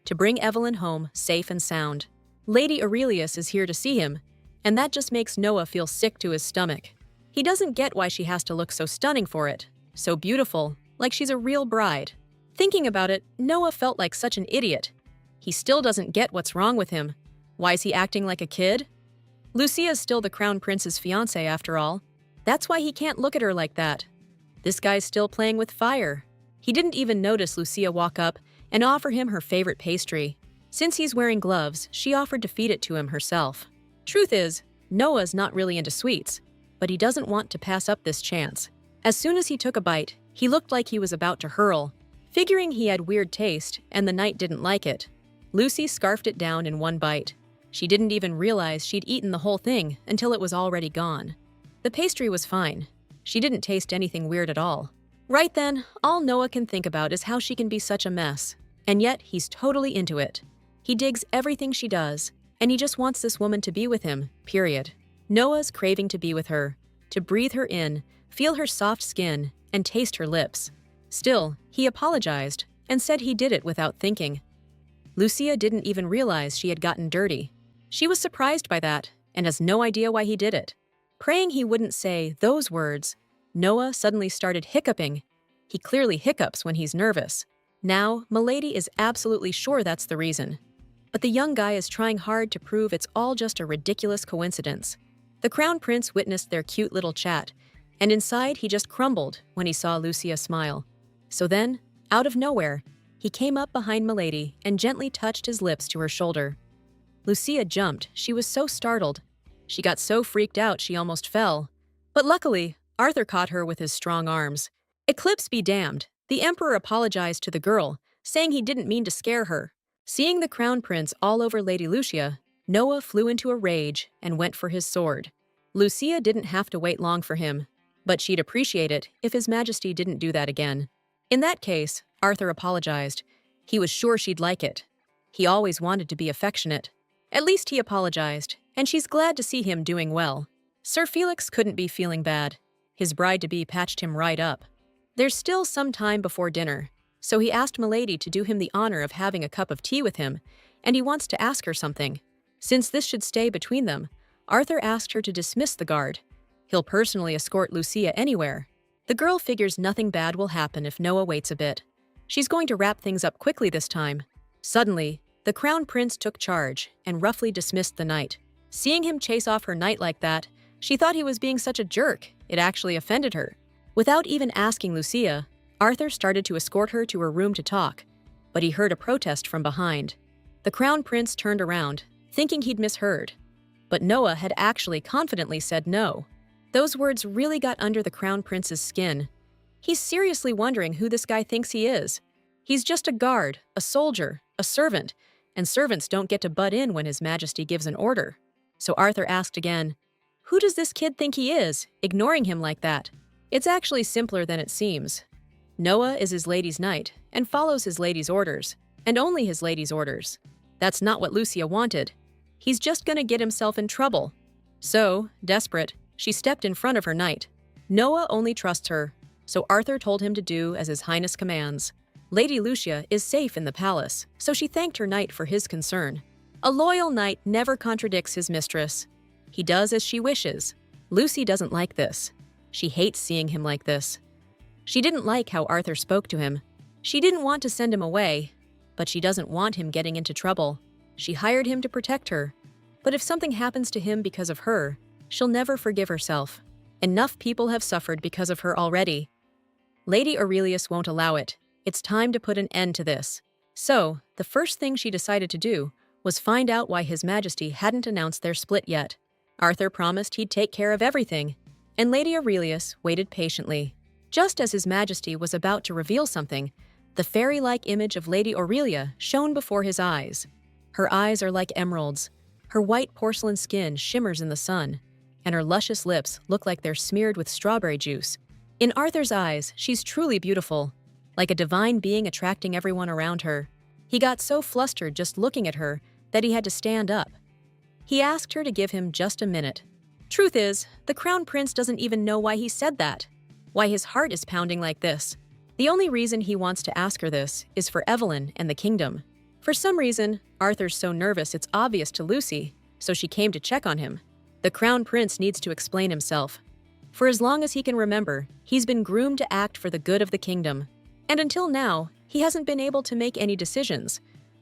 to bring Evelyn home safe and sound. Lady Aurelius is here to see him, and that just makes Noah feel sick to his stomach. He doesn't get why she has to look so stunning for it, so beautiful, like she's a real bride. Thinking about it, Noah felt like such an idiot. He still doesn't get what's wrong with him. Why is he acting like a kid? Lucia's still the crown prince's fiancée after all. That's why he can't look at her like that. This guy's still playing with fire. He didn't even notice Lucia walk up and offer him her favorite pastry. Since he's wearing gloves, she offered to feed it to him herself. Truth is, Noah's not really into sweets, but he doesn't want to pass up this chance. As soon as he took a bite, he looked like he was about to hurl. Figuring he had weird taste and the knight didn't like it, Lucy scarfed it down in one bite. She didn't even realize she'd eaten the whole thing until it was already gone. The pastry was fine. She didn't taste anything weird at all. Right then, all Noah can think about is how she can be such a mess. And yet, he's totally into it. He digs everything she does, and he just wants this woman to be with him, period. Noah's craving to be with her, to breathe her in, feel her soft skin, and taste her lips. Still, he apologized and said he did it without thinking. Lucia didn't even realize she had gotten dirty. She was surprised by that and has no idea why he did it. Praying he wouldn't say those words, Noah suddenly started hiccuping. He clearly hiccups when he's nervous. Now, Milady is absolutely sure that's the reason. But the young guy is trying hard to prove it's all just a ridiculous coincidence. The crown prince witnessed their cute little chat, and inside he just crumbled when he saw Lucia smile. So then, out of nowhere, he came up behind Milady and gently touched his lips to her shoulder. Lucia jumped. She was so startled. She got so freaked out she almost fell. But luckily, Arthur caught her with his strong arms. Eclipse be damned. The emperor apologized to the girl, saying he didn't mean to scare her. Seeing the crown prince all over Lady Lucia, Noah flew into a rage and went for his sword. Lucia didn't have to wait long for him. but she'd appreciate it if His Majesty didn't do that again. In that case, Arthur apologized. He was sure she'd like it. He always wanted to be affectionate. At least he apologized, and she's glad to see him doing well. Sir Felix couldn't be feeling bad. His bride-to-be patched him right up. There's still some time before dinner, so he asked Milady to do him the honor of having a cup of tea with him, and he wants to ask her something. Since this should stay between them, Arthur asked her to dismiss the guard. He'll personally escort Lucia anywhere. The girl figures nothing bad will happen if Noah waits a bit. She's going to wrap things up quickly this time. Suddenly, the Crown Prince took charge and roughly dismissed the knight. Seeing him chase off her knight like that, she thought he was being such a jerk. It actually offended her. Without even asking Lucia, Arthur started to escort her to her room to talk, but he heard a protest from behind. The Crown Prince turned around, thinking he'd misheard. But Noah had actually confidently said no. Those words really got under the Crown Prince's skin. He's seriously wondering who this guy thinks he is. He's just a guard, a soldier, a servant, and servants don't get to butt in when His Majesty gives an order. So Arthur asked again, "Who does this kid think he is, ignoring him like that?" It's actually simpler than it seems. Noah is his lady's knight and follows his lady's orders, and only his lady's orders. That's not what Lucia wanted. He's just gonna get himself in trouble. So, desperate, she stepped in front of her knight. Noah only trusts her, so Arthur told him to do as His Highness commands. Lady Lucia is safe in the palace, so she thanked her knight for his concern. A loyal knight never contradicts his mistress. He does as she wishes. Lucy doesn't like this. She hates seeing him like this. She didn't like how Arthur spoke to him. She didn't want to send him away, but she doesn't want him getting into trouble. She hired him to protect her. But if something happens to him because of her, she'll never forgive herself. Enough people have suffered because of her already. Lady Aurelius won't allow it. It's time to put an end to this. So, the first thing she decided to do was find out why His Majesty hadn't announced their split yet. Arthur promised he'd take care of everything, and Lady Aurelius waited patiently. Just as His Majesty was about to reveal something, the fairy-like image of Lady Aurelia shone before his eyes. Her eyes are like emeralds. Her white porcelain skin shimmers in the sun, and her luscious lips look like they're smeared with strawberry juice. In Arthur's eyes, she's truly beautiful, like a divine being attracting everyone around her. He got so flustered just looking at her that he had to stand up. He asked her to give him just a minute. Truth is, the Crown Prince doesn't even know why he said that, why his heart is pounding like this. The only reason he wants to ask her this is for Evelyn and the kingdom. For some reason, Arthur's so nervous it's obvious to Lucy, so she came to check on him. The Crown Prince needs to explain himself. For as long as he can remember, he's been groomed to act for the good of the kingdom. And until now, he hasn't been able to make any decisions.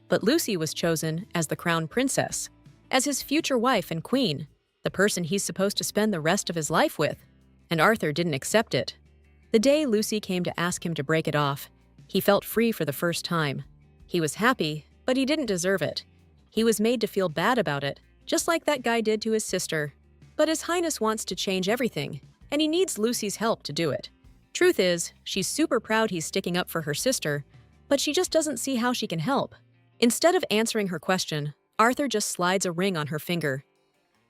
But Lucy was chosen as the Crown Princess, as his future wife and queen, the person he's supposed to spend the rest of his life with. And Arthur didn't accept it. The day Lucy came to ask him to break it off, he felt free for the first time. He was happy, but he didn't deserve it. He was made to feel bad about it, just like that guy did to his sister. But His Highness wants to change everything, and he needs Lucy's help to do it. Truth is, she's super proud he's sticking up for her sister, but she just doesn't see how she can help. Instead of answering her question, Arthur just slides a ring on her finger.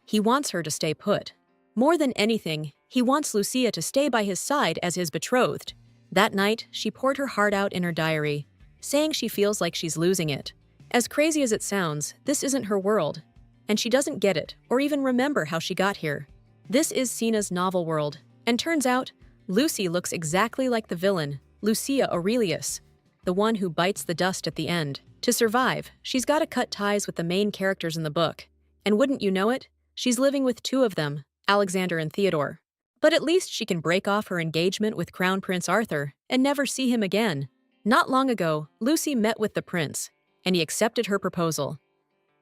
He wants her to stay put. More than anything, he wants Lucia to stay by his side as his betrothed. That night, she poured her heart out in her diary, saying she feels like she's losing it. As crazy as it sounds, this isn't her world, and she doesn't get it or even remember how she got here. This is Sina's novel world, and turns out, Lucy looks exactly like the villain, Lucia Aurelius, the one who bites the dust at the end. To survive, she's got to cut ties with the main characters in the book. And wouldn't you know it, she's living with two of them, Alexander and Theodore. But at least she can break off her engagement with Crown Prince Arthur and never see him again. Not long ago, Lucy met with the prince, and he accepted her proposal.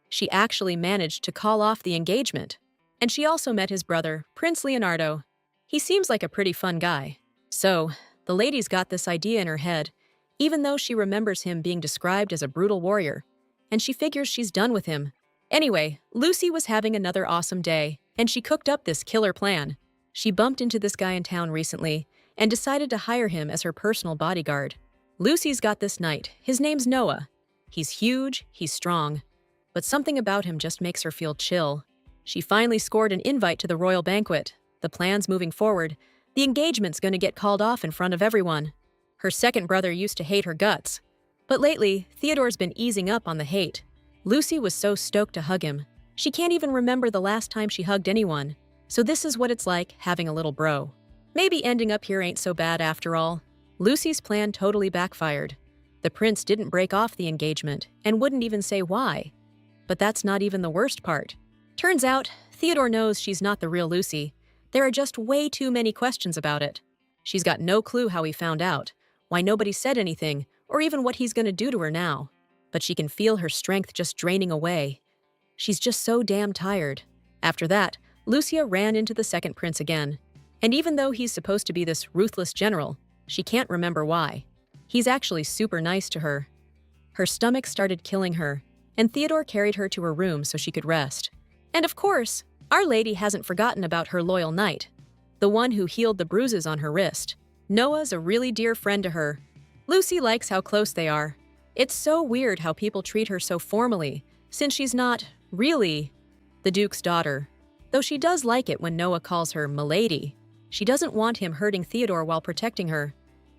She actually managed to call off the engagement. And she also met his brother, Prince Leonardo. He seems like a pretty fun guy. So, the lady's got this idea in her head, even though she remembers him being described as a brutal warrior, and she figures she's done with him. Anyway, Lucy was having another awesome day, and she cooked up this killer plan. She bumped into this guy in town recently and decided to hire him as her personal bodyguard. Lucy's got this knight. His name's Noah. He's huge, he's strong, but something about him just makes her feel chill. She finally scored an invite to the royal banquet. The plan's moving forward. The engagement's gonna get called off in front of everyone. Her second brother used to hate her guts. But lately, Theodore's been easing up on the hate. Lucy was so stoked to hug him. She can't even remember the last time she hugged anyone. So this is what it's like having a little bro. Maybe ending up here ain't so bad after all. Lucy's plan totally backfired. The prince didn't break off the engagement and wouldn't even say why. But that's not even the worst part. Turns out, Theodore knows she's not the real Lucy. There are just way too many questions about it. She's got no clue how he found out, why nobody said anything, or even what he's gonna do to her now. But she can feel her strength just draining away. She's just so damn tired. After that, Lucia ran into the second prince again. And even though he's supposed to be this ruthless general, she can't remember why. He's actually super nice to her. Her stomach started killing her, and Theodore carried her to her room so she could rest. And of course, Our Lady hasn't forgotten about her loyal knight, the one who healed the bruises on her wrist. Noah's a really dear friend to her. Lucy likes how close they are. It's so weird how people treat her so formally, since she's not, really, the Duke's daughter. Though she does like it when Noah calls her "Milady." She doesn't want him hurting Theodore while protecting her.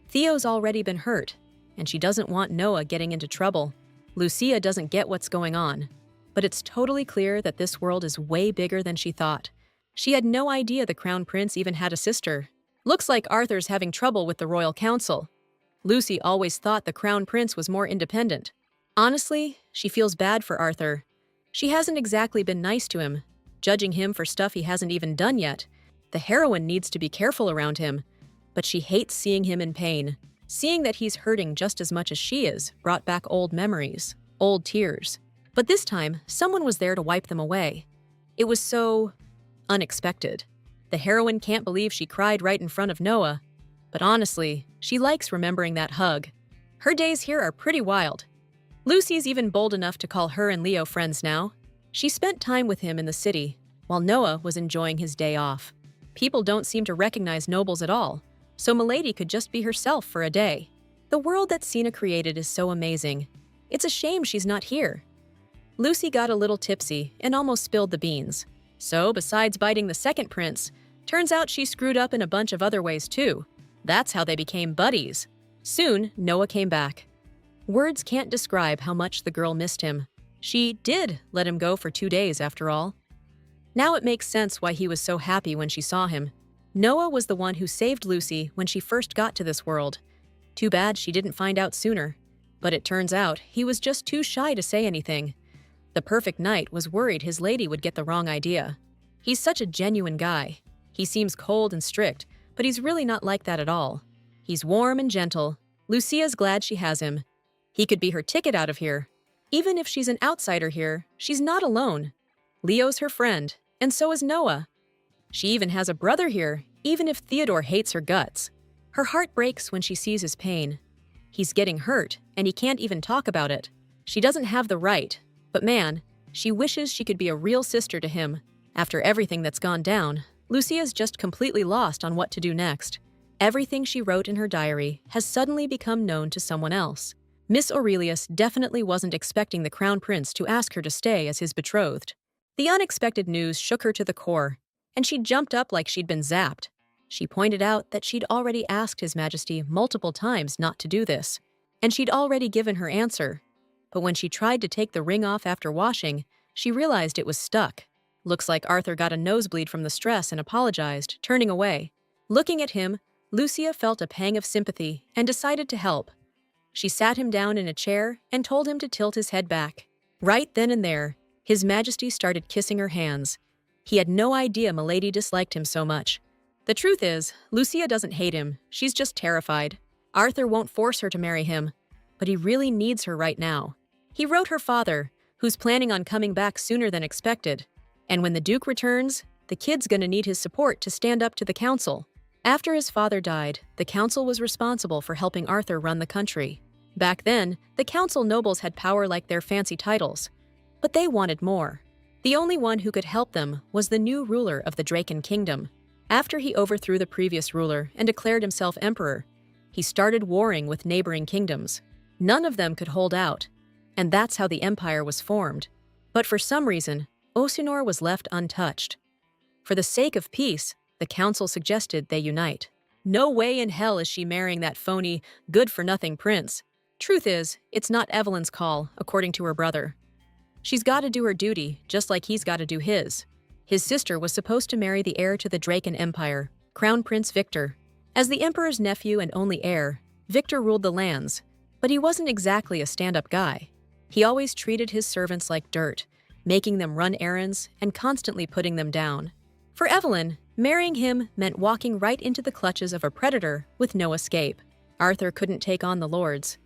Theo's already been hurt, and she doesn't want Noah getting into trouble. Lucia doesn't get what's going on. But it's totally clear that this world is way bigger than she thought. She had no idea the Crown Prince even had a sister. Looks like Arthur's having trouble with the Royal Council. Lucy always thought the Crown Prince was more independent. Honestly, she feels bad for Arthur. She hasn't exactly been nice to him, judging him for stuff he hasn't even done yet. The heroine needs to be careful around him, but she hates seeing him in pain. Seeing that he's hurting just as much as she is brought back old memories, old tears. But this time, someone was there to wipe them away. It was so unexpected. The heroine can't believe she cried right in front of Noah, but honestly, she likes remembering that hug. Her days here are pretty wild. Lucy's even bold enough to call her and Leo friends now. She spent time with him in the city, while Noah was enjoying his day off. People don't seem to recognize nobles at all, so Milady could just be herself for a day. The world that Cena created is so amazing. It's a shame she's not here. Lucy got a little tipsy and almost spilled the beans. So, besides biting the second prince, turns out she screwed up in a bunch of other ways too. That's how they became buddies. Soon, Noah came back. Words can't describe how much the girl missed him. She did let him go for 2 days, after all. Now it makes sense why he was so happy when she saw him. Noah was the one who saved Lucy when she first got to this world. Too bad she didn't find out sooner. But it turns out he was just too shy to say anything. The perfect knight was worried his lady would get the wrong idea. He's such a genuine guy. He seems cold and strict, but he's really not like that at all. He's warm and gentle. Lucia's glad she has him. He could be her ticket out of here. Even if she's an outsider here, she's not alone. Leo's her friend, and so is Noah. She even has a brother here, even if Theodore hates her guts. Her heart breaks when she sees his pain. He's getting hurt, and he can't even talk about it. She doesn't have the right, but man, she wishes she could be a real sister to him. After everything that's gone down, Lucia's just completely lost on what to do next. Everything she wrote in her diary has suddenly become known to someone else. Miss Aurelius definitely wasn't expecting the Crown Prince to ask her to stay as his betrothed. The unexpected news shook her to the core, and she jumped up like she'd been zapped. She pointed out that she'd already asked His Majesty multiple times not to do this, and she'd already given her answer. But when she tried to take the ring off after washing, she realized it was stuck. Looks like Arthur got a nosebleed from the stress and apologized, turning away. Looking at him, Lucia felt a pang of sympathy and decided to help. She sat him down in a chair and told him to tilt his head back. Right then and there, His Majesty started kissing her hands. He had no idea Milady disliked him so much. The truth is, Lucia doesn't hate him, she's just terrified. Arthur won't force her to marry him, but he really needs her right now. He wrote her father, who's planning on coming back sooner than expected. And when the Duke returns, the kid's gonna need his support to stand up to the council. After his father died, the council was responsible for helping Arthur run the country. Back then, the council nobles had power like their fancy titles. But they wanted more. The only one who could help them was the new ruler of the Draken Kingdom. After he overthrew the previous ruler and declared himself emperor, he started warring with neighboring kingdoms. None of them could hold out, and that's how the empire was formed. But for some reason, Osunor was left untouched. For the sake of peace, the council suggested they unite. No way in hell is she marrying that phony, good-for-nothing prince. Truth is, it's not Evelyn's call, according to her brother. She's got to do her duty, just like he's got to do his. His sister was supposed to marry the heir to the Draken Empire, Crown Prince Victor. As the emperor's nephew and only heir, Victor ruled the lands, but he wasn't exactly a stand-up guy. He always treated his servants like dirt, making them run errands and constantly putting them down. For Evelyn, marrying him meant walking right into the clutches of a predator with no escape. Arthur couldn't take on the lords.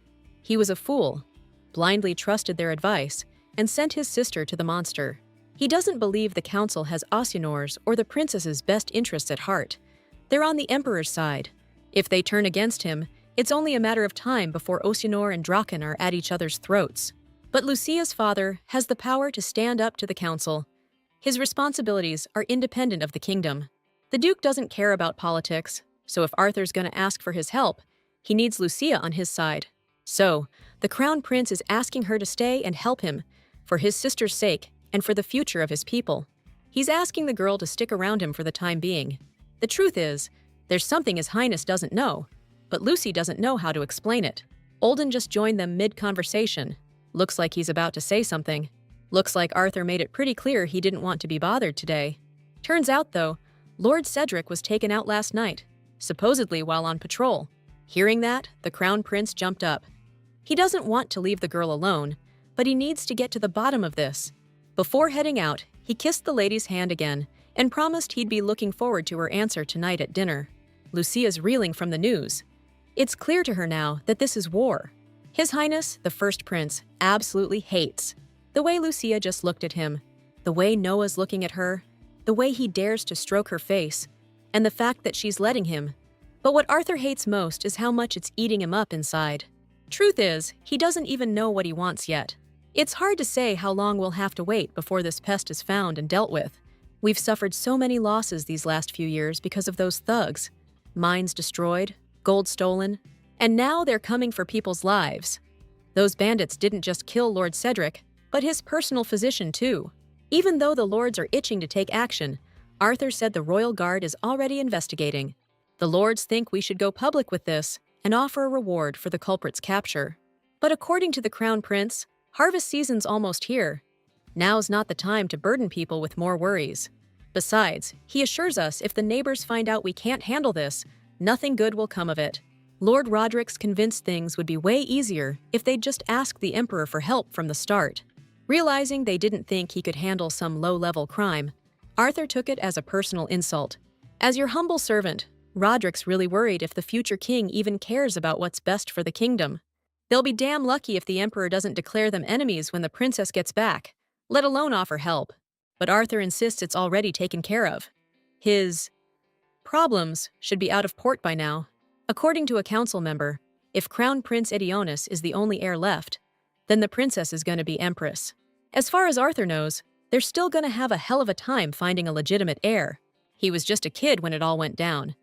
He was a fool, blindly trusted their advice, and sent his sister to the monster. He doesn't believe the council has Ossianor's or the princess's best interests at heart. They're on the emperor's side. If they turn against him, it's only a matter of time before Ossianor and Draken are at each other's throats. But Lucia's father has the power to stand up to the council. His responsibilities are independent of the kingdom. The Duke doesn't care about politics, so if Arthur's going to ask for his help, he needs Lucia on his side. So, the Crown Prince is asking her to stay and help him, for his sister's sake and for the future of his people. He's asking the girl to stick around him for the time being. The truth is, there's something His Highness doesn't know, but Lucy doesn't know how to explain it. Olden just joined them mid-conversation. Looks like he's about to say something. Looks like Arthur made it pretty clear he didn't want to be bothered today. Turns out, though, Lord Cedric was taken out last night, supposedly while on patrol. Hearing that, the Crown Prince jumped up. He doesn't want to leave the girl alone, but he needs to get to the bottom of this. Before heading out, he kissed the lady's hand again and promised he'd be looking forward to her answer tonight at dinner. Lucia's reeling from the news. It's clear to her now that this is war. His Highness, the First Prince, absolutely hates the way Lucia just looked at him, the way Noah's looking at her, the way he dares to stroke her face, and the fact that she's letting him. But what Arthur hates most is how much it's eating him up inside. Truth is, he doesn't even know what he wants yet. It's hard to say how long we'll have to wait before this pest is found and dealt with. We've suffered so many losses these last few years because of those thugs. Mines destroyed, gold stolen, and now they're coming for people's lives. Those bandits didn't just kill Lord Cedric, but his personal physician too. Even though the lords are itching to take action, Arthur said the Royal Guard is already investigating. The lords think we should go public with this and offer a reward for the culprit's capture. But according to the Crown Prince, harvest season's almost here. Now's not the time to burden people with more worries. Besides, he assures us if the neighbors find out we can't handle this, nothing good will come of it. Lord Roderick's convinced things would be way easier if they'd just asked the Emperor for help from the start. Realizing they didn't think he could handle some low-level crime, Arthur took it as a personal insult. As your humble servant, Roderick's really worried if the future king even cares about what's best for the kingdom. They'll be damn lucky if the Emperor doesn't declare them enemies when the princess gets back, let alone offer help. But Arthur insists it's already taken care of. His problems should be out of port by now. According to a council member, if Crown Prince Edionis is the only heir left, then the princess is going to be empress. As far as Arthur knows, they're still going to have a hell of a time finding a legitimate heir. He was just a kid when it all went down.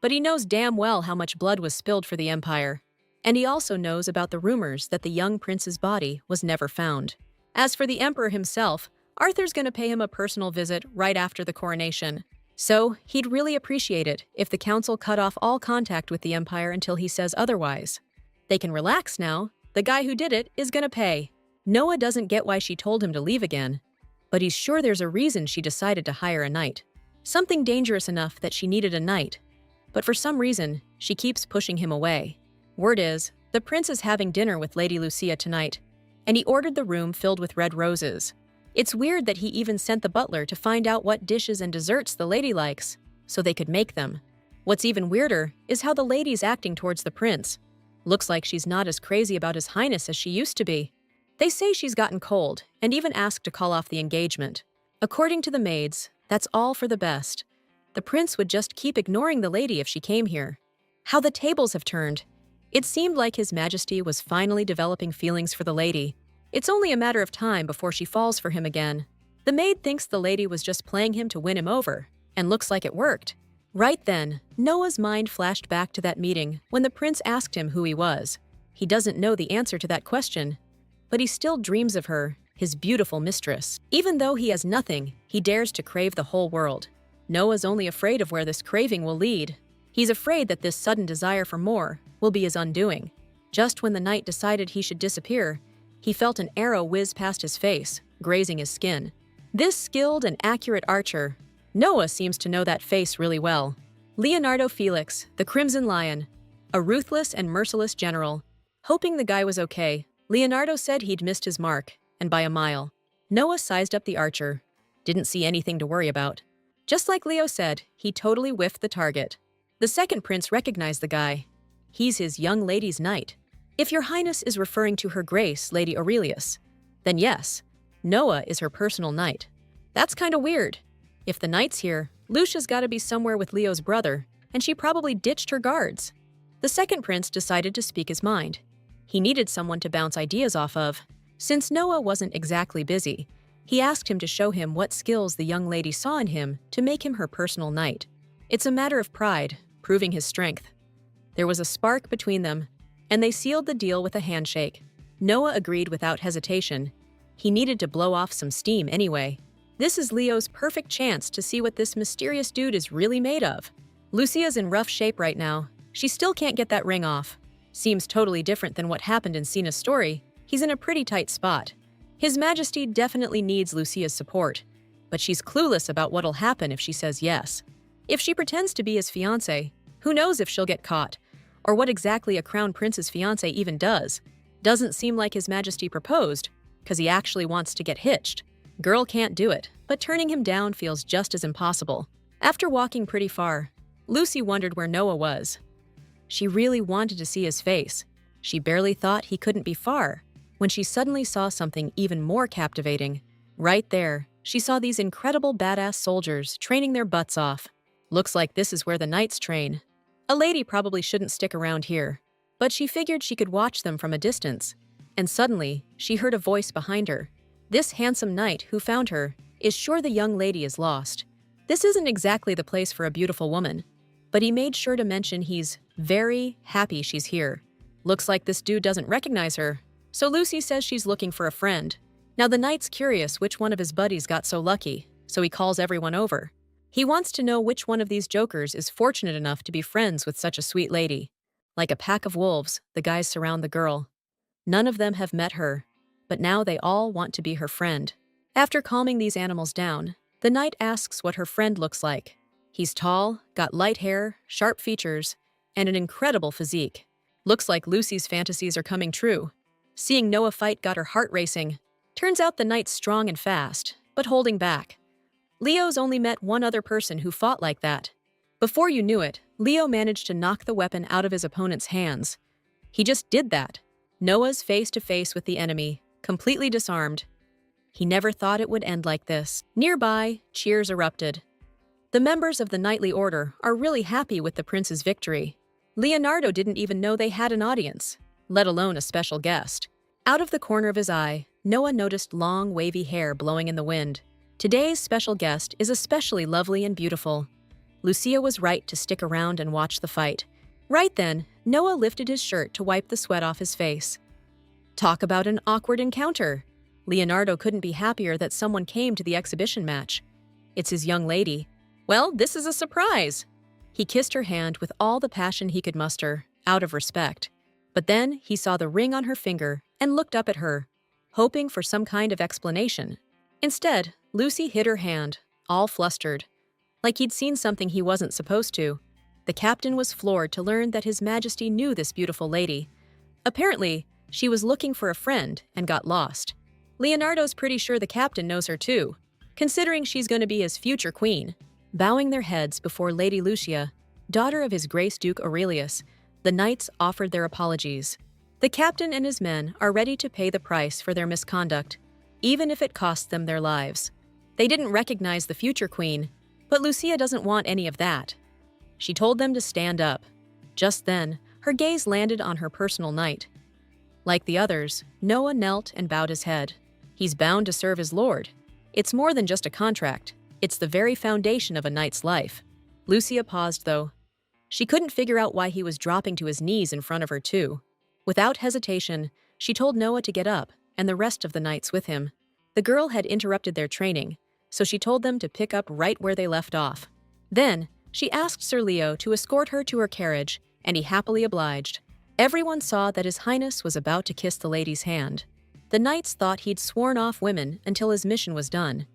But he knows damn well how much blood was spilled for the empire. And he also knows about the rumors that the young prince's body was never found. As for the emperor himself, Arthur's going to pay him a personal visit right after the coronation. So, he'd really appreciate it if the council cut off all contact with the empire until he says otherwise. They can relax now. The guy who did it is going to pay. Noah doesn't get why she told him to leave again, but he's sure there's a reason she decided to hire a knight. Something dangerous enough that she needed a knight. But for some reason, she keeps pushing him away. Word is, the prince is having dinner with Lady Lucia tonight, and he ordered the room filled with red roses. It's weird that he even sent the butler to find out what dishes and desserts the lady likes, so they could make them. What's even weirder is how the lady's acting towards the prince. Looks like she's not as crazy about His Highness as she used to be. They say she's gotten cold, and even asked to call off the engagement. According to the maids, that's all for the best. The prince would just keep ignoring the lady if she came here. How the tables have turned. It seemed like His Majesty was finally developing feelings for the lady. It's only a matter of time before she falls for him again. The maid thinks the lady was just playing him to win him over, and looks like it worked. Right then, Noah's mind flashed back to that meeting when the prince asked him who he was. He doesn't know the answer to that question, but he still dreams of her, his beautiful mistress. Even though he has nothing, he dares to crave the whole world. Noah's only afraid of where this craving will lead. He's afraid that this sudden desire for more will be his undoing. Just when the knight decided he should disappear, he felt an arrow whiz past his face, grazing his skin. This skilled and accurate archer, Noah seems to know that face really well. Leonardo Felix, the Crimson Lion, a ruthless and merciless general. Hoping the guy was okay, Leonardo said he'd missed his mark, and by a mile. Noah sized up the archer. Didn't see anything to worry about. Just like Leo said, he totally whiffed the target. The second prince recognized the guy. He's his young lady's knight. If your highness is referring to her grace, Lady Aurelius, then yes, Noah is her personal knight. That's kinda weird. If the knight's here, Lucia's gotta be somewhere with Leo's brother, and she probably ditched her guards. The second prince decided to speak his mind. He needed someone to bounce ideas off of. Since Noah wasn't exactly busy, he asked him to show him what skills the young lady saw in him to make him her personal knight. It's a matter of pride, proving his strength. There was a spark between them, and they sealed the deal with a handshake. Noah agreed without hesitation. He needed to blow off some steam anyway. This is Leo's perfect chance to see what this mysterious dude is really made of. Lucia's in rough shape right now. She still can't get that ring off. Seems totally different than what happened in Cena's story. He's in a pretty tight spot. His Majesty definitely needs Lucia's support, but she's clueless about what'll happen if she says yes. If she pretends to be his fiancé, who knows if she'll get caught, or what exactly a crown prince's fiancé even does. Doesn't seem like His Majesty proposed, because he actually wants to get hitched. Girl can't do it, but turning him down feels just as impossible. After walking pretty far, Lucy wondered where Noah was. She really wanted to see his face. She barely thought he couldn't be far, when she suddenly saw something even more captivating. Right there, she saw these incredible badass soldiers training their butts off. Looks like this is where the knights train. A lady probably shouldn't stick around here, but she figured she could watch them from a distance. And suddenly, she heard a voice behind her. This handsome knight who found her is sure the young lady is lost. This isn't exactly the place for a beautiful woman, but he made sure to mention he's very happy she's here. Looks like this dude doesn't recognize her, so Lucy says she's looking for a friend. Now the knight's curious which one of his buddies got so lucky, so he calls everyone over. He wants to know which one of these jokers is fortunate enough to be friends with such a sweet lady. Like a pack of wolves, the guys surround the girl. None of them have met her, but now they all want to be her friend. After calming these animals down, the knight asks what her friend looks like. He's tall, got light hair, sharp features, and an incredible physique. Looks like Lucy's fantasies are coming true. Seeing Noah fight got her heart racing. Turns out the knight's strong and fast, but holding back. Leo's only met one other person who fought like that. Before you knew it, Leo managed to knock the weapon out of his opponent's hands. He just did that. Noah's face to face with the enemy, completely disarmed. He never thought it would end like this. Nearby, cheers erupted. The members of the knightly order are really happy with the prince's victory. Leonardo didn't even know they had an audience, let alone a special guest. Out of the corner of his eye, Noah noticed long, wavy hair blowing in the wind. Today's special guest is especially lovely and beautiful. Lucia was right to stick around and watch the fight. Right then, Noah lifted his shirt to wipe the sweat off his face. Talk about an awkward encounter. Leonardo couldn't be happier that someone came to the exhibition match. It's his young lady. Well, this is a surprise. He kissed her hand with all the passion he could muster, out of respect. But then he saw the ring on her finger and looked up at her, hoping for some kind of explanation. Instead, Lucy hid her hand, all flustered, like he'd seen something he wasn't supposed to. The captain was floored to learn that His Majesty knew this beautiful lady. Apparently, she was looking for a friend and got lost. Leonardo's pretty sure the captain knows her too, considering she's going to be his future queen. Bowing their heads before Lady Lucia, daughter of His Grace Duke Aurelius, the knights offered their apologies. The captain and his men are ready to pay the price for their misconduct, even if it costs them their lives. They didn't recognize the future queen, but Lucia doesn't want any of that. She told them to stand up. Just then, her gaze landed on her personal knight. Like the others, Noah knelt and bowed his head. He's bound to serve his lord. It's more than just a contract. It's the very foundation of a knight's life. Lucia paused, though. She couldn't figure out why he was dropping to his knees in front of her, too. Without hesitation, she told Noah to get up, and the rest of the knights with him. The girl had interrupted their training, so she told them to pick up right where they left off. Then, she asked Sir Leo to escort her to her carriage, and he happily obliged. Everyone saw that His Highness was about to kiss the lady's hand. The knights thought he'd sworn off women until his mission was done.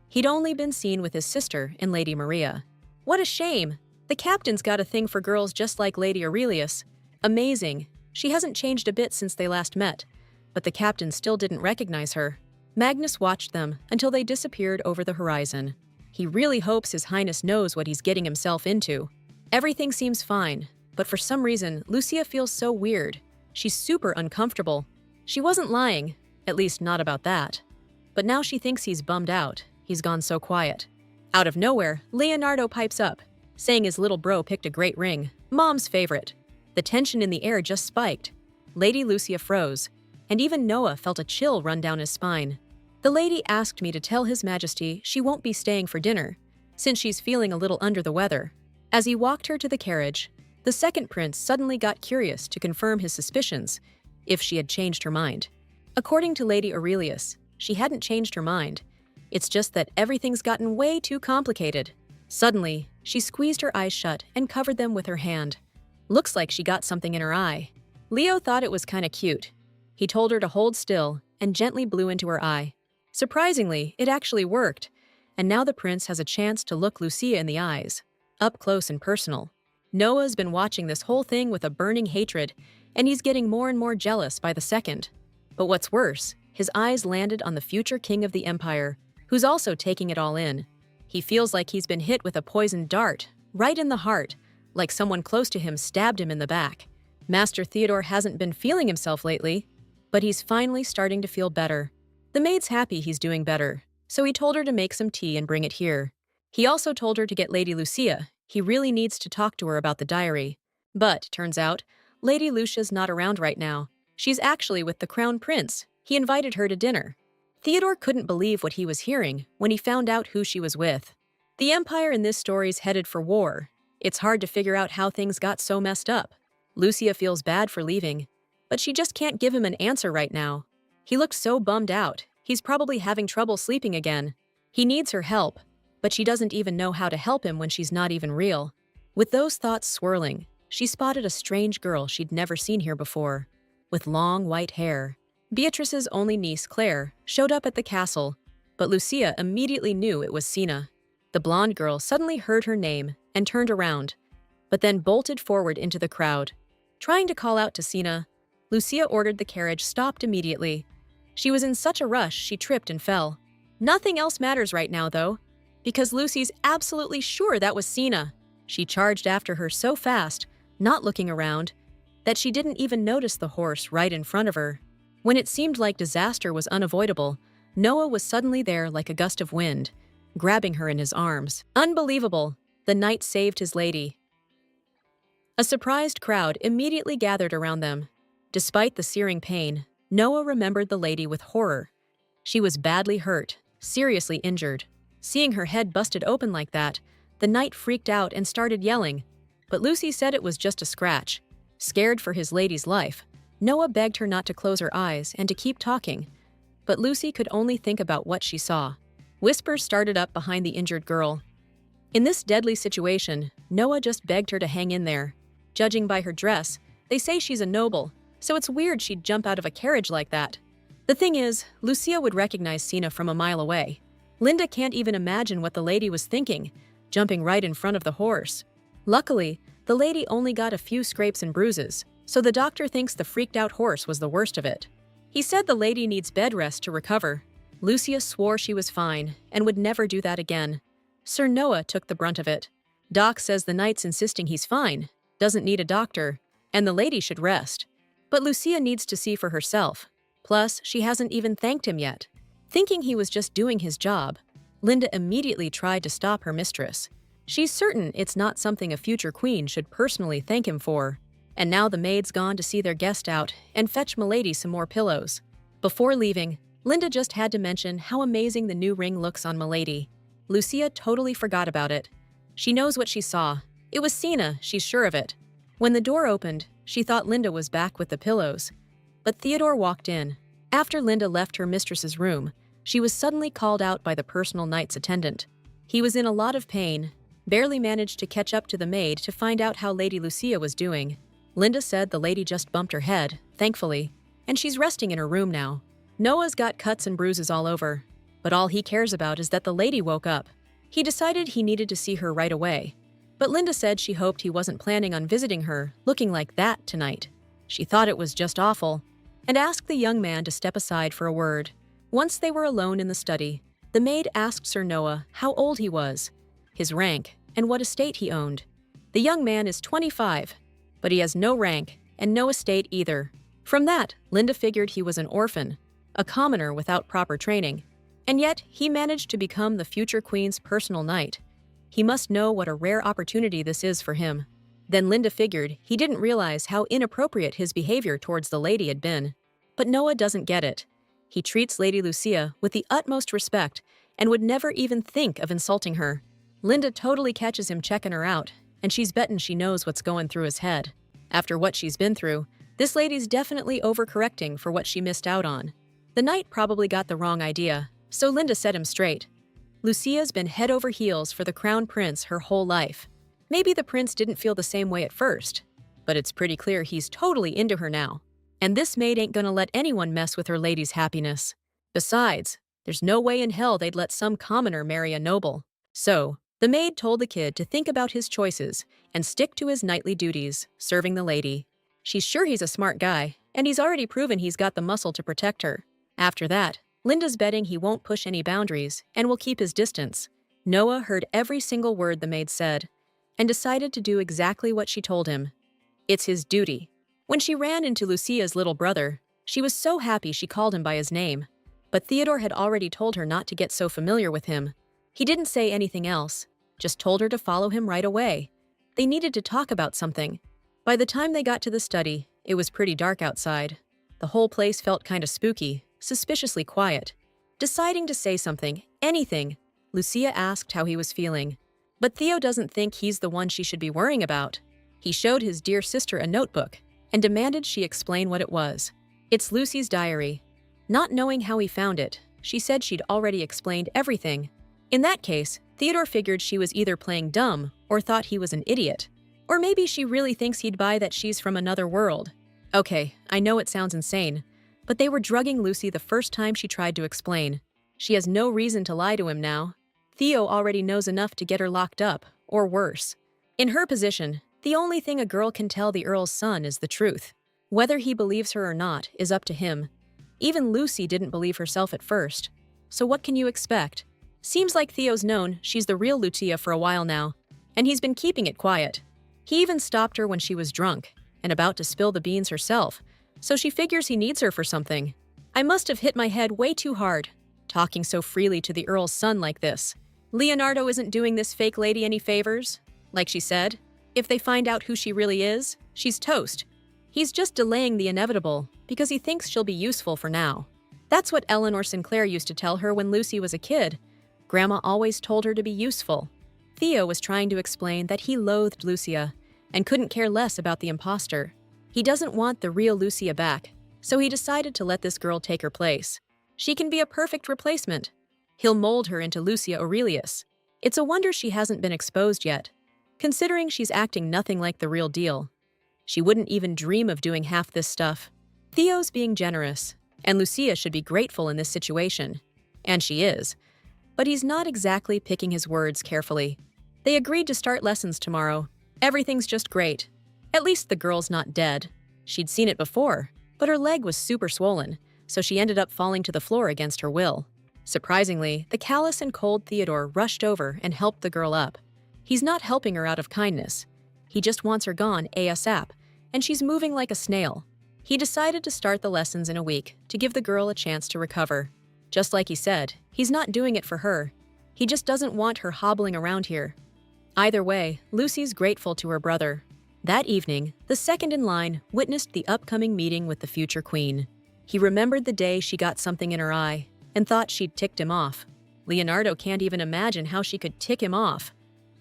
He'd only been seen with his sister and Lady Maria. What a shame! The captain's got a thing for girls just like Lady Aurelius. Amazing. She hasn't changed a bit since they last met. But the captain still didn't recognize her. Magnus watched them until they disappeared over the horizon. He really hopes His Highness knows what he's getting himself into. Everything seems fine, but for some reason, Lucia feels so weird. She's super uncomfortable. She wasn't lying, at least not about that. But now she thinks he's bummed out. He's gone so quiet. Out of nowhere, Leonardo pipes up, saying his little bro picked a great ring, Mom's favorite. The tension in the air just spiked. Lady Lucia froze, and even Noah felt a chill run down his spine. The lady asked me to tell His Majesty she won't be staying for dinner, since she's feeling a little under the weather. As he walked her to the carriage, the second prince suddenly got curious to confirm his suspicions, if she had changed her mind. According to Lady Aurelius, she hadn't changed her mind. It's just that everything's gotten way too complicated. Suddenly, she squeezed her eyes shut and covered them with her hand. Looks like she got something in her eye. Leo thought it was kinda cute. He told her to hold still and gently blew into her eye. Surprisingly, it actually worked, and now the prince has a chance to look Lucia in the eyes, up close and personal. Noah's been watching this whole thing with a burning hatred, and he's getting more and more jealous by the second. But what's worse, his eyes landed on the future king of the empire, who's also taking it all in. He feels like he's been hit with a poisoned dart, right in the heart, like someone close to him stabbed him in the back. Master Theodore hasn't been feeling himself lately, but he's finally starting to feel better. The maid's happy he's doing better, so he told her to make some tea and bring it here. He also told her to get Lady Lucia. He really needs to talk to her about the diary. But, turns out, Lady Lucia's not around right now. She's actually with the crown prince. He invited her to dinner. Theodore couldn't believe what he was hearing when he found out who she was with. The empire in this story's headed for war. It's hard to figure out how things got so messed up. Lucia feels bad for leaving, but she just can't give him an answer right now. He looked so bummed out. He's probably having trouble sleeping again. He needs her help, but she doesn't even know how to help him when she's not even real. With those thoughts swirling, she spotted a strange girl she'd never seen here before, with long white hair. Beatrice's only niece, Claire, showed up at the castle, but Lucia immediately knew it was Sina. The blonde girl suddenly heard her name and turned around, but then bolted forward into the crowd. Trying to call out to Sina, Lucia ordered the carriage stopped immediately. She was in such a rush she tripped and fell. Nothing else matters right now, though, because Lucy's absolutely sure that was Sina. She charged after her so fast, not looking around, that she didn't even notice the horse right in front of her. When it seemed like disaster was unavoidable, Noah was suddenly there like a gust of wind, grabbing her in his arms. Unbelievable! The knight saved his lady. A surprised crowd immediately gathered around them. Despite the searing pain, Noah remembered the lady with horror. She was badly hurt, seriously injured. Seeing her head busted open like that, the knight freaked out and started yelling, but Lucy said it was just a scratch. Scared for his lady's life, Noah begged her not to close her eyes and to keep talking, but Lucy could only think about what she saw. Whispers started up behind the injured girl. In this deadly situation, Noah just begged her to hang in there. Judging by her dress, they say she's a noble, so it's weird she'd jump out of a carriage like that. The thing is, Lucia would recognize Sina from a mile away. Linda can't even imagine what the lady was thinking, jumping right in front of the horse. Luckily, the lady only got a few scrapes and bruises, so the doctor thinks the freaked-out horse was the worst of it. He said the lady needs bed rest to recover. Lucia swore she was fine and would never do that again. Sir Noah took the brunt of it. Doc says the knight's insisting he's fine, doesn't need a doctor, and the lady should rest. But Lucia needs to see for herself. Plus, she hasn't even thanked him yet. Thinking he was just doing his job, Linda immediately tried to stop her mistress. She's certain it's not something a future queen should personally thank him for. And now the maid's gone to see their guest out and fetch Milady some more pillows. Before leaving, Linda just had to mention how amazing the new ring looks on Milady. Lucia totally forgot about it. She knows what she saw. It was Sina, she's sure of it. When the door opened, she thought Linda was back with the pillows. But Theodore walked in. After Linda left her mistress's room, she was suddenly called out by the personal knight's attendant. He was in a lot of pain, barely managed to catch up to the maid to find out how Lady Lucia was doing. Linda said the lady just bumped her head, thankfully, and she's resting in her room now. Noah's got cuts and bruises all over, but all he cares about is that the lady woke up. He decided he needed to see her right away, but Linda said she hoped he wasn't planning on visiting her looking like that tonight. She thought it was just awful, and asked the young man to step aside for a word. Once they were alone in the study, the maid asked Sir Noah how old he was, his rank, and what estate he owned. The young man is 25, but he has no rank and no estate either. From that, Linda figured he was an orphan, a commoner without proper training, and yet he managed to become the future queen's personal knight. He must know what a rare opportunity this is for him. Then Linda figured he didn't realize how inappropriate his behavior towards the lady had been. But Noah doesn't get it. He treats Lady Lucia with the utmost respect and would never even think of insulting her. Linda totally catches him checking her out, and she's betting she knows what's going through his head. After what she's been through, this lady's definitely overcorrecting for what she missed out on. The knight probably got the wrong idea, so Linda set him straight. Lucia's been head over heels for the crown prince her whole life. Maybe the prince didn't feel the same way at first, but it's pretty clear he's totally into her now. And this maid ain't gonna let anyone mess with her lady's happiness. Besides, there's no way in hell they'd let some commoner marry a noble. So, the maid told the kid to think about his choices and stick to his knightly duties, serving the lady. She's sure he's a smart guy, and he's already proven he's got the muscle to protect her. After that, Linda's betting he won't push any boundaries and will keep his distance. Noah heard every single word the maid said and decided to do exactly what she told him. It's his duty. When she ran into Lucia's little brother, she was so happy she called him by his name. But Theodore had already told her not to get so familiar with him. He didn't say anything else, just told her to follow him right away. They needed to talk about something. By the time they got to the study, it was pretty dark outside. The whole place felt kind of spooky, suspiciously quiet. Deciding to say something, anything, Lucia asked how he was feeling. But Theo doesn't think he's the one she should be worrying about. He showed his dear sister a notebook and demanded she explain what it was. It's Lucy's diary. Not knowing how he found it, she said she'd already explained everything. In that case, Theodore figured she was either playing dumb or thought he was an idiot. Or maybe she really thinks he'd buy that she's from another world. Okay, I know it sounds insane, but they were drugging Lucy the first time she tried to explain. She has no reason to lie to him now. Theo already knows enough to get her locked up, or worse. In her position, the only thing a girl can tell the Earl's son is the truth. Whether he believes her or not is up to him. Even Lucy didn't believe herself at first. So what can you expect? Seems like Theo's known she's the real Lucia for a while now, and he's been keeping it quiet. He even stopped her when she was drunk and about to spill the beans herself, so she figures he needs her for something. I must have hit my head way too hard, talking so freely to the Earl's son like this. Leonardo isn't doing this fake lady any favors. Like she said, if they find out who she really is, she's toast. He's just delaying the inevitable because he thinks she'll be useful for now. That's what Eleanor Sinclair used to tell her when Lucy was a kid. Grandma always told her to be useful. Theo was trying to explain that he loathed Lucia and couldn't care less about the imposter. He doesn't want the real Lucia back, so he decided to let this girl take her place. She can be a perfect replacement. He'll mold her into Lucia Aurelius. It's a wonder she hasn't been exposed yet, considering she's acting nothing like the real deal. She wouldn't even dream of doing half this stuff. Theo's being generous, and Lucia should be grateful in this situation. And she is. But he's not exactly picking his words carefully. They agreed to start lessons tomorrow. Everything's just great. At least the girl's not dead. She'd seen it before, but her leg was super swollen, so she ended up falling to the floor against her will. Surprisingly, the callous and cold Theodore rushed over and helped the girl up. He's not helping her out of kindness. He just wants her gone ASAP, and she's moving like a snail. He decided to start the lessons in a week to give the girl a chance to recover. Just like he said, he's not doing it for her. He just doesn't want her hobbling around here. Either way, Lucy's grateful to her brother. That evening, the second in line witnessed the upcoming meeting with the future queen. He remembered the day she got something in her eye and thought she'd ticked him off. Leonardo can't even imagine how she could tick him off.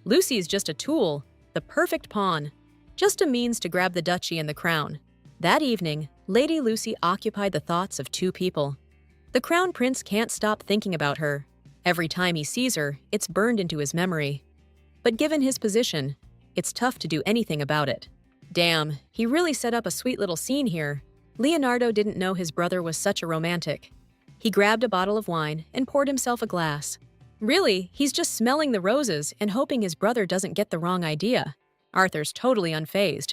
Lucy's just a tool, the perfect pawn, just a means to grab the duchy and the crown. That evening, Lady Lucy occupied the thoughts of two people. The crown prince can't stop thinking about her. Every time he sees her, it's burned into his memory. but given his position, it's tough to do anything about it. Damn, he really set up a sweet little scene here. Leonardo didn't know his brother was such a romantic. He grabbed a bottle of wine and poured himself a glass. Really, he's just smelling the roses and hoping his brother doesn't get the wrong idea. Arthur's totally unfazed.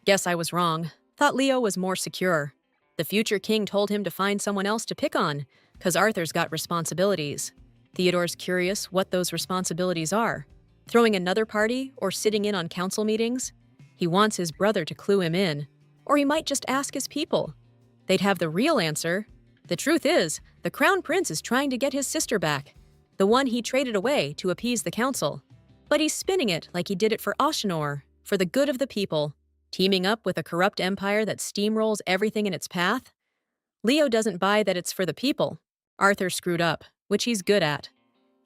Guess I was wrong. Thought Leo was more secure. The future king told him to find someone else to pick on, 'cause Arthur's got responsibilities. Theodore's curious what those responsibilities are. Throwing another party or sitting in on council meetings? He wants his brother to clue him in. Or he might just ask his people. They'd have the real answer. The truth is, the crown prince is trying to get his sister back, the one he traded away to appease the council. But he's spinning it like he did it for Ashenor, for the good of the people, teaming up with a corrupt empire that steamrolls everything in its path. Leo doesn't buy that it's for the people. Arthur screwed up, which he's good at.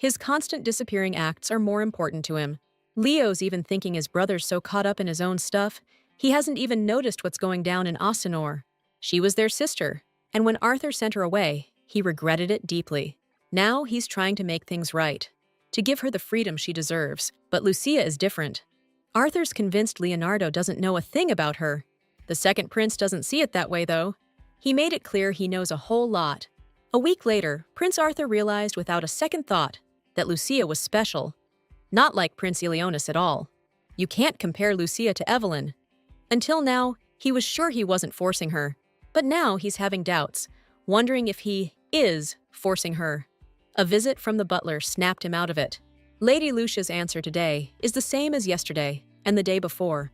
His constant disappearing acts are more important to him. Leo's even thinking his brother's so caught up in his own stuff, he hasn't even noticed what's going down in Ashenor. She was their sister, and when Arthur sent her away, he regretted it deeply. Now he's trying to make things right, to give her the freedom she deserves, but Lucia is different. Arthur's convinced Leonardo doesn't know a thing about her. The second prince doesn't see it that way, though. He made it clear he knows a whole lot. A week later, Prince Arthur realized without a second thought that Lucia was special. Not like Prince Eleonis at all. You can't compare Lucia to Evelyn. Until now, he was sure he wasn't forcing her. But now he's having doubts, wondering if he is forcing her. A visit from the butler snapped him out of it. Lady Lucia's answer today is the same as yesterday and the day before.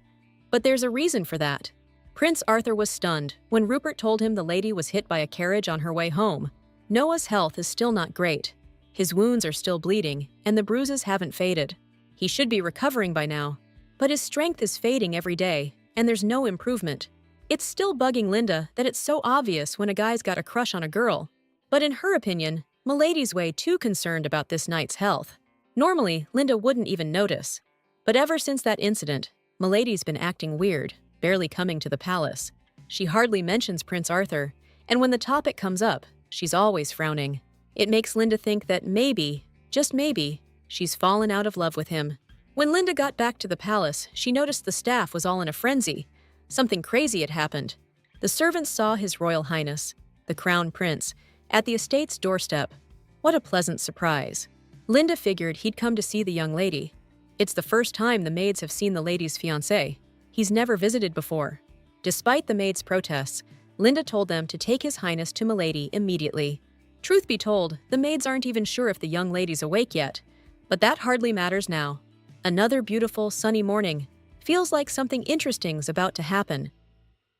But there's a reason for that. Prince Arthur was stunned when Rupert told him the lady was hit by a carriage on her way home. Noah's health is still not great. His wounds are still bleeding, and the bruises haven't faded. He should be recovering by now. But his strength is fading every day, and there's no improvement. It's still bugging Linda that it's so obvious when a guy's got a crush on a girl. But in her opinion, Milady's way too concerned about this knight's health. Normally, Linda wouldn't even notice. But ever since that incident, Milady's been acting weird, barely coming to the palace. She hardly mentions Prince Arthur, and when the topic comes up, she's always frowning. It makes Linda think that maybe, just maybe, she's fallen out of love with him. When Linda got back to the palace, she noticed the staff was all in a frenzy. Something crazy had happened. The servants saw His Royal Highness, the Crown Prince, at the estate's doorstep. What a pleasant surprise. Linda figured he'd come to see the young lady. It's the first time the maids have seen the lady's fiancé. He's never visited before. Despite the maids' protests, Linda told them to take His Highness to Milady immediately. Truth be told, the maids aren't even sure if the young lady's awake yet. But that hardly matters now. Another beautiful, sunny morning. Feels like something interesting's about to happen.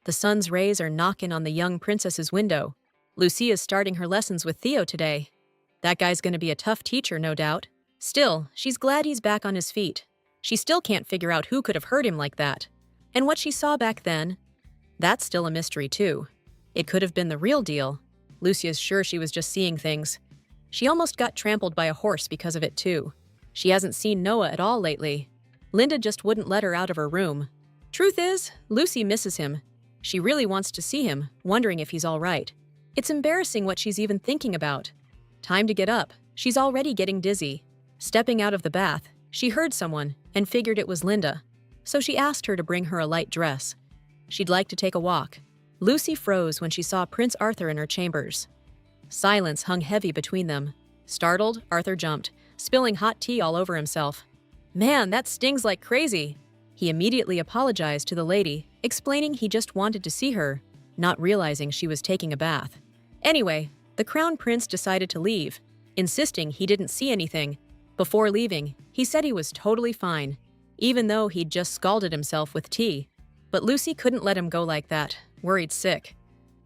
The sun's rays are knocking on the young princess's window. Lucia's starting her lessons with Theo today. That guy's gonna be a tough teacher, no doubt. Still, she's glad he's back on his feet. She still can't figure out who could have hurt him like that. And what she saw back then? That's still a mystery, too. It could have been the real deal. Lucia's sure she was just seeing things. She almost got trampled by a horse because of it, too. She hasn't seen Noah at all lately. Linda just wouldn't let her out of her room. Truth is, Lucy misses him. She really wants to see him, wondering if he's all right. It's embarrassing what she's even thinking about. Time to get up. She's already getting dizzy. Stepping out of the bath, she heard someone and figured it was Linda. So she asked her to bring her a light dress. She'd like to take a walk. Lucy froze when she saw Prince Arthur in her chambers. Silence hung heavy between them. Startled, Arthur jumped, spilling hot tea all over himself. Man, that stings like crazy. He immediately apologized to the lady, explaining he just wanted to see her, not realizing she was taking a bath. Anyway, the crown prince decided to leave, insisting he didn't see anything. Before leaving, he said he was totally fine, even though he'd just scalded himself with tea. But Lucy couldn't let him go like that, worried sick.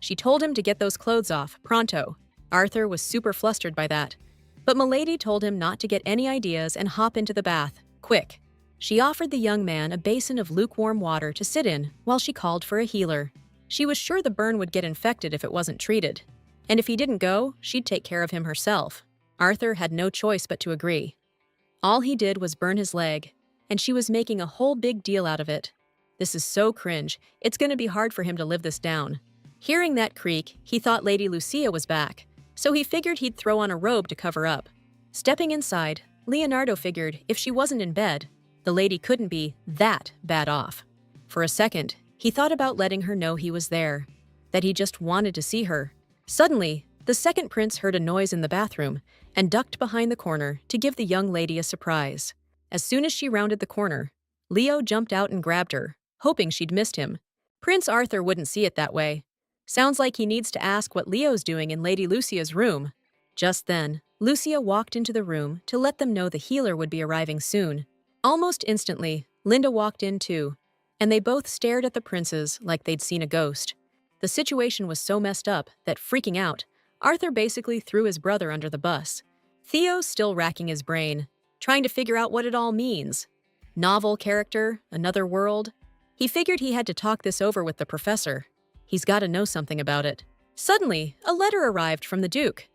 She told him to get those clothes off, pronto. Arthur was super flustered by that. But Milady told him not to get any ideas and hop into the bath, quick. She offered the young man a basin of lukewarm water to sit in while she called for a healer. She was sure the burn would get infected if it wasn't treated. And if he didn't go, she'd take care of him herself. Arthur had no choice but to agree. All he did was burn his leg, and she was making a whole big deal out of it. This is so cringe, it's gonna be hard for him to live this down. Hearing that creak, he thought Lady Lucia was back, so he figured he'd throw on a robe to cover up. Stepping inside, Leonardo figured if she wasn't in bed, The lady couldn't be that bad off. For a second, he thought about letting her know he was there, that he just wanted to see her. Suddenly, the second prince heard a noise in the bathroom and ducked behind the corner to give the young lady a surprise. As soon as she rounded the corner, Leo jumped out and grabbed her, hoping she'd missed him. Prince Arthur wouldn't see it that way. Sounds like he needs to ask what Leo's doing in Lady Lucia's room. Just then, Lucia walked into the room to let them know the healer would be arriving soon. Almost instantly, Linda walked in too, and they both stared at the princes like they'd seen a ghost. The situation was so messed up that, freaking out, Arthur basically threw his brother under the bus. Theo's still racking his brain, trying to figure out what it all means. Novel character, another world. He figured he had to talk this over with the professor. He's got to know something about it. Suddenly, a letter arrived from the Duke.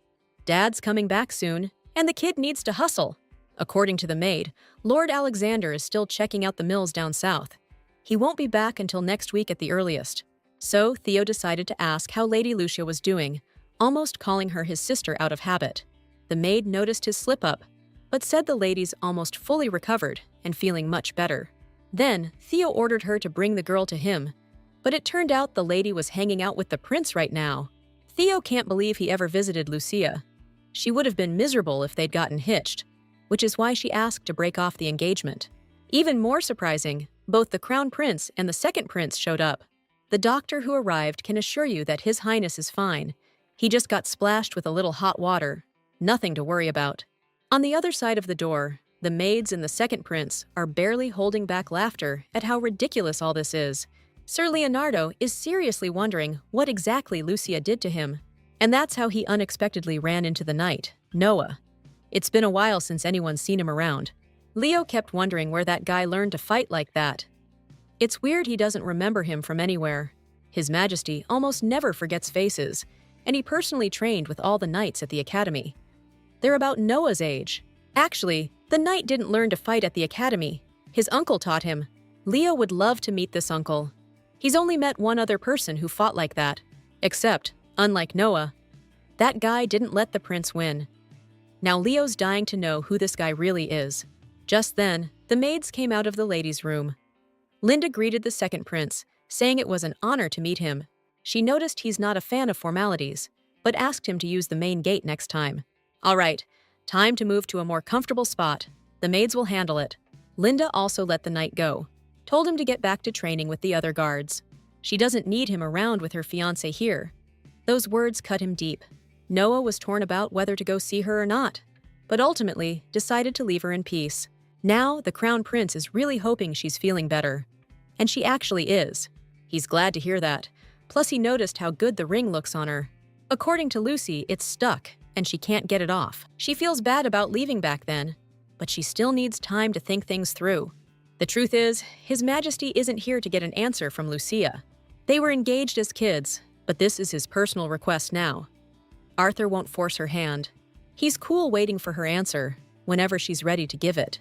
Dad's coming back soon, and the kid needs to hustle. According to the maid, Lord Alexander is still checking out the mills down south. He won't be back until next week at the earliest. So Theo decided to ask how Lady Lucia was doing, almost calling her his sister out of habit. The maid noticed his slip-up, but said the lady's almost fully recovered and feeling much better. Then, Theo ordered her to bring the girl to him, but it turned out the lady was hanging out with the prince right now. Theo can't believe he ever visited Lucia. She would have been miserable if they'd gotten hitched, which is why she asked to break off the engagement. Even more surprising, both the crown prince and the second prince showed up. The doctor who arrived can assure you that His Highness is fine. He just got splashed with a little hot water. Nothing to worry about. On the other side of the door, the maids and the second prince are barely holding back laughter at how ridiculous all this is. Sir Leonardo is seriously wondering what exactly Lucia did to him. And that's how he unexpectedly ran into the knight, Noah. It's been a while since anyone's seen him around. Leo kept wondering where that guy learned to fight like that. It's weird he doesn't remember him from anywhere. His Majesty almost never forgets faces, and he personally trained with all the knights at the academy. They're about Noah's age. Actually, the knight didn't learn to fight at the academy. His uncle taught him. Leo would love to meet this uncle. He's only met one other person who fought like that. Except, unlike Noah, that guy didn't let the prince win. Now Leo's dying to know who this guy really is. Just then, the maids came out of the ladies' room. Linda greeted the second prince, saying it was an honor to meet him. She noticed he's not a fan of formalities, but asked him to use the main gate next time. All right, time to move to a more comfortable spot. The maids will handle it. Linda also let the knight go, told him to get back to training with the other guards. She doesn't need him around with her fiancé here. Those words cut him deep. Noah was torn about whether to go see her or not, but ultimately decided to leave her in peace. Now, the crown prince is really hoping she's feeling better. And she actually is. He's glad to hear that. Plus, he noticed how good the ring looks on her. According to Lucy, it's stuck, and she can't get it off. She feels bad about leaving back then, but she still needs time to think things through. The truth is, His Majesty isn't here to get an answer from Lucia. They were engaged as kids, but this is his personal request now. Arthur won't force her hand. He's cool waiting for her answer, whenever she's ready to give it.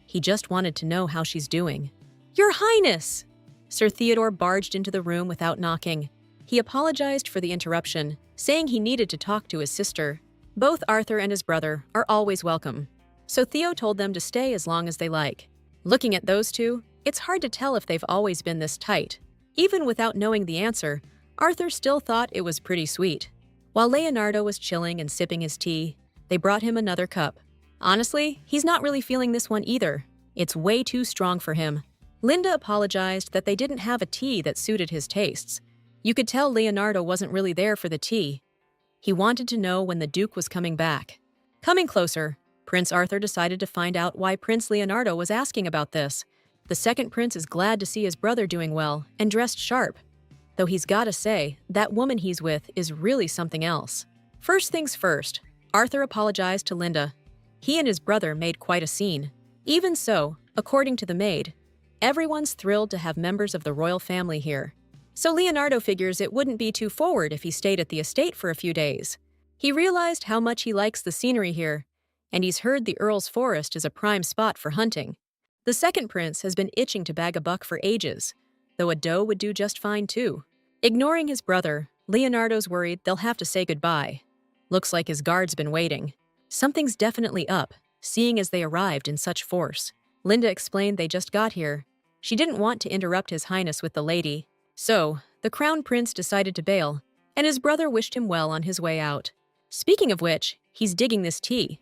He just wanted to know how she's doing. Your Highness! Sir Theodore barged into the room without knocking. He apologized for the interruption, saying he needed to talk to his sister. Both Arthur and his brother are always welcome, so Theo told them to stay as long as they like. Looking at those two, it's hard to tell if they've always been this tight. Even without knowing the answer, Arthur still thought it was pretty sweet. While Leonardo was chilling and sipping his tea, they brought him another cup. Honestly, he's not really feeling this one either. It's way too strong for him. Linda apologized that they didn't have a tea that suited his tastes. You could tell Leonardo wasn't really there for the tea. He wanted to know when the Duke was coming back. Coming closer, Prince Arthur decided to find out why Prince Leonardo was asking about this. The second prince is glad to see his brother doing well and dressed sharp. Though he's gotta say, that woman he's with is really something else. First things first, Arthur apologized to Linda. He and his brother made quite a scene. Even so, according to the maid, everyone's thrilled to have members of the royal family here. So Leonardo figures it wouldn't be too forward if he stayed at the estate for a few days. He realized how much he likes the scenery here, and he's heard the Earl's Forest is a prime spot for hunting. The second prince has been itching to bag a buck for ages, though a doe would do just fine too. Ignoring his brother, Leonardo's worried they'll have to say goodbye. Looks like his guard's been waiting. Something's definitely up, seeing as they arrived in such force. Linda explained they just got here. She didn't want to interrupt His Highness with the lady. So, the Crown Prince decided to bail, and his brother wished him well on his way out. Speaking of which, he's digging this tea.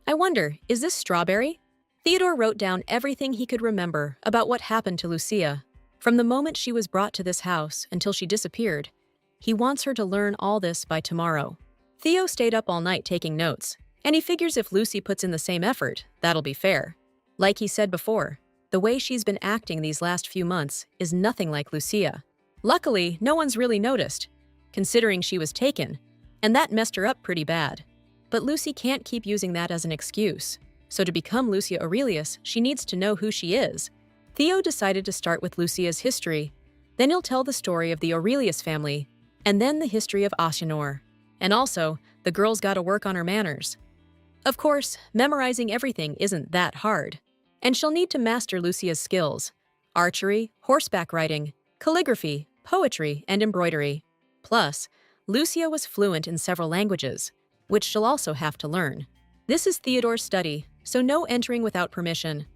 I wonder, is this strawberry? Theodore wrote down everything he could remember about what happened to Lucia. From the moment she was brought to this house until she disappeared, he wants her to learn all this by tomorrow. Theo stayed up all night taking notes, and he figures if Lucy puts in the same effort, that'll be fair. Like he said before, the way she's been acting these last few months is nothing like Lucia. Luckily, no one's really noticed, considering she was taken, and that messed her up pretty bad. But Lucy can't keep using that as an excuse. So to become Lucia Aurelius, she needs to know who she is. Theo decided to start with Lucia's history. Then he'll tell the story of the Aurelius family, and then the history of Asianor. And also, the girl's gotta work on her manners. Of course, memorizing everything isn't that hard. And she'll need to master Lucia's skills: archery, horseback riding, calligraphy, poetry, and embroidery. Plus, Lucia was fluent in several languages, which she'll also have to learn. This is Theodore's study, so no entering without permission.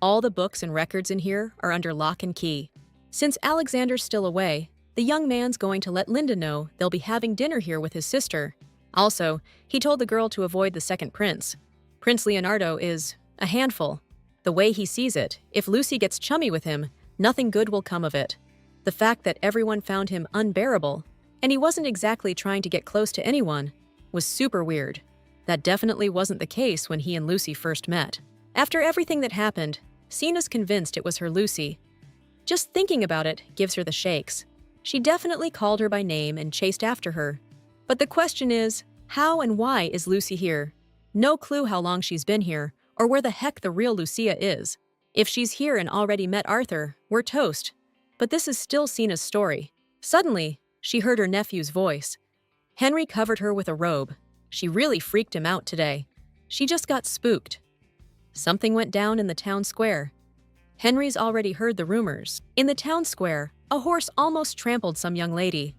All the books and records in here are under lock and key. Since Alexander's still away, the young man's going to let Linda know they'll be having dinner here with his sister. Also, he told the girl to avoid the second prince. Prince Leonardo is a handful. The way he sees it, if Lucy gets chummy with him, nothing good will come of it. The fact that everyone found him unbearable, and he wasn't exactly trying to get close to anyone, was super weird. That definitely wasn't the case when he and Lucy first met. After everything that happened, Sina's convinced it was her Lucy. Just thinking about it gives her the shakes. She definitely called her by name and chased after her. But the question is, how and why is Lucy here? No clue how long she's been here, or where the heck the real Lucia is. If she's here and already met Arthur, we're toast. But this is still Sina's story. Suddenly, she heard her nephew's voice. Henry covered her with a robe. She really freaked him out today. She just got spooked. Something went down in the town square. Henry's already heard the rumors. In the town square, a horse almost trampled some young lady.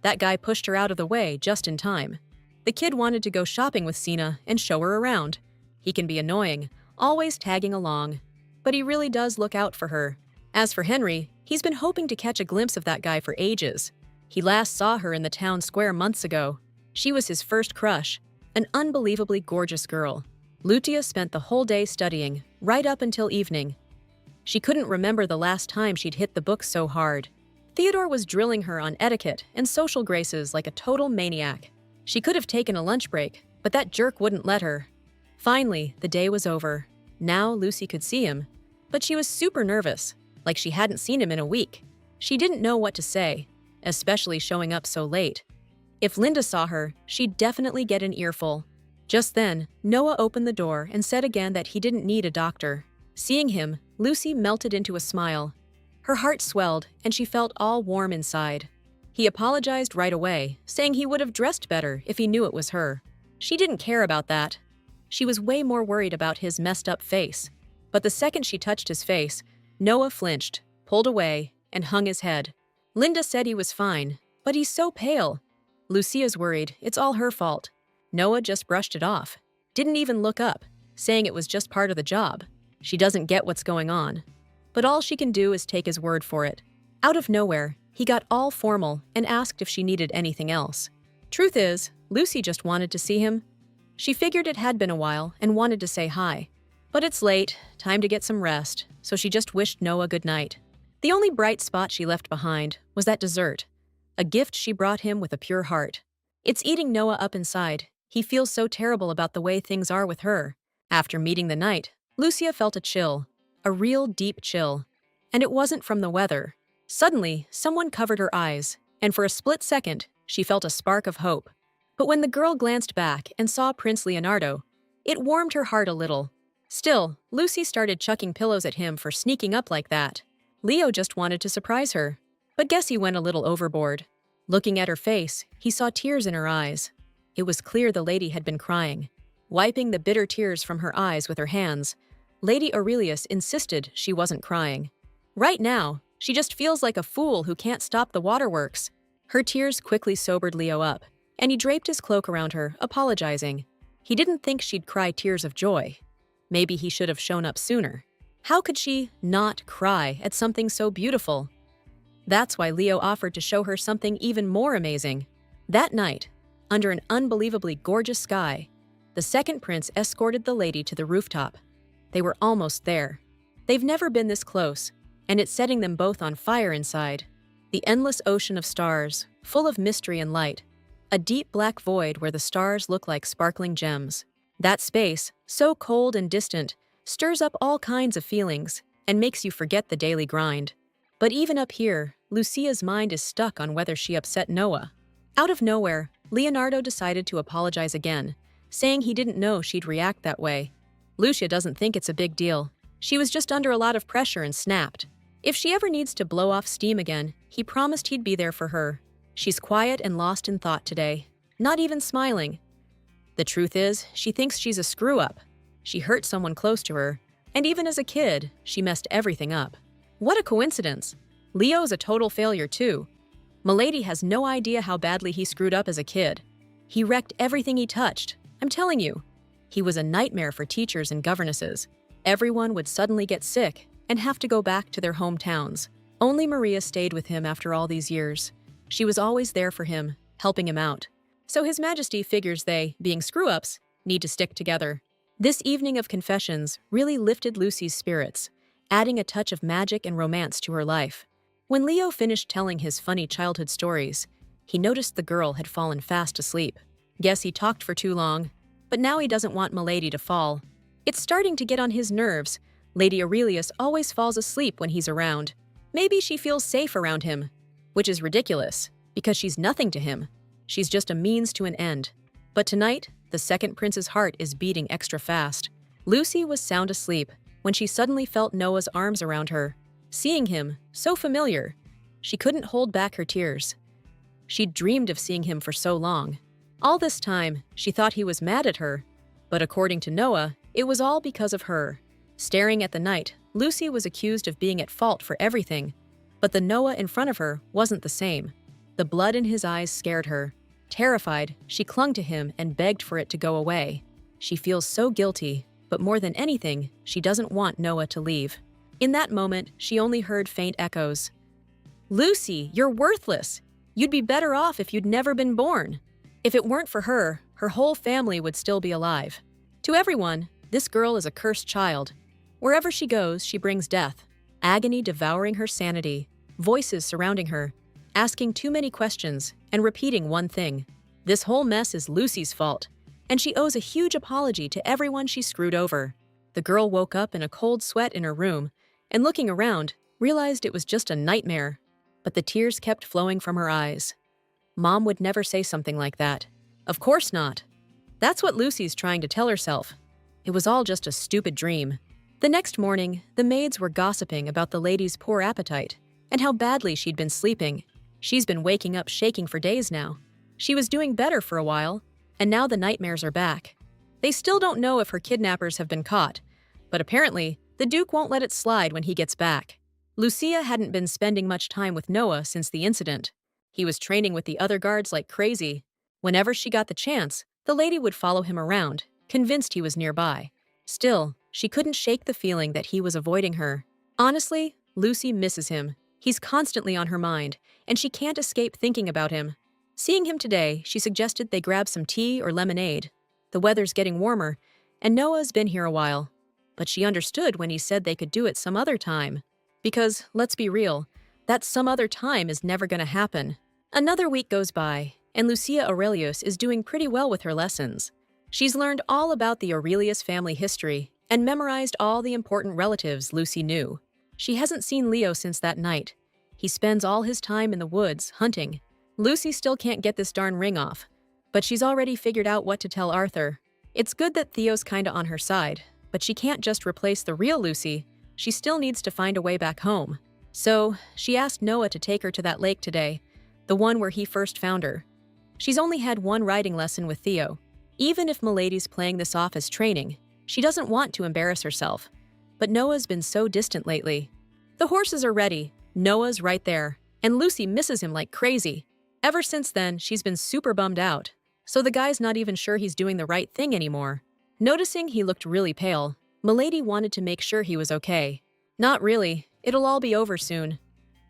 That guy pushed her out of the way just in time. The kid wanted to go shopping with Sina and show her around. He can be annoying, always tagging along, but he really does look out for her. As for Henry, he's been hoping to catch a glimpse of that guy for ages. He last saw her in the town square months ago. She was his first crush, an unbelievably gorgeous girl. Lutia spent the whole day studying, right up until evening. She couldn't remember the last time she'd hit the books so hard. Theodore was drilling her on etiquette and social graces like a total maniac. She could have taken a lunch break, but that jerk wouldn't let her. Finally, the day was over. Now Lucy could see him, but she was super nervous, like she hadn't seen him in a week. She didn't know what to say, especially showing up so late. If Linda saw her, she'd definitely get an earful. Just then, Noah opened the door and said again that he didn't need a doctor. Seeing him, Lucy melted into a smile. Her heart swelled, and she felt all warm inside. He apologized right away, saying he would have dressed better if he knew it was her. She didn't care about that. She was way more worried about his messed up face. But the second she touched his face, Noah flinched, pulled away, and hung his head. Linda said he was fine, but he's so pale. Lucia's worried it's all her fault. Noah just brushed it off, didn't even look up, saying it was just part of the job. She doesn't get what's going on. But all she can do is take his word for it. Out of nowhere, he got all formal and asked if she needed anything else. Truth is, Lucy just wanted to see him. She figured it had been a while and wanted to say hi. But it's late, time to get some rest, so she just wished Noah good night. The only bright spot she left behind was that dessert, a gift she brought him with a pure heart. It's eating Noah up inside. He feels so terrible about the way things are with her. After meeting the night, Lucia felt a chill, a real deep chill. And it wasn't from the weather. Suddenly, someone covered her eyes, and for a split second, she felt a spark of hope. But when the girl glanced back and saw Prince Leonardo, it warmed her heart a little. Still, Lucy started chucking pillows at him for sneaking up like that. Leo just wanted to surprise her, but guess he went a little overboard. Looking at her face, he saw tears in her eyes. It was clear the lady had been crying. Wiping the bitter tears from her eyes with her hands, Lady Aurelius insisted she wasn't crying. Right now, she just feels like a fool who can't stop the waterworks. Her tears quickly sobered Leo up, and he draped his cloak around her, apologizing. He didn't think she'd cry tears of joy. Maybe he should have shown up sooner. How could she not cry at something so beautiful? That's why Leo offered to show her something even more amazing. That night, under an unbelievably gorgeous sky, the second prince escorted the lady to the rooftop. They were almost there. They've never been this close, and it's setting them both on fire inside. The endless ocean of stars, full of mystery and light. A deep black void where the stars look like sparkling gems. That space, so cold and distant, stirs up all kinds of feelings and makes you forget the daily grind. But even up here, Lucia's mind is stuck on whether she upset Noah. Out of nowhere, Leonardo decided to apologize again, saying he didn't know she'd react that way. Lucia doesn't think it's a big deal. She was just under a lot of pressure and snapped. If she ever needs to blow off steam again, he promised he'd be there for her. She's quiet and lost in thought today, not even smiling. The truth is, she thinks she's a screw-up. She hurt someone close to her, and even as a kid, she messed everything up. What a coincidence. Leo's a total failure too. Milady has no idea how badly he screwed up as a kid. He wrecked everything he touched. I'm telling you. He was a nightmare for teachers and governesses. Everyone would suddenly get sick and have to go back to their hometowns. Only Maria stayed with him after all these years. She was always there for him, helping him out. So His Majesty figures they, being screw-ups, need to stick together. This evening of confessions really lifted Lucy's spirits, adding a touch of magic and romance to her life. When Leo finished telling his funny childhood stories, he noticed the girl had fallen fast asleep. Guess he talked for too long, but now he doesn't want Milady to fall. It's starting to get on his nerves. Lady Aurelius always falls asleep when he's around. Maybe she feels safe around him, which is ridiculous, because she's nothing to him. She's just a means to an end. But tonight, the second prince's heart is beating extra fast. Lucy was sound asleep when she suddenly felt Noah's arms around her. Seeing him, so familiar, she couldn't hold back her tears. She'd dreamed of seeing him for so long. All this time, she thought he was mad at her, but according to Noah, it was all because of her. Staring at the night, Lucy was accused of being at fault for everything, but the Noah in front of her wasn't the same. The blood in his eyes scared her. Terrified, she clung to him and begged for it to go away. She feels so guilty, but more than anything, she doesn't want Noah to leave. In that moment, she only heard faint echoes. "Lucy, you're worthless! You'd be better off if you'd never been born." If it weren't for her, her whole family would still be alive. To everyone, this girl is a cursed child. Wherever she goes, she brings death, agony devouring her sanity, voices surrounding her, asking too many questions and repeating one thing. This whole mess is Lucy's fault, and she owes a huge apology to everyone she screwed over. The girl woke up in a cold sweat in her room, and looking around, realized it was just a nightmare. But the tears kept flowing from her eyes. Mom would never say something like that. Of course not. That's what Lucy's trying to tell herself. It was all just a stupid dream. The next morning, the maids were gossiping about the lady's poor appetite and how badly she'd been sleeping. She's been waking up shaking for days now. She was doing better for a while, and now the nightmares are back. They still don't know if her kidnappers have been caught, but apparently, the Duke won't let it slide when he gets back. Lucia hadn't been spending much time with Noah since the incident. He was training with the other guards like crazy. Whenever she got the chance, the lady would follow him around, convinced he was nearby. Still, she couldn't shake the feeling that he was avoiding her. Honestly, Lucy misses him. He's constantly on her mind, and she can't escape thinking about him. Seeing him today, she suggested they grab some tea or lemonade. The weather's getting warmer, and Noah's been here a while. But she understood when he said they could do it some other time. Because, let's be real, that some other time is never gonna happen. Another week goes by, and Lucia Aurelius is doing pretty well with her lessons. She's learned all about the Aurelius family history and memorized all the important relatives Lucy knew. She hasn't seen Leo since that night. He spends all his time in the woods, hunting. Lucy still can't get this darn ring off, but she's already figured out what to tell Arthur. It's good that Theo's kinda on her side, but she can't just replace the real Lucy. She still needs to find a way back home. So, she asked Noah to take her to that lake today, the one where he first found her. She's only had one riding lesson with Theo. Even if Milady's playing this off as training, she doesn't want to embarrass herself. But Noah's been so distant lately. The horses are ready, Noah's right there, and Lucy misses him like crazy. Ever since then, she's been super bummed out, so the guy's not even sure he's doing the right thing anymore. Noticing he looked really pale, Milady wanted to make sure he was okay. Not really, it'll all be over soon.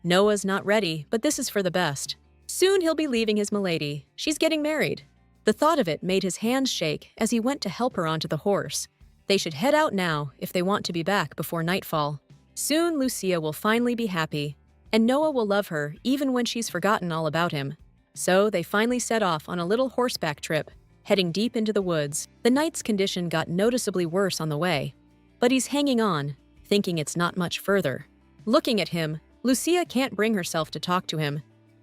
Noah's not ready, but this is for the best. Soon he'll be leaving his Milady. She's getting married. The thought of it made his hands shake as he went to help her onto the horse. They should head out now if they want to be back before nightfall. Soon Lucia will finally be happy, and Noah will love her even when she's forgotten all about him. So they finally set off on a little horseback trip, heading deep into the woods. The knight's condition got noticeably worse on the way, but he's hanging on, thinking it's not much further. Looking at him, Lucia can't bring herself to talk to him.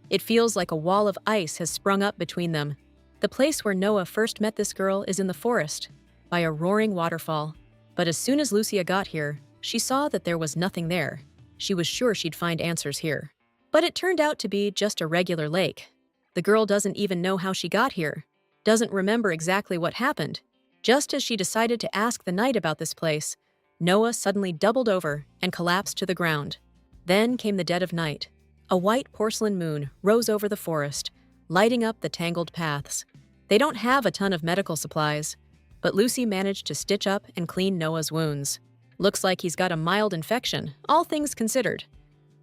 It feels like a wall of ice has sprung up between them. The place where Noah first met this girl is in the forest, by a roaring waterfall. But as soon as Lucia got here, she saw that there was nothing there. She was sure she'd find answers here. But it turned out to be just a regular lake. The girl doesn't even know how she got here, doesn't remember exactly what happened. Just as she decided to ask the knight about this place, Noah suddenly doubled over and collapsed to the ground. Then came the dead of night. A white porcelain moon rose over the forest, lighting up the tangled paths. They don't have a ton of medical supplies, but Lucy managed to stitch up and clean Noah's wounds. Looks like he's got a mild infection, all things considered.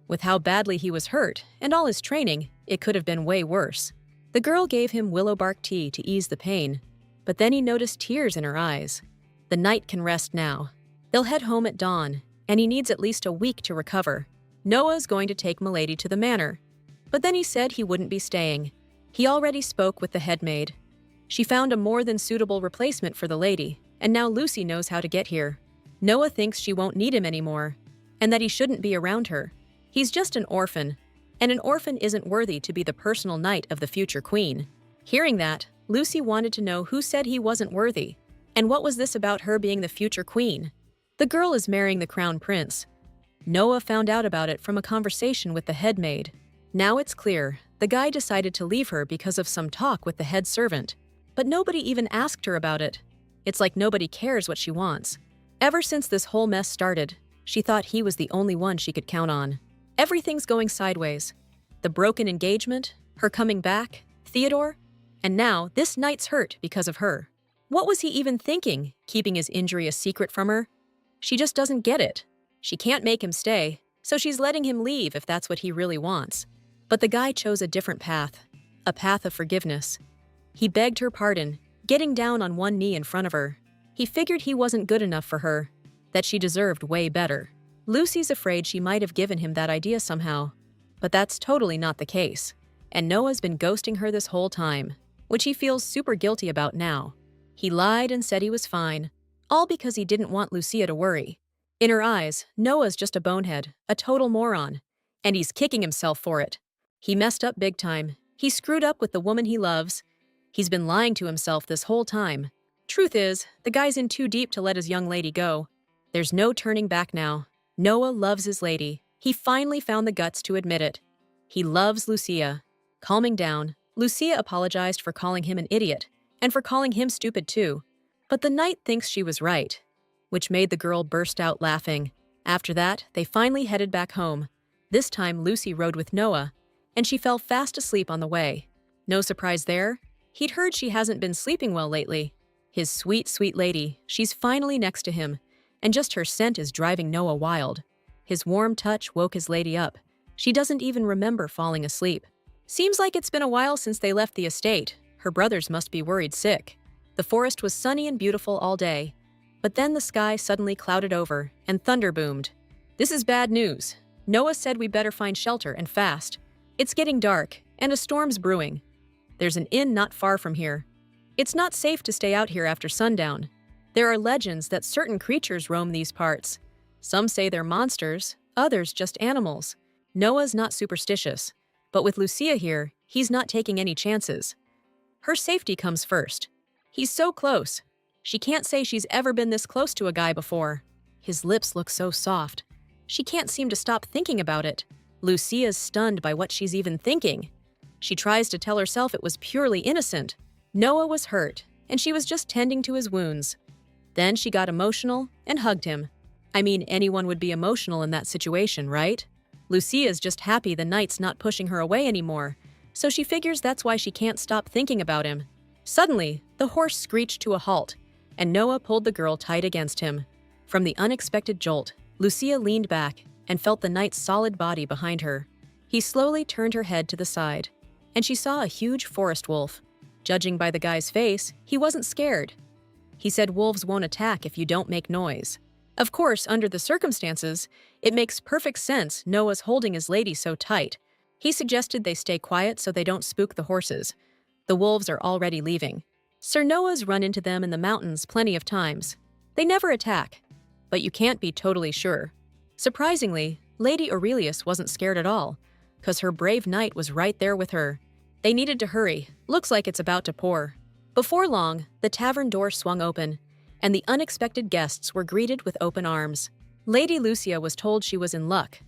With how badly he was hurt and all his training, it could have been way worse. The girl gave him willow bark tea to ease the pain, but then he noticed tears in her eyes. The knight can rest now. They'll head home at dawn, and he needs at least a week to recover. Noah's going to take Milady to the manor, but then he said he wouldn't be staying. He already spoke with the head maid. She found a more than suitable replacement for the lady, and now Lucy knows how to get here. Noah thinks she won't need him anymore, and that he shouldn't be around her. He's just an orphan, and an orphan isn't worthy to be the personal knight of the future queen. Hearing that, Lucy wanted to know who said he wasn't worthy, and what was this about her being the future queen? The girl is marrying the crown prince. Noah found out about it from a conversation with the head maid. Now it's clear, the guy decided to leave her because of some talk with the head servant. But nobody even asked her about it. It's like nobody cares what she wants. Ever since this whole mess started, she thought he was the only one she could count on. Everything's going sideways. The broken engagement, her coming back, Theodore, and now this knight's hurt because of her. What was he even thinking, keeping his injury a secret from her? She just doesn't get it. She can't make him stay, so she's letting him leave if that's what he really wants. But the guy chose a different path, a path of forgiveness. He begged her pardon, getting down on one knee in front of her. He figured he wasn't good enough for her, that she deserved way better. Lucy's afraid she might have given him that idea somehow, but that's totally not the case. And Noah's been ghosting her this whole time, which he feels super guilty about now. He lied and said he was fine, all because he didn't want Lucia to worry. In her eyes, Noah's just a bonehead, a total moron, and he's kicking himself for it. He messed up big time. He screwed up with the woman he loves. He's been lying to himself this whole time. Truth is, the guy's in too deep to let his young lady go. There's no turning back now. Noah loves his lady. He finally found the guts to admit it. He loves Lucia. Calming down, Lucia apologized for calling him an idiot, and for calling him stupid too. But the knight thinks she was right, which made the girl burst out laughing. After that, they finally headed back home. This time Lucy rode with Noah, and she fell fast asleep on the way. No surprise there. He'd heard she hasn't been sleeping well lately. His sweet, sweet lady, she's finally next to him, and just her scent is driving Noah wild. His warm touch woke his lady up. She doesn't even remember falling asleep. Seems like it's been a while since they left the estate. Her brothers must be worried sick. The forest was sunny and beautiful all day, but then the sky suddenly clouded over and thunder boomed. This is bad news. Noah said we better find shelter and fast. It's getting dark, and a storm's brewing. There's an inn not far from here. It's not safe to stay out here after sundown. There are legends that certain creatures roam these parts. Some say they're monsters, others just animals. Noah's not superstitious, but with Lucia here, he's not taking any chances. Her safety comes first. He's so close. She can't say she's ever been this close to a guy before. His lips look so soft. She can't seem to stop thinking about it. Lucia's stunned by what she's even thinking. She tries to tell herself it was purely innocent. Noah was hurt, and she was just tending to his wounds. Then she got emotional and hugged him. I mean, anyone would be emotional in that situation, right? Lucia's just happy the knight's not pushing her away anymore, so she figures that's why she can't stop thinking about him. Suddenly, the horse screeched to a halt, and Noah pulled the girl tight against him. From the unexpected jolt, Lucia leaned back and felt the knight's solid body behind her. He slowly turned her head to the side, and she saw a huge forest wolf. Judging by the guy's face, he wasn't scared. He said wolves won't attack if you don't make noise. Of course, under the circumstances, it makes perfect sense Noah's holding his lady so tight. He suggested they stay quiet so they don't spook the horses. The wolves are already leaving. Sir Noah's run into them in the mountains plenty of times. They never attack, but you can't be totally sure. Surprisingly, Lady Aurelius wasn't scared at all, because her brave knight was right there with her. They needed to hurry. Looks like it's about to pour. Before long, the tavern door swung open, and the unexpected guests were greeted with open arms. Lady Lucia was told she was in luck.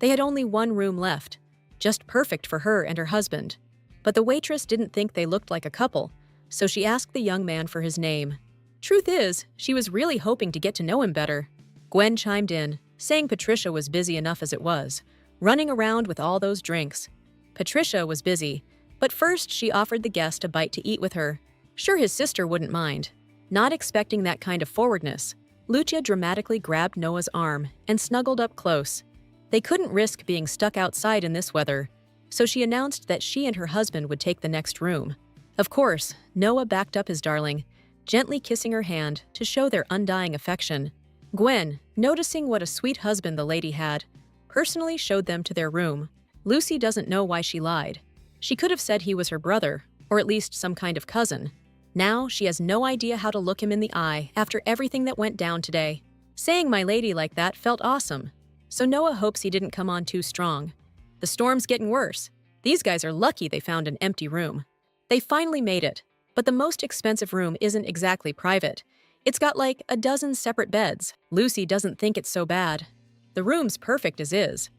They had only one room left, just perfect for her and her husband. But the waitress didn't think they looked like a couple, so she asked the young man for his name. Truth is, she was really hoping to get to know him better. Gwen chimed in, saying Patricia was busy enough as it was, running around with all those drinks. Patricia was busy, but first she offered the guest a bite to eat with her. Sure, his sister wouldn't mind. Not expecting that kind of forwardness, Lucia dramatically grabbed Noah's arm and snuggled up close. They couldn't risk being stuck outside in this weather, so she announced that she and her husband would take the next room. Of course, Noah backed up his darling, gently kissing her hand to show their undying affection. Gwen, noticing what a sweet husband the lady had, personally showed them to their room. Lucy doesn't know why she lied. She could have said he was her brother, or at least some kind of cousin. Now she has no idea how to look him in the eye after everything that went down today. Saying my lady like that felt awesome. So Noah hopes he didn't come on too strong. The storm's getting worse. These guys are lucky they found an empty room. They finally made it, but the most expensive room isn't exactly private. It's got like a dozen separate beds. Lucy doesn't think it's so bad. The room's perfect as is.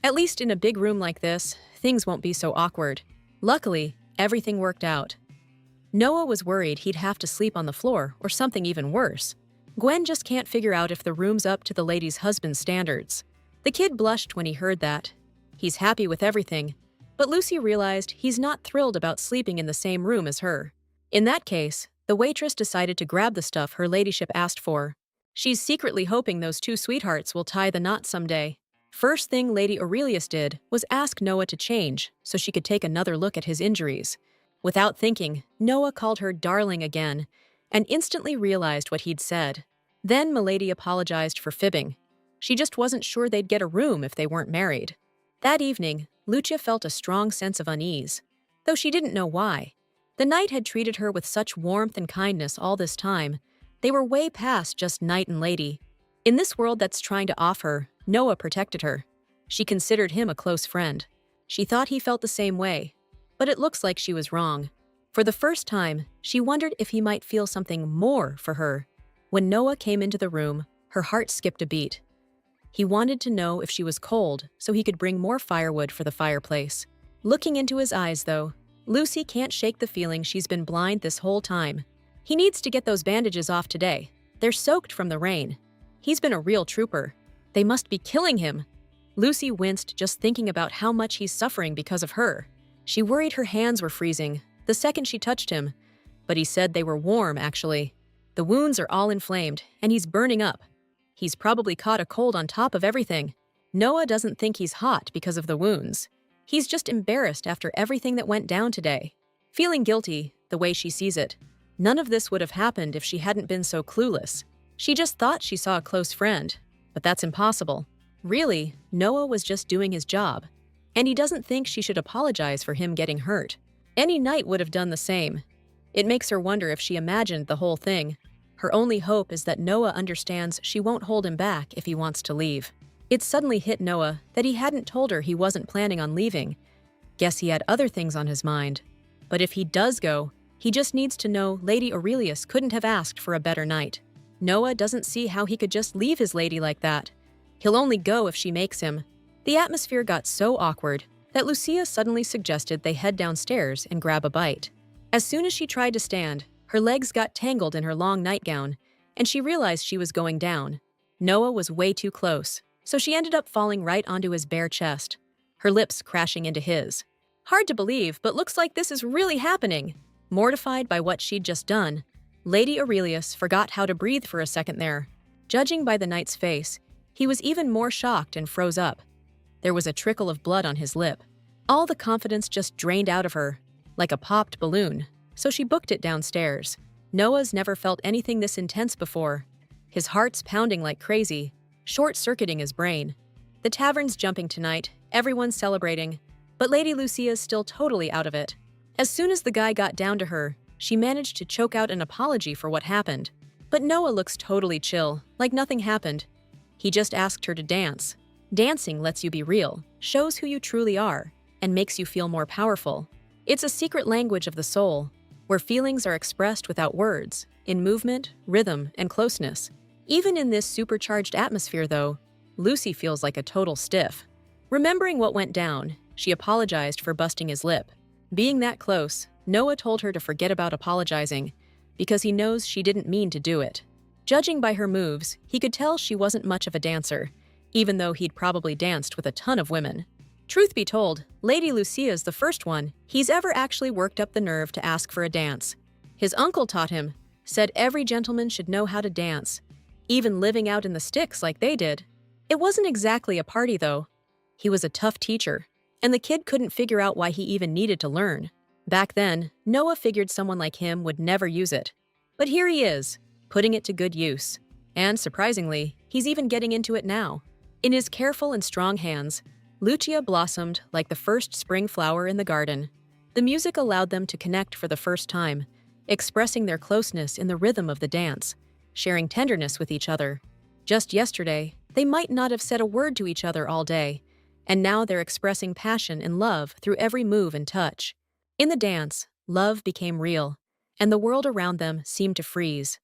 At least in a big room like this, things won't be so awkward. Luckily, everything worked out. Noah was worried he'd have to sleep on the floor or something even worse. Gwen just can't figure out if the room's up to the lady's husband's standards. The kid blushed when he heard that. He's happy with everything, but Lucy realized he's not thrilled about sleeping in the same room as her. In that case, the waitress decided to grab the stuff her ladyship asked for. She's secretly hoping those two sweethearts will tie the knot someday. First thing Lady Aurelius did was ask Noah to change so she could take another look at his injuries. Without thinking, Noah called her darling again and instantly realized what he'd said. Then Milady apologized for fibbing. She just wasn't sure they'd get a room if they weren't married. That evening, Lucia felt a strong sense of unease, though she didn't know why. The knight had treated her with such warmth and kindness all this time. They were way past just knight and lady. In this world that's trying to off her, Noah protected her. She considered him a close friend. She thought he felt the same way, but it looks like she was wrong. For the first time, she wondered if he might feel something more for her. When Noah came into the room, her heart skipped a beat. He wanted to know if she was cold so he could bring more firewood for the fireplace. Looking into his eyes, though, Lucy can't shake the feeling she's been blind this whole time. He needs to get those bandages off today. They're soaked from the rain. He's been a real trooper. They must be killing him. Lucy winced just thinking about how much he's suffering because of her. She worried her hands were freezing the second she touched him, but he said they were warm, actually. The wounds are all inflamed, and he's burning up. He's probably caught a cold on top of everything. Noah doesn't think he's hot because of the wounds. He's just embarrassed after everything that went down today. Feeling guilty, the way she sees it. None of this would have happened if she hadn't been so clueless. She just thought she saw a close friend, but that's impossible. Really, Noah was just doing his job, and he doesn't think she should apologize for him getting hurt. Any knight would have done the same. It makes her wonder if she imagined the whole thing. Her only hope is that Noah understands she won't hold him back if he wants to leave. It suddenly hit Noah that he hadn't told her he wasn't planning on leaving. Guess he had other things on his mind. But if he does go, he just needs to know Lady Aurelius couldn't have asked for a better night. Noah doesn't see how he could just leave his lady like that. He'll only go if she makes him. The atmosphere got so awkward that Lucia suddenly suggested they head downstairs and grab a bite. As soon as she tried to stand, her legs got tangled in her long nightgown, and she realized she was going down. Noah was way too close, so she ended up falling right onto his bare chest, her lips crashing into his. Hard to believe, but looks like this is really happening. Mortified by what she'd just done, Lady Aurelius forgot how to breathe for a second there. Judging by the knight's face, he was even more shocked and froze up. There was a trickle of blood on his lip. All the confidence just drained out of her, like a popped balloon, so she booked it downstairs. Noah's never felt anything this intense before. His heart's pounding like crazy, short-circuiting his brain. The tavern's jumping tonight, everyone's celebrating, but Lady Lucia's still totally out of it. As soon as the guy got down to her, she managed to choke out an apology for what happened. But Noah looks totally chill, like nothing happened. He just asked her to dance. Dancing lets you be real, shows who you truly are, and makes you feel more powerful. It's a secret language of the soul, where feelings are expressed without words, in movement, rhythm, and closeness. Even in this supercharged atmosphere, though, Lucy feels like a total stiff. Remembering what went down, she apologized for busting his lip. Being that close, Noah told her to forget about apologizing, because he knows she didn't mean to do it. Judging by her moves, he could tell she wasn't much of a dancer, even though he'd probably danced with a ton of women. Truth be told, Lady Lucia's the first one he's ever actually worked up the nerve to ask for a dance. His uncle taught him, said every gentleman should know how to dance, even living out in the sticks like they did. It wasn't exactly a party, though. He was a tough teacher, and the kid couldn't figure out why he even needed to learn. Back then, Noah figured someone like him would never use it. But here he is, putting it to good use. And surprisingly, he's even getting into it now. In his careful and strong hands, Lucia blossomed like the first spring flower in the garden. The music allowed them to connect for the first time, expressing their closeness in the rhythm of the dance, sharing tenderness with each other. Just yesterday, they might not have said a word to each other all day, and now they're expressing passion and love through every move and touch. In the dance, love became real, and the world around them seemed to freeze.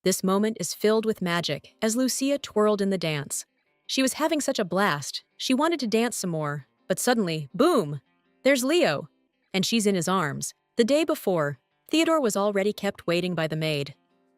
This moment is filled with magic as Lucia twirled in the dance. She was having such a blast, she wanted to dance some more, but suddenly, boom! There's Leo, and she's in his arms. The day before, Theodore was already kept waiting by the maid.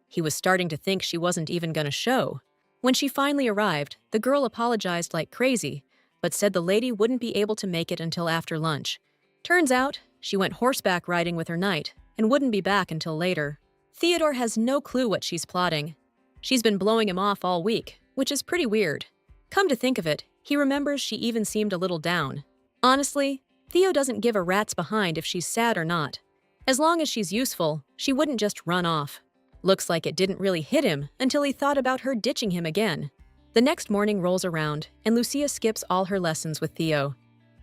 He was starting to think she wasn't even gonna show. When she finally arrived, the girl apologized like crazy, but said the lady wouldn't be able to make it until after lunch. Turns out, she went horseback riding with her knight and wouldn't be back until later. Theodore has no clue what she's plotting. She's been blowing him off all week, which is pretty weird. Come to think of it, he remembers she even seemed a little down. Honestly, Theo doesn't give a rat's behind if she's sad or not. As long as she's useful, she wouldn't just run off. Looks like it didn't really hit him until he thought about her ditching him again. The next morning rolls around, and Lucia skips all her lessons with Theo.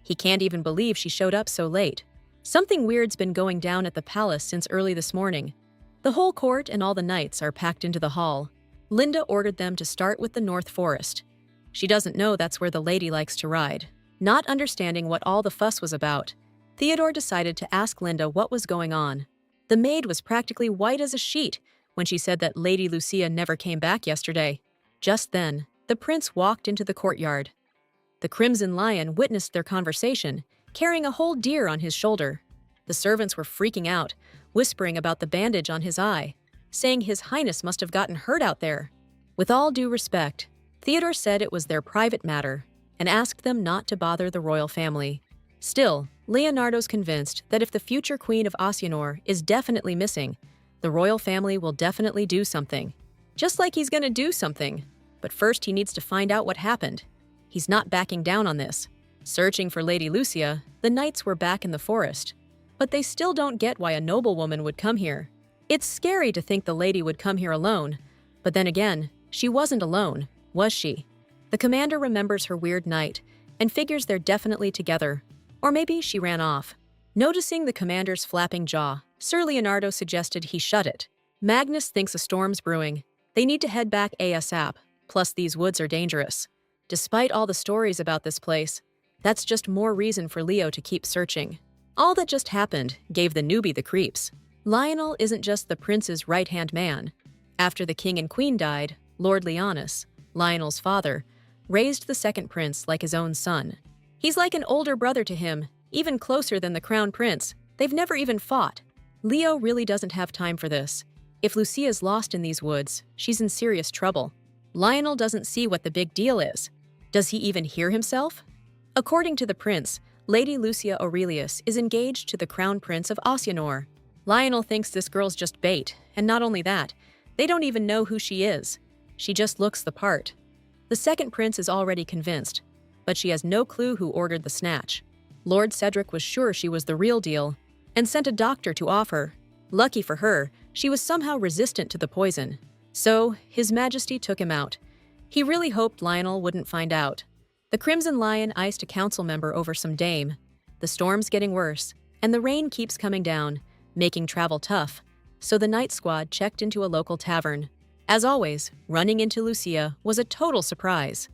He can't even believe she showed up so late. Something weird's been going down at the palace since early this morning. The whole court and all the knights are packed into the hall. Linda ordered them to start with the North Forest. She doesn't know that's where the lady likes to ride. Not understanding what all the fuss was about, Theodore decided to ask Linda what was going on. The maid was practically white as a sheet when she said that Lady Lucia never came back yesterday. Just then, the prince walked into the courtyard. The Crimson Lion witnessed their conversation, carrying a whole deer on his shoulder. The servants were freaking out, whispering about the bandage on his eye, saying His Highness must have gotten hurt out there. With all due respect, Theodore said it was their private matter and asked them not to bother the royal family. Still, Leonardo's convinced that if the future queen of Asianor is definitely missing, the royal family will definitely do something. Just like he's gonna do something. But first he needs to find out what happened. He's not backing down on this. Searching for Lady Lucia, the knights were back in the forest. But they still don't get why a noblewoman would come here. It's scary to think the lady would come here alone. But then again, she wasn't alone, was she? The commander remembers her weird night and figures they're definitely together. Or maybe she ran off. Noticing the commander's flapping jaw, Sir Leonardo suggested he shut it. Magnus thinks a storm's brewing. They need to head back ASAP, plus these woods are dangerous. Despite all the stories about this place, that's just more reason for Leo to keep searching. All that just happened gave the newbie the creeps. Lionel isn't just the prince's right-hand man. After the king and queen died, Lord Leonis, Lionel's father, raised the second prince like his own son. He's like an older brother to him, even closer than the crown prince. They've never even fought. Leo really doesn't have time for this. If Lucia's lost in these woods, she's in serious trouble. Lionel doesn't see what the big deal is. Does he even hear himself? According to the prince, Lady Lucia Aurelius is engaged to the crown prince of Asianor. Lionel thinks this girl's just bait, and not only that, they don't even know who she is. She just looks the part. The second prince is already convinced, but she has no clue who ordered the snatch. Lord Cedric was sure she was the real deal and sent a doctor to offer. Lucky for her, she was somehow resistant to the poison. So, His Majesty took him out. He really hoped Lionel wouldn't find out. The Crimson Lion iced a council member over some dame. The storm's getting worse, and the rain keeps coming down, making travel tough. So the night squad checked into a local tavern. As always, running into Lucia was a total surprise.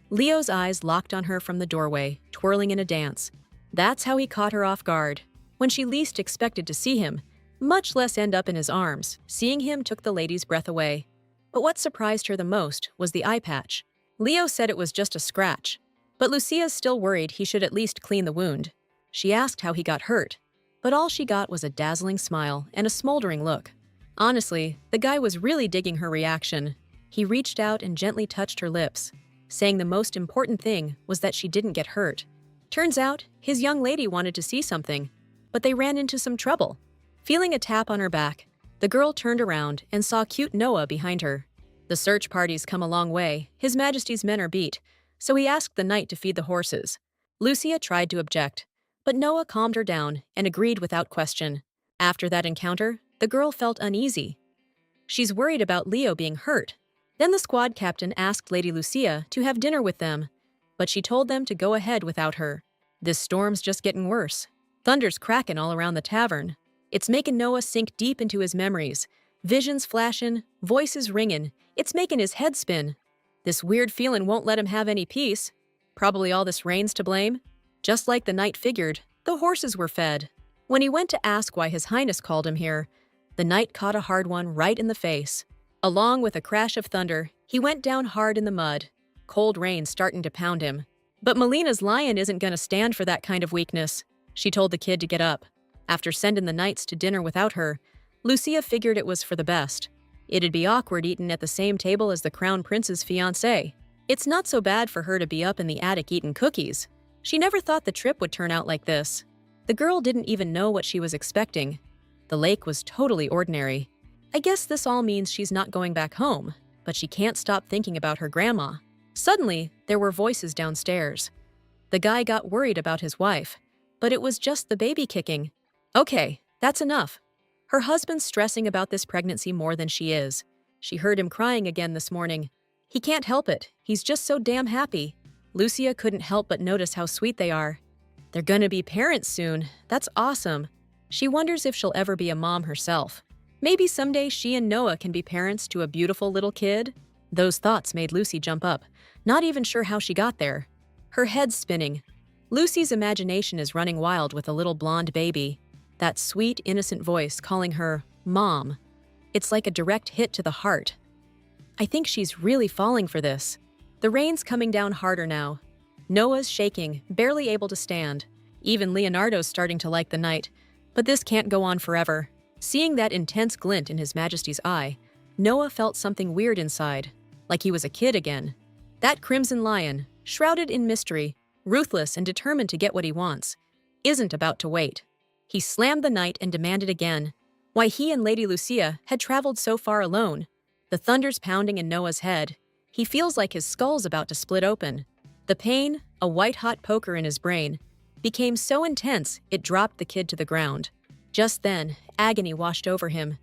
Leo's eyes locked on her from the doorway, twirling in a dance. That's how he caught her off guard. When she least expected to see him, much less end up in his arms, seeing him took the lady's breath away. But what surprised her the most was the eye patch. Leo said it was just a scratch, but Lucia's still worried he should at least clean the wound. She asked how he got hurt, but all she got was a dazzling smile and a smoldering look. Honestly, the guy was really digging her reaction. He reached out and gently touched her lips, saying the most important thing was that she didn't get hurt. Turns out, his young lady wanted to see something, but they ran into some trouble. Feeling a tap on her back, the girl turned around and saw cute Noah behind her. The search party's come a long way, His Majesty's men are beat, so he asked the knight to feed the horses. Lucia tried to object, but Noah calmed her down and agreed without question. After that encounter, the girl felt uneasy. She's worried about Leo being hurt. Then the squad captain asked Lady Lucia to have dinner with them, but she told them to go ahead without her. This storm's just getting worse. Thunder's cracking all around the tavern. It's making Noah sink deep into his memories. Visions flashing, voices ringing. It's making his head spin. This weird feeling won't let him have any peace. Probably all this rain's to blame. Just like the knight figured, the horses were fed. When he went to ask why His Highness called him here, the knight caught a hard one right in the face. Along with a crash of thunder, he went down hard in the mud. Cold rain starting to pound him. But Melina's lion isn't gonna stand for that kind of weakness. She told the kid to get up. After sending the knights to dinner without her, Lucia figured it was for the best. It'd be awkward eating at the same table as the crown prince's fiancé. It's not so bad for her to be up in the attic eating cookies. She never thought the trip would turn out like this. The girl didn't even know what she was expecting. The lake was totally ordinary. I guess this all means she's not going back home, but she can't stop thinking about her grandma. Suddenly, there were voices downstairs. The guy got worried about his wife, but it was just the baby kicking. Okay, that's enough. Her husband's stressing about this pregnancy more than she is. She heard him crying again this morning. He can't help it. He's just so damn happy. Lucia couldn't help but notice how sweet they are. They're gonna be parents soon. That's awesome. She wonders if she'll ever be a mom herself. Maybe someday she and Noah can be parents to a beautiful little kid? Those thoughts made Lucy jump up, not even sure how she got there. Her head's spinning. Lucy's imagination is running wild with a little blonde baby. That sweet, innocent voice calling her Mom. It's like a direct hit to the heart. I think she's really falling for this. The rain's coming down harder now. Noah's shaking, barely able to stand. Even Leonardo's starting to like the night. But this can't go on forever. Seeing that intense glint in His Majesty's eye, Noah felt something weird inside, like he was a kid again. That crimson lion, shrouded in mystery, ruthless and determined to get what he wants, isn't about to wait. He slammed the knight and demanded again why he and Lady Lucia had traveled so far alone. The thunder's pounding in Noah's head. He feels like his skull's about to split open. The pain, a white-hot poker in his brain, became so intense it dropped the kid to the ground. Just then, agony washed over him.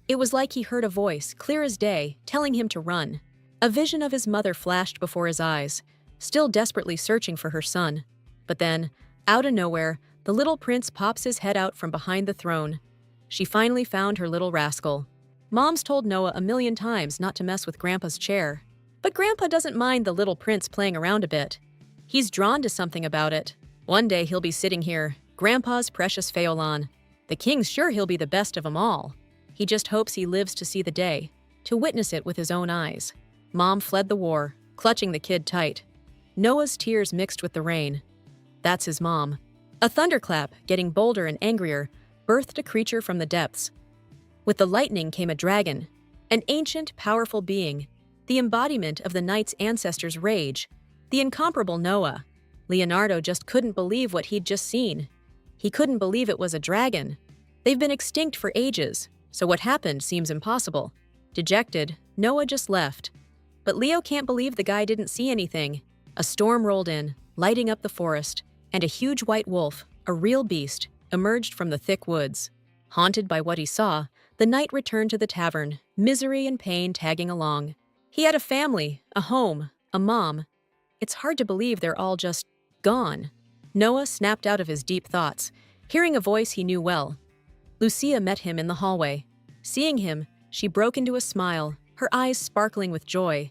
It was like he heard a voice, clear as day, telling him to run. A vision of his mother flashed before his eyes, still desperately searching for her son. But then, out of nowhere, the little prince pops his head out from behind the throne. She finally found her little rascal. Mom's told Noah a million times not to mess with Grandpa's chair. But Grandpa doesn't mind the little prince playing around a bit. He's drawn to something about it. One day he'll be sitting here, Grandpa's precious Phaolon. The king's sure he'll be the best of 'em all. He just hopes he lives to see the day, to witness it with his own eyes. Mom fled the war, clutching the kid tight. Noah's tears mixed with the rain. That's his mom. A thunderclap, getting bolder and angrier, birthed a creature from the depths. With the lightning came a dragon, an ancient, powerful being, the embodiment of the knight's ancestors' rage, the incomparable Noah. Leonardo just couldn't believe what he'd just seen. He couldn't believe it was a dragon. They've been extinct for ages, so what happened seems impossible. Dejected, Noah just left. But Leo can't believe the guy didn't see anything. A storm rolled in, lighting up the forest, and a huge white wolf, a real beast, emerged from the thick woods. Haunted by what he saw, the knight returned to the tavern, misery and pain tagging along. He had a family, a home, a mom. It's hard to believe they're all just gone. Noah snapped out of his deep thoughts, hearing a voice he knew well. Lucia met him in the hallway. Seeing him, she broke into a smile, her eyes sparkling with joy.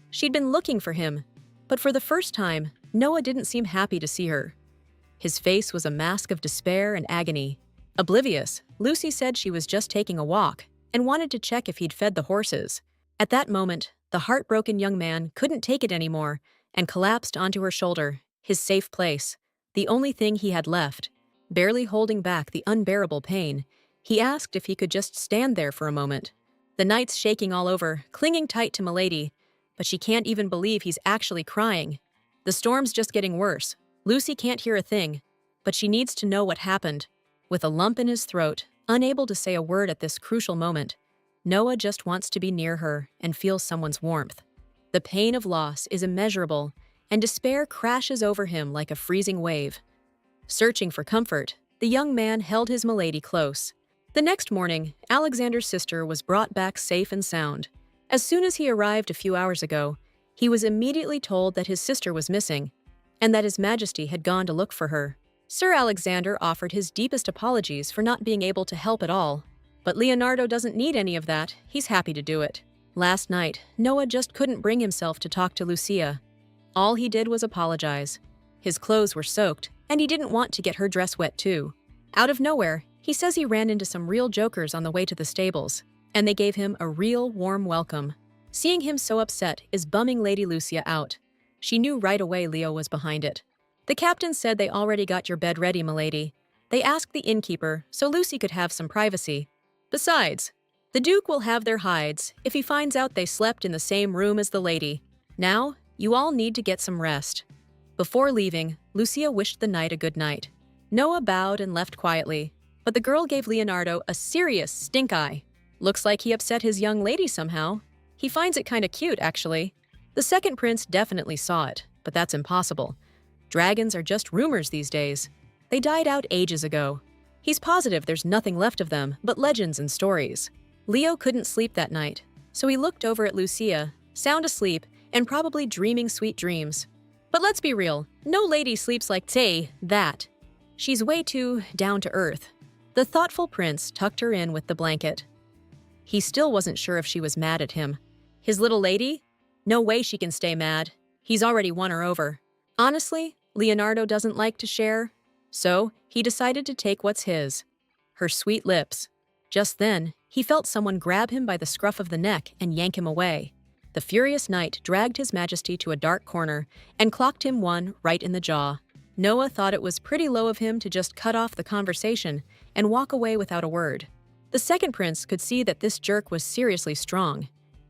She'd been looking for him, but for the first time, Noah didn't seem happy to see her. His face was a mask of despair and agony. Oblivious, Lucy said she was just taking a walk and wanted to check if he'd fed the horses. At that moment, the heartbroken young man couldn't take it anymore and collapsed onto her shoulder, his safe place, the only thing he had left. Barely holding back the unbearable pain, he asked if he could just stand there for a moment. The knight's shaking all over, clinging tight to Milady, but she can't even believe he's actually crying. The storm's just getting worse. Lucy can't hear a thing, but she needs to know what happened. With a lump in his throat, unable to say a word at this crucial moment, Noah just wants to be near her and feel someone's warmth. The pain of loss is immeasurable, and despair crashes over him like a freezing wave. Searching for comfort, the young man held his Milady close. The next morning, Alexander's sister was brought back safe and sound. As soon as he arrived a few hours ago, he was immediately told that his sister was missing, and that His Majesty had gone to look for her. Sir Alexander offered his deepest apologies for not being able to help at all. But Leonardo doesn't need any of that, he's happy to do it. Last night, Noah just couldn't bring himself to talk to Lucia. All he did was apologize. His clothes were soaked, and he didn't want to get her dress wet too. Out of nowhere, he says he ran into some real jokers on the way to the stables, and they gave him a real warm welcome. Seeing him so upset is bumming Lady Lucia out. She knew right away Leo was behind it. The captain said they already got your bed ready, milady. They asked the innkeeper so Lucy could have some privacy. Besides, the Duke will have their hides if he finds out they slept in the same room as the lady. Now, you all need to get some rest. Before leaving, Lucia wished the knight a good night. Noah bowed and left quietly, but the girl gave Leonardo a serious stink eye. Looks like he upset his young lady somehow. He finds it kinda cute, actually. The second prince definitely saw it, but that's impossible. Dragons are just rumors these days. They died out ages ago. He's positive there's nothing left of them but legends and stories. Leo couldn't sleep that night, so he looked over at Lucia, sound asleep and probably dreaming sweet dreams. But let's be real, no lady sleeps like that. She's way too down to earth. The thoughtful prince tucked her in with the blanket. He still wasn't sure if she was mad at him. His little lady? No way she can stay mad. He's already won her over. Honestly, Leonardo doesn't like to share, so he decided to take what's his. Her sweet lips. Just then, he felt someone grab him by the scruff of the neck and yank him away. The furious knight dragged His Majesty to a dark corner and clocked him one right in the jaw. Noah thought it was pretty low of him to just cut off the conversation and walk away without a word. The second prince could see that this jerk was seriously strong.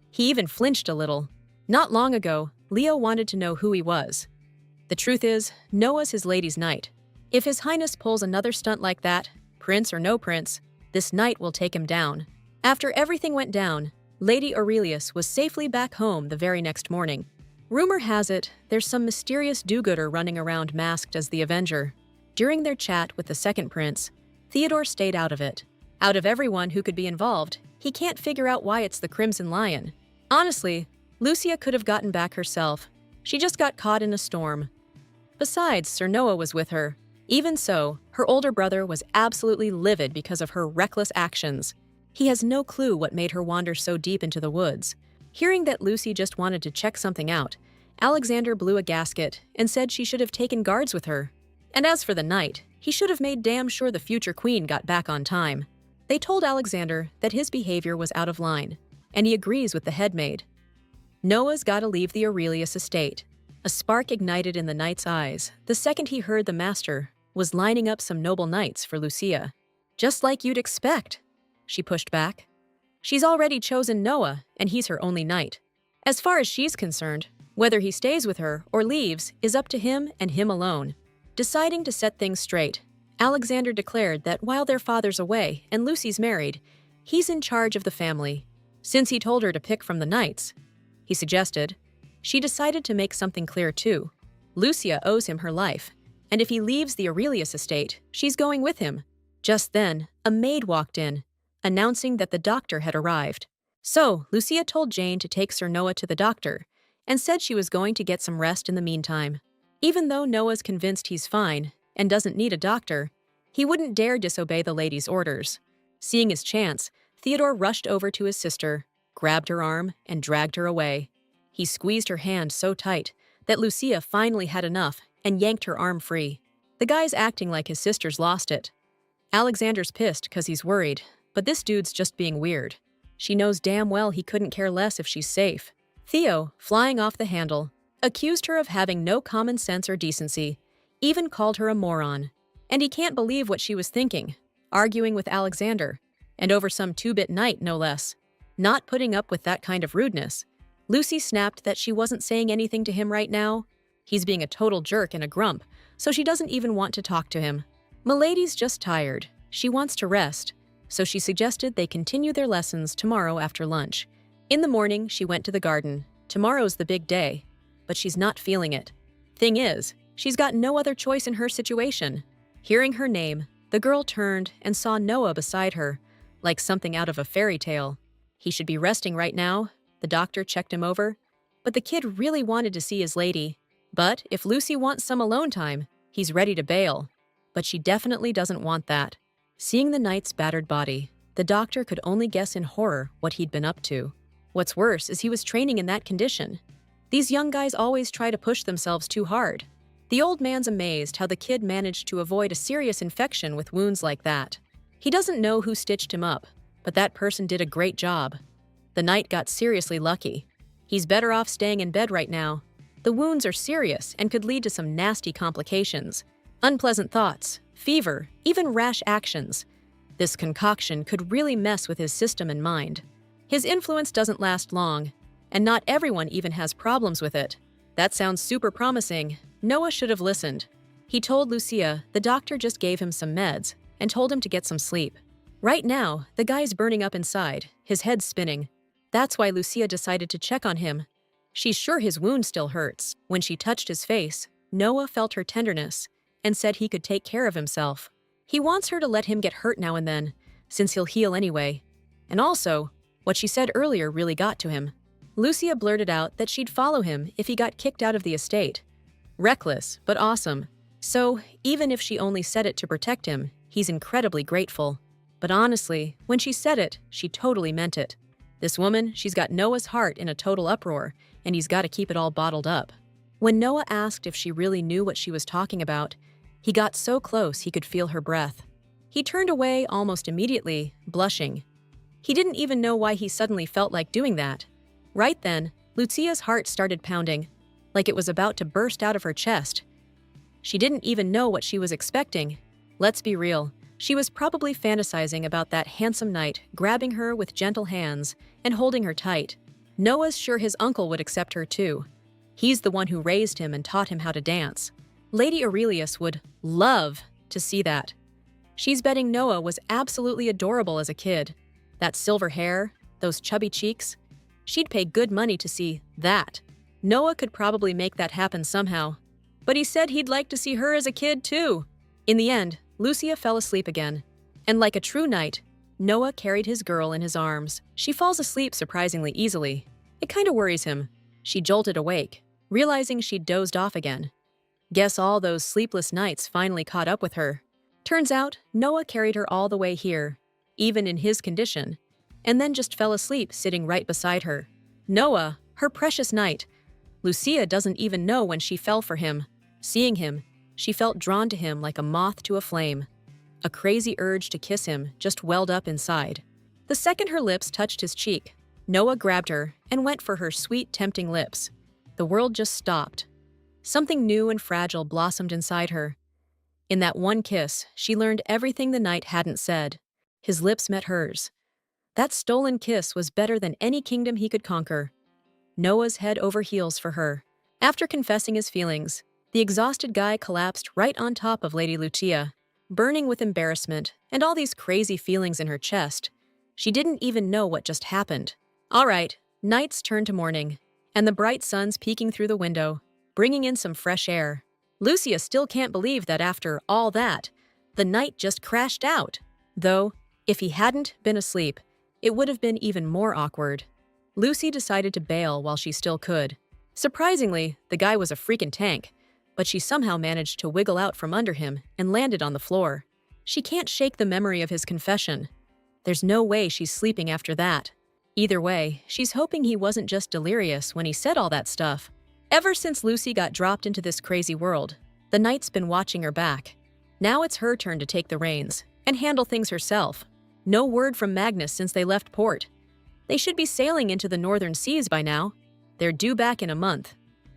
He even flinched a little. Not long ago, Leo wanted to know who he was. The truth is, Noah's his lady's knight. If His Highness pulls another stunt like that, prince or no prince, this knight will take him down. After everything went down, Lady Aurelius was safely back home the very next morning. Rumor has it, there's some mysterious do-gooder running around masked as the Avenger. During their chat with the second prince, Theodore stayed out of it. Out of everyone who could be involved, he can't figure out why it's the Crimson Lion. Honestly, Lucia could have gotten back herself. She just got caught in a storm. Besides, Sir Noah was with her. Even so, her older brother was absolutely livid because of her reckless actions. He has no clue what made her wander so deep into the woods. Hearing that Lucy just wanted to check something out, Alexander blew a gasket and said she should have taken guards with her. And as for the knight, he should have made damn sure the future queen got back on time. They told Alexander that his behavior was out of line, and he agrees with the headmaid. Noah's gotta leave the Aurelius estate. A spark ignited in the knight's eyes the second he heard the master was lining up some noble knights for Lucia. Just like you'd expect, she pushed back. She's already chosen Noah, and he's her only knight. As far as she's concerned, whether he stays with her or leaves is up to him and him alone. Deciding to set things straight, Alexander declared that while their father's away and Lucy's married, he's in charge of the family. Since he told her to pick from the knights, he suggested. She decided to make something clear too. Lucia owes him her life, and if he leaves the Aurelius estate, she's going with him. Just then, a maid walked in, announcing that the doctor had arrived. So, Lucia told Jane to take Sir Noah to the doctor, and said she was going to get some rest in the meantime. Even though Noah's convinced he's fine and doesn't need a doctor, he wouldn't dare disobey the lady's orders. Seeing his chance, Theodore rushed over to his sister, grabbed her arm, and dragged her away. He squeezed her hand so tight that Lucia finally had enough and yanked her arm free. The guy's acting like his sister's lost it. Alexander's pissed because he's worried, but this dude's just being weird. She knows damn well he couldn't care less if she's safe. Theo, flying off the handle, accused her of having no common sense or decency, even called her a moron. And he can't believe what she was thinking, arguing with Alexander, and over some two-bit night, no less. Not putting up with that kind of rudeness. Lucy snapped that she wasn't saying anything to him right now. He's being a total jerk and a grump, so she doesn't even want to talk to him. Milady's just tired. She wants to rest, so she suggested they continue their lessons tomorrow after lunch. In the morning, she went to the garden. Tomorrow's the big day, but she's not feeling it. Thing is, she's got no other choice in her situation. Hearing her name, the girl turned and saw Noah beside her, like something out of a fairy tale. He should be resting right now. The doctor checked him over, but the kid really wanted to see his lady. But if Lucy wants some alone time, he's ready to bail. But she definitely doesn't want that. Seeing the knight's battered body, the doctor could only guess in horror what he'd been up to. What's worse is he was training in that condition. These young guys always try to push themselves too hard. The old man's amazed how the kid managed to avoid a serious infection with wounds like that. He doesn't know who stitched him up, but that person did a great job. The knight got seriously lucky. He's better off staying in bed right now. The wounds are serious and could lead to some nasty complications. Unpleasant thoughts, fever, even rash actions. This concoction could really mess with his system and mind. His influence doesn't last long, and not everyone even has problems with it. That sounds super promising. Noah should have listened. He told Lucia the doctor just gave him some meds and told him to get some sleep. Right now, the guy's burning up inside, his head's spinning. That's why Lucia decided to check on him. She's sure his wound still hurts. When she touched his face, Noah felt her tenderness and said he could take care of himself. He wants her to let him get hurt now and then, since he'll heal anyway. And also, what she said earlier really got to him. Lucia blurted out that she'd follow him if he got kicked out of the estate. Reckless, but awesome. So, even if she only said it to protect him, he's incredibly grateful. But honestly, when she said it, she totally meant it. This woman, she's got Noah's heart in a total uproar, and he's got to keep it all bottled up. When Noah asked if she really knew what she was talking about, he got so close he could feel her breath. He turned away almost immediately, blushing. He didn't even know why he suddenly felt like doing that. Right then, Lucia's heart started pounding, like it was about to burst out of her chest. She didn't even know what she was expecting. Let's be real, she was probably fantasizing about that handsome knight grabbing her with gentle hands and holding her tight. Noah's sure his uncle would accept her too. He's the one who raised him and taught him how to dance. Lady Aurelius would love to see that. She's betting Noah was absolutely adorable as a kid. That silver hair, those chubby cheeks. She'd pay good money to see that. Noah could probably make that happen somehow. But he said he'd like to see her as a kid too. In the end, Lucia fell asleep again. And like a true knight, Noah carried his girl in his arms. She falls asleep surprisingly easily. It kinda worries him. She jolted awake, realizing she'd dozed off again. Guess all those sleepless nights finally caught up with her. Turns out, Noah carried her all the way here, even in his condition, and then just fell asleep sitting right beside her. Noah, her precious knight. Lucia doesn't even know when she fell for him. Seeing him, she felt drawn to him like a moth to a flame. A crazy urge to kiss him just welled up inside. The second her lips touched his cheek, Noah grabbed her and went for her sweet, tempting lips. The world just stopped. Something new and fragile blossomed inside her. In that one kiss, she learned everything the knight hadn't said. His lips met hers. That stolen kiss was better than any kingdom he could conquer. Noah's head over heels for her. After confessing his feelings, the exhausted guy collapsed right on top of Lady Lucia, burning with embarrassment and all these crazy feelings in her chest. She didn't even know what just happened. All right, night's turn to morning. and the bright sun's peeking through the window, bringing in some fresh air. Lucia still can't believe that after all that, the night just crashed out. Though, if he hadn't been asleep, it would have been even more awkward. Lucy decided to bail while she still could. Surprisingly, the guy was a freaking tank, but she somehow managed to wiggle out from under him and landed on the floor. She can't shake the memory of his confession. There's no way she's sleeping after that. Either way, she's hoping he wasn't just delirious when he said all that stuff. Ever since Lucy got dropped into this crazy world, the night's been watching her back. Now it's her turn to take the reins and handle things herself. No word from Magnus since they left port. They should be sailing into the northern seas by now. They're due back in a month.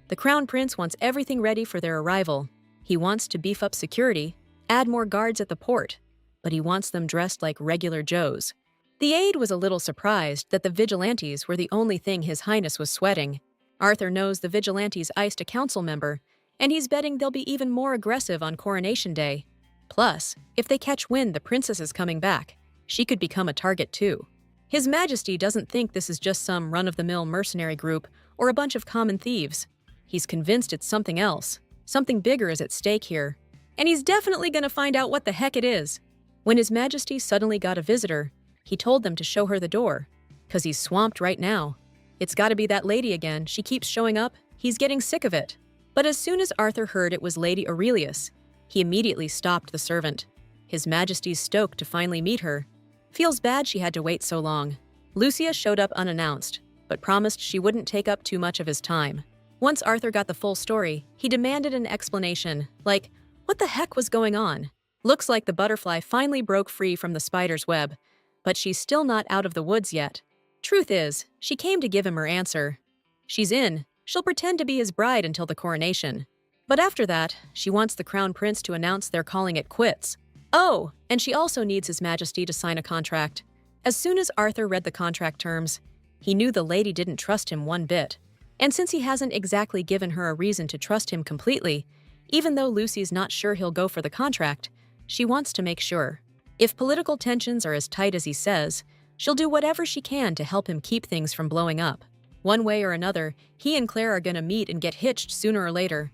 The Crown Prince wants everything ready for their arrival. He wants to beef up security, add more guards at the port, but he wants them dressed like regular Joes. The aide was a little surprised that the vigilantes were the only thing His Highness was sweating. Arthur knows the vigilantes iced a council member, and he's betting they'll be even more aggressive on Coronation Day. Plus, if they catch wind the princess is coming back, she could become a target too. His Majesty doesn't think this is just some run-of-the-mill mercenary group or a bunch of common thieves. He's convinced it's something else. Something bigger is at stake here. And he's definitely going to find out what the heck it is. When His Majesty suddenly got a visitor, he told them to show her the door, 'cause he's swamped right now. It's gotta be that lady again. She keeps showing up. He's getting sick of it. But as soon as Arthur heard it was Lady Aurelius, he immediately stopped the servant. His Majesty's stoked to finally meet her. Feels bad she had to wait so long. Lucia showed up unannounced, but promised she wouldn't take up too much of his time. Once Arthur got the full story, he demanded an explanation, like, what the heck was going on? Looks like the butterfly finally broke free from the spider's web, but she's still not out of the woods yet. Truth is, she came to give him her answer. She's in. She'll pretend to be his bride until the coronation. But after that, she wants the Crown Prince to announce they're calling it quits. Oh, and she also needs His Majesty to sign a contract. As soon as Arthur read the contract terms, he knew the lady didn't trust him one bit. And since he hasn't exactly given her a reason to trust him completely, even though Lucy's not sure he'll go for the contract, she wants to make sure. If political tensions are as tight as he says, she'll do whatever she can to help him keep things from blowing up. One way or another, he and Claire are gonna meet and get hitched sooner or later.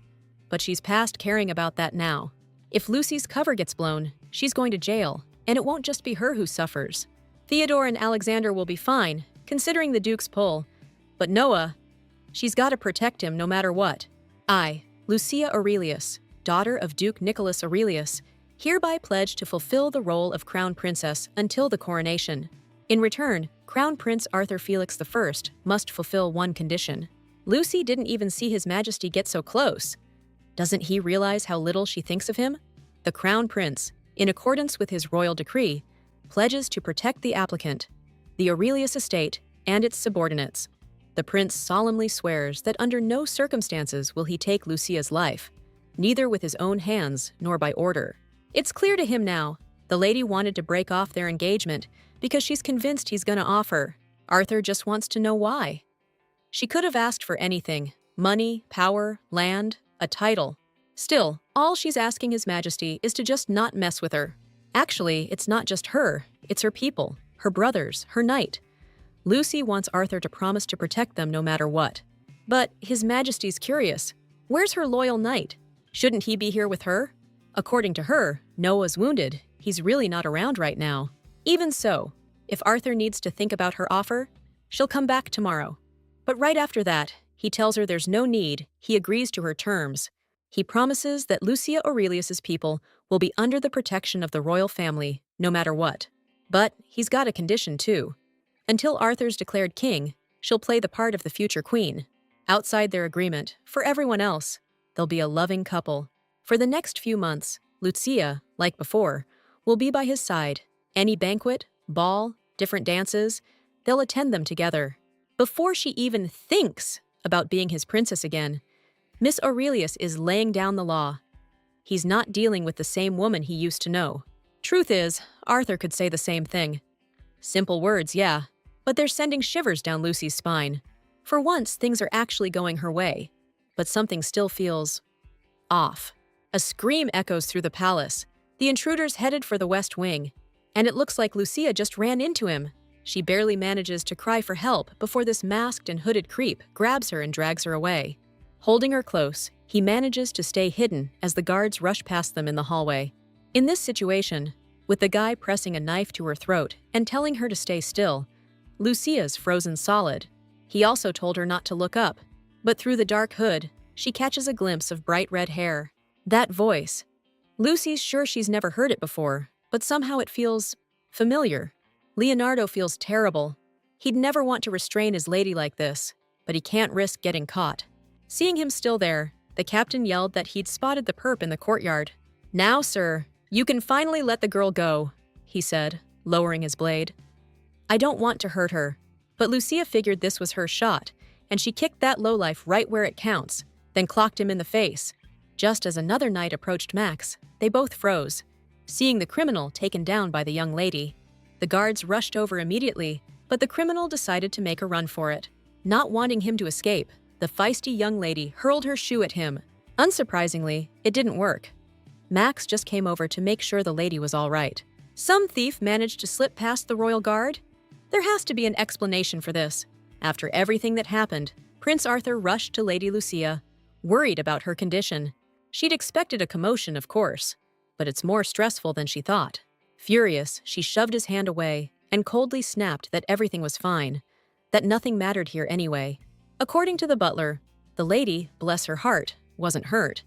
But she's past caring about that now. If Lucy's cover gets blown, she's going to jail, and it won't just be her who suffers. Theodore and Alexander will be fine, considering the Duke's pull. But Noah, she's got to protect him no matter what. I, Lucia Aurelius, daughter of Duke Nicholas Aurelius, hereby pledge to fulfill the role of Crown Princess until the coronation. In return, Crown Prince Arthur Felix I must fulfill one condition. Lucy didn't even see His Majesty get so close. Doesn't he realize how little she thinks of him? The Crown Prince, in accordance with his royal decree, pledges to protect the applicant, the Aurelius estate, and its subordinates. The prince solemnly swears that under no circumstances will he take Lucia's life, neither with his own hands nor by order. It's clear to him now, the lady wanted to break off their engagement because she's convinced he's gonna offer. Arthur just wants to know why. She could have asked for anything: money, power, land, a title. Still, all she's asking His Majesty is to just not mess with her. Actually, it's not just her, it's her people, her brothers, her knight. Lucy wants Arthur to promise to protect them no matter what. But His Majesty's curious. Where's her loyal knight? Shouldn't he be here with her? According to her, Noah's wounded. He's really not around right now. Even so, if Arthur needs to think about her offer, she'll come back tomorrow. But right after that, he tells her there's no need. He agrees to her terms. He promises that Lucia Aurelius's people will be under the protection of the royal family, no matter what. But he's got a condition too. Until Arthur's declared king, she'll play the part of the future queen. Outside their agreement, for everyone else, they'll be a loving couple. For the next few months, Lucia, like before, will be by his side. Any banquet, ball, different dances, they'll attend them together. Before she even thinks about being his princess again, Miss Aurelius is laying down the law. He's not dealing with the same woman he used to know. Truth is, Arthur could say the same thing. Simple words, yeah, but they're sending shivers down Lucy's spine. For once, things are actually going her way, but something still feels off. A scream echoes through the palace. The intruder's headed for the West Wing, and it looks like Lucia just ran into him. She barely manages to cry for help before this masked and hooded creep grabs her and drags her away. Holding her close, he manages to stay hidden as the guards rush past them in the hallway. In this situation, with the guy pressing a knife to her throat and telling her to stay still, Lucia's frozen solid. He also told her not to look up, but through the dark hood, she catches a glimpse of bright red hair. That voice. Lucy's sure she's never heard it before, but somehow it feels familiar. Leonardo feels terrible. He'd never want to restrain his lady like this, but he can't risk getting caught. Seeing him still there, the captain yelled that he'd spotted the perp in the courtyard. "Now, sir, you can finally let the girl go," he said, lowering his blade. "I don't want to hurt her." But Lucia figured this was her shot, and she kicked that lowlife right where it counts, then clocked him in the face. Just as another knight approached Max, they both froze, seeing the criminal taken down by the young lady. The guards rushed over immediately, but the criminal decided to make a run for it. Not wanting him to escape, the feisty young lady hurled her shoe at him. Unsurprisingly, it didn't work. Max just came over to make sure the lady was all right. Some thief managed to slip past the royal guard? There has to be an explanation for this. After everything that happened, Prince Arthur rushed to Lady Lucia, worried about her condition. She'd expected a commotion, of course, but it's more stressful than she thought. Furious, she shoved his hand away and coldly snapped that everything was fine, that nothing mattered here anyway. According to the butler, the lady, bless her heart, wasn't hurt,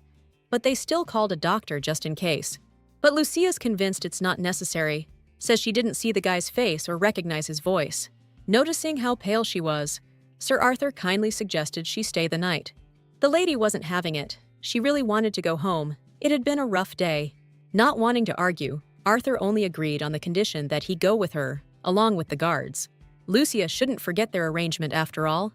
but they still called a doctor just in case. But Lucia's convinced it's not necessary, says she didn't see the guy's face or recognize his voice. Noticing how pale she was, Sir Arthur kindly suggested she stay the night. The lady wasn't having it. She really wanted to go home. It had been a rough day. Not wanting to argue, Arthur only agreed on the condition that he go with her, along with the guards. Lucia shouldn't forget their arrangement after all.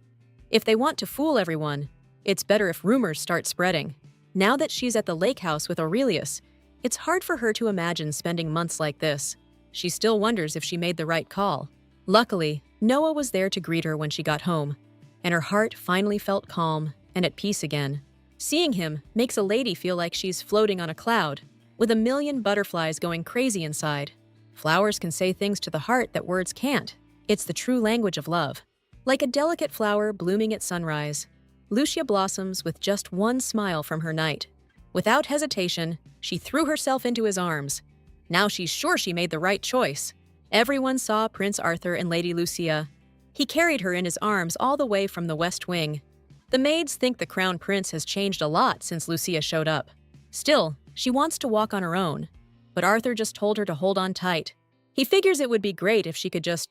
If they want to fool everyone, it's better if rumors start spreading. Now that she's at the lake house with Aurelius, it's hard for her to imagine spending months like this. She still wonders if she made the right call. Luckily, Noah was there to greet her when she got home, and her heart finally felt calm and at peace again. Seeing him makes a lady feel like she's floating on a cloud, with a million butterflies going crazy inside. Flowers can say things to the heart that words can't. It's the true language of love. Like a delicate flower blooming at sunrise, Lucia blossoms with just one smile from her knight. Without hesitation, she threw herself into his arms. Now she's sure she made the right choice. Everyone saw Prince Arthur and Lady Lucia. He carried her in his arms all the way from the West Wing. The maids think the crown prince has changed a lot since Lucia showed up. Still, she wants to walk on her own, but Arthur just told her to hold on tight. He figures it would be great if she could just,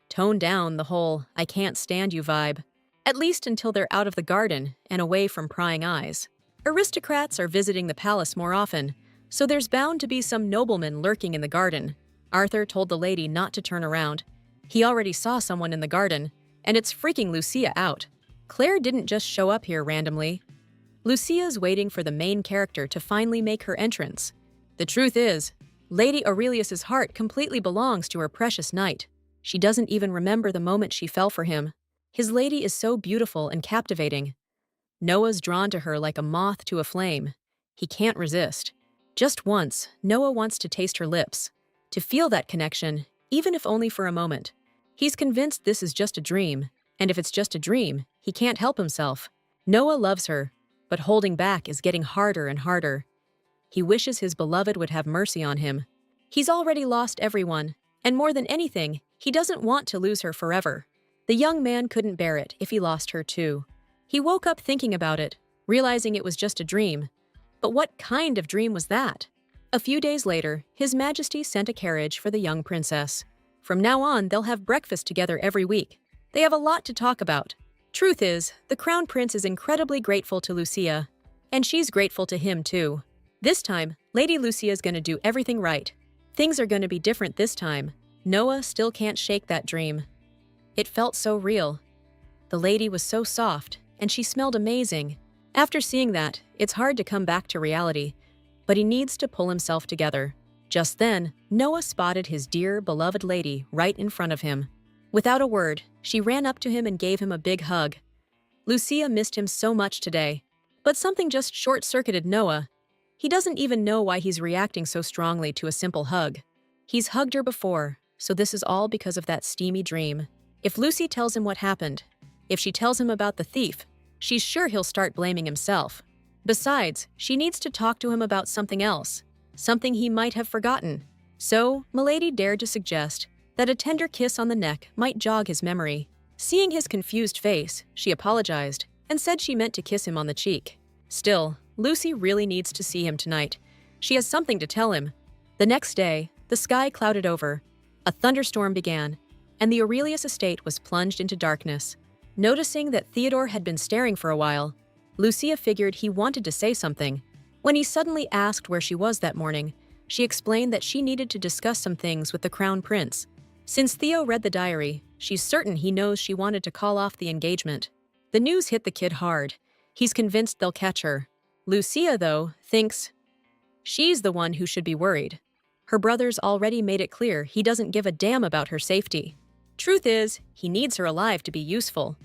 tone down the whole "I can't stand you" vibe, at least until they're out of the garden and away from prying eyes. Aristocrats are visiting the palace more often, so there's bound to be some nobleman lurking in the garden. Arthur told the lady not to turn around. He already saw someone in the garden, and it's freaking Lucia out. Claire didn't just show up here randomly. Lucia's waiting for the main character to finally make her entrance. The truth is, Lady Aurelius's heart completely belongs to her precious knight. She doesn't even remember the moment she fell for him. His lady is so beautiful and captivating. Noah's drawn to her like a moth to a flame. He can't resist. Just once, Noah wants to taste her lips, to feel that connection, even if only for a moment. He's convinced this is just a dream, and if it's just a dream, he can't help himself. Noah loves her, but holding back is getting harder and harder. He wishes his beloved would have mercy on him. He's already lost everyone, and more than anything, he doesn't want to lose her forever. The young man couldn't bear it if he lost her too. He woke up thinking about it, realizing it was just a dream. But what kind of dream was that? A few days later, His Majesty sent a carriage for the young princess. From now on, they'll have breakfast together every week. They have a lot to talk about. Truth is, the crown prince is incredibly grateful to Lucia, and she's grateful to him too. This time, Lady Lucia's gonna do everything right. Things are gonna be different this time. Noah still can't shake that dream. It felt so real. The lady was so soft, and she smelled amazing. After seeing that, it's hard to come back to reality, but he needs to pull himself together. Just then, Noah spotted his dear, beloved lady right in front of him. Without a word, she ran up to him and gave him a big hug. Lucia missed him so much today, but something just short-circuited Noah. He doesn't even know why he's reacting so strongly to a simple hug. He's hugged her before, so this is all because of that steamy dream. If Lucy tells him what happened, if she tells him about the thief, she's sure he'll start blaming himself. Besides, she needs to talk to him about something else, something he might have forgotten. So, Milady dared to suggest that a tender kiss on the neck might jog his memory. Seeing his confused face, she apologized and said she meant to kiss him on the cheek. Still, Lucy really needs to see him tonight. She has something to tell him. The next day, the sky clouded over. A thunderstorm began, and the Aurelius estate was plunged into darkness. Noticing that Theodore had been staring for a while, Lucia figured he wanted to say something. When he suddenly asked where she was that morning, she explained that she needed to discuss some things with the crown prince. Since Theo read the diary, she's certain he knows she wanted to call off the engagement. The news hit the kid hard. He's convinced they'll catch her. Lucia, though, thinks she's the one who should be worried. Her brother's already made it clear he doesn't give a damn about her safety. Truth is, he needs her alive to be useful.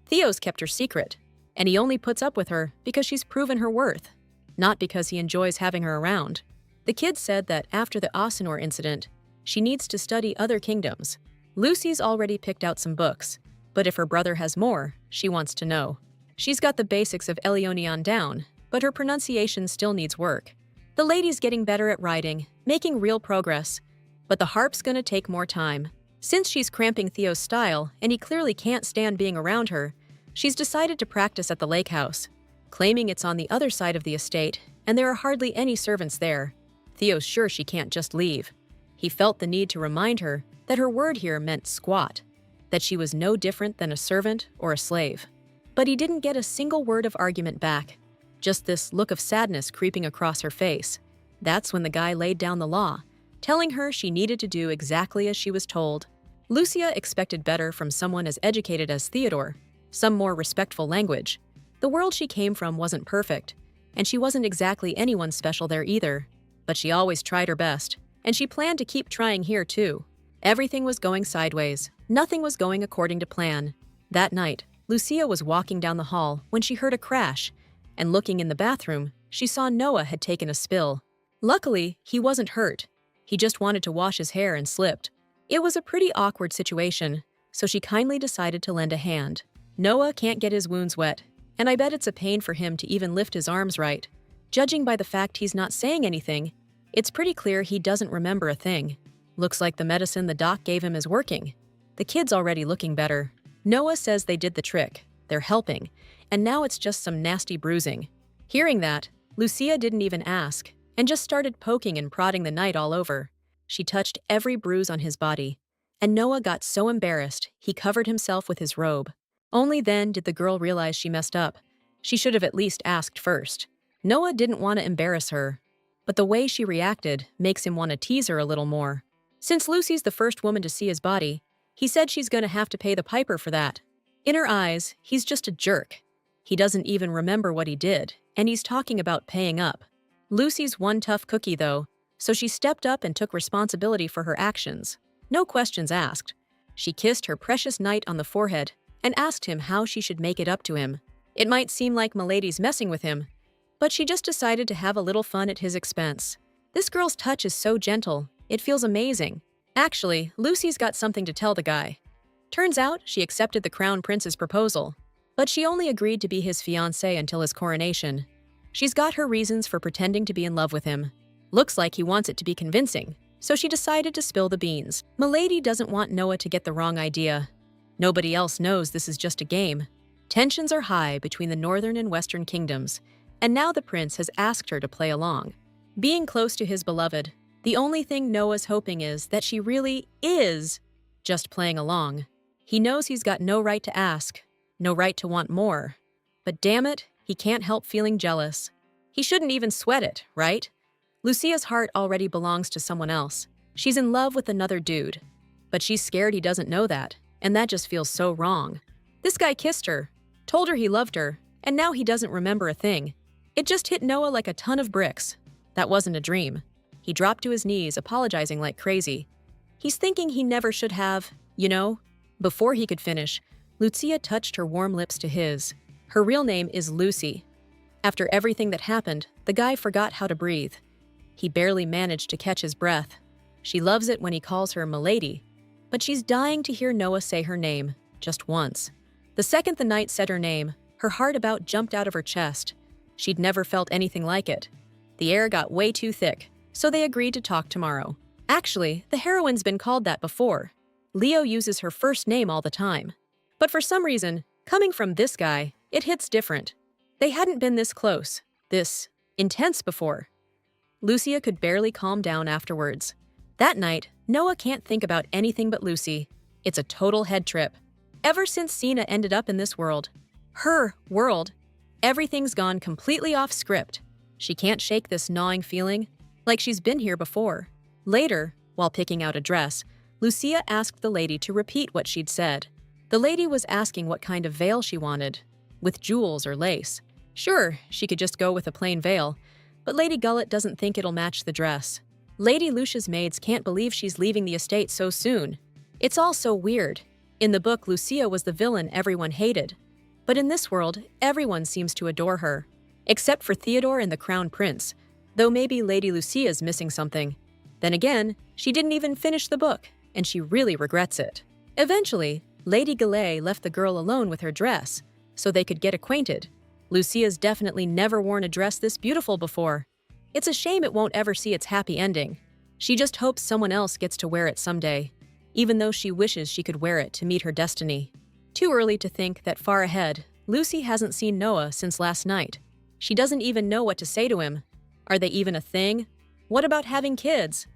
Theo's kept her secret, and he only puts up with her because she's proven her worth, not because he enjoys having her around. The kid said that after the Asinor incident, she needs to study other kingdoms. Lucy's already picked out some books, but if her brother has more, she wants to know. She's got the basics of Elionion down, but her pronunciation still needs work. The lady's getting better at writing, making real progress, but the harp's gonna take more time. Since she's cramping Theo's style and he clearly can't stand being around her, she's decided to practice at the lake house, claiming it's on the other side of the estate and there are hardly any servants there. Theo's sure she can't just leave. He felt the need to remind her that her word here meant squat, that she was no different than a servant or a slave. But he didn't get a single word of argument back, just this look of sadness creeping across her face. That's when the guy laid down the law, telling her she needed to do exactly as she was told. Lucia expected better from someone as educated as Theodore, some more respectful language. The world she came from wasn't perfect, and she wasn't exactly anyone special there either. But she always tried her best, and she planned to keep trying here too. Everything was going sideways. Nothing was going according to plan. That night, Lucia was walking down the hall when she heard a crash, and looking in the bathroom, she saw Noah had taken a spill. Luckily, he wasn't hurt. He just wanted to wash his hair and slipped. It was a pretty awkward situation, so she kindly decided to lend a hand. Noah can't get his wounds wet, and I bet it's a pain for him to even lift his arms right. Judging by the fact he's not saying anything, it's pretty clear he doesn't remember a thing. Looks like the medicine the doc gave him is working. The kid's already looking better. Noah says they did the trick. They're helping, and now it's just some nasty bruising. Hearing that, Lucia didn't even ask, and just started poking and prodding the knight all over. She touched every bruise on his body, and Noah got so embarrassed he covered himself with his robe. Only then did the girl realize she messed up. She should have at least asked first. Noah didn't want to embarrass her, but the way she reacted makes him want to tease her a little more. Since Lucy's the first woman to see his body, he said she's going to have to pay the piper for that. In her eyes, he's just a jerk. He doesn't even remember what he did, and he's talking about paying up. Lucy's one tough cookie, though, so she stepped up and took responsibility for her actions. No questions asked. She kissed her precious knight on the forehead and asked him how she should make it up to him. It might seem like Milady's messing with him, but she just decided to have a little fun at his expense. This girl's touch is so gentle, it feels amazing. Actually, Lucy's got something to tell the guy. Turns out she accepted the crown prince's proposal, but she only agreed to be his fiancée until his coronation. She's got her reasons for pretending to be in love with him. Looks like he wants it to be convincing, so she decided to spill the beans. Milady doesn't want Noah to get the wrong idea. Nobody else knows this is just a game. Tensions are high between the northern and western kingdoms, and now the prince has asked her to play along. Being close to his beloved, the only thing Noah's hoping is that she really is just playing along. He knows he's got no right to ask, no right to want more. But damn it, he can't help feeling jealous. He shouldn't even sweat it, right? Lucia's heart already belongs to someone else. She's in love with another dude. But she's scared he doesn't know that, and that just feels so wrong. This guy kissed her, told her he loved her, and now he doesn't remember a thing. It just hit Noah like a ton of bricks. That wasn't a dream. He dropped to his knees, apologizing like crazy. He's thinking he never should have, you know? Before he could finish, Lucia touched her warm lips to his. Her real name is Lucy. After everything that happened, the guy forgot how to breathe. He barely managed to catch his breath. She loves it when he calls her "milady," but she's dying to hear Noah say her name, just once. The second the knight said her name, her heart about jumped out of her chest. She'd never felt anything like it. The air got way too thick, so they agreed to talk tomorrow. Actually, the heroine's been called that before. Leo uses her first name all the time. But for some reason, coming from this guy, it hits different. They hadn't been this close, this intense before. Lucia could barely calm down afterwards. That night, Noah can't think about anything but Lucy. It's a total head trip. Ever since Cena ended up in this world, her world, everything's gone completely off script. She can't shake this gnawing feeling, like she's been here before. Later, while picking out a dress, Lucia asked the lady to repeat what she'd said. The lady was asking what kind of veil she wanted, with jewels or lace. Sure, she could just go with a plain veil, but Lady Gullet doesn't think it'll match the dress. Lady Lucia's maids can't believe she's leaving the estate so soon. It's all so weird. In the book, Lucia was the villain everyone hated. But in this world, everyone seems to adore her. Except for Theodore and the Crown Prince, though maybe Lady Lucia's missing something. Then again, she didn't even finish the book, and she really regrets it. Eventually, Lady Gullet left the girl alone with her dress, so they could get acquainted. Lucia's definitely never worn a dress this beautiful before. It's a shame it won't ever see its happy ending. She just hopes someone else gets to wear it someday, even though she wishes she could wear it to meet her destiny. Too early to think that far ahead, Lucy hasn't seen Noah since last night. She doesn't even know what to say to him. Are they even a thing? What about having kids?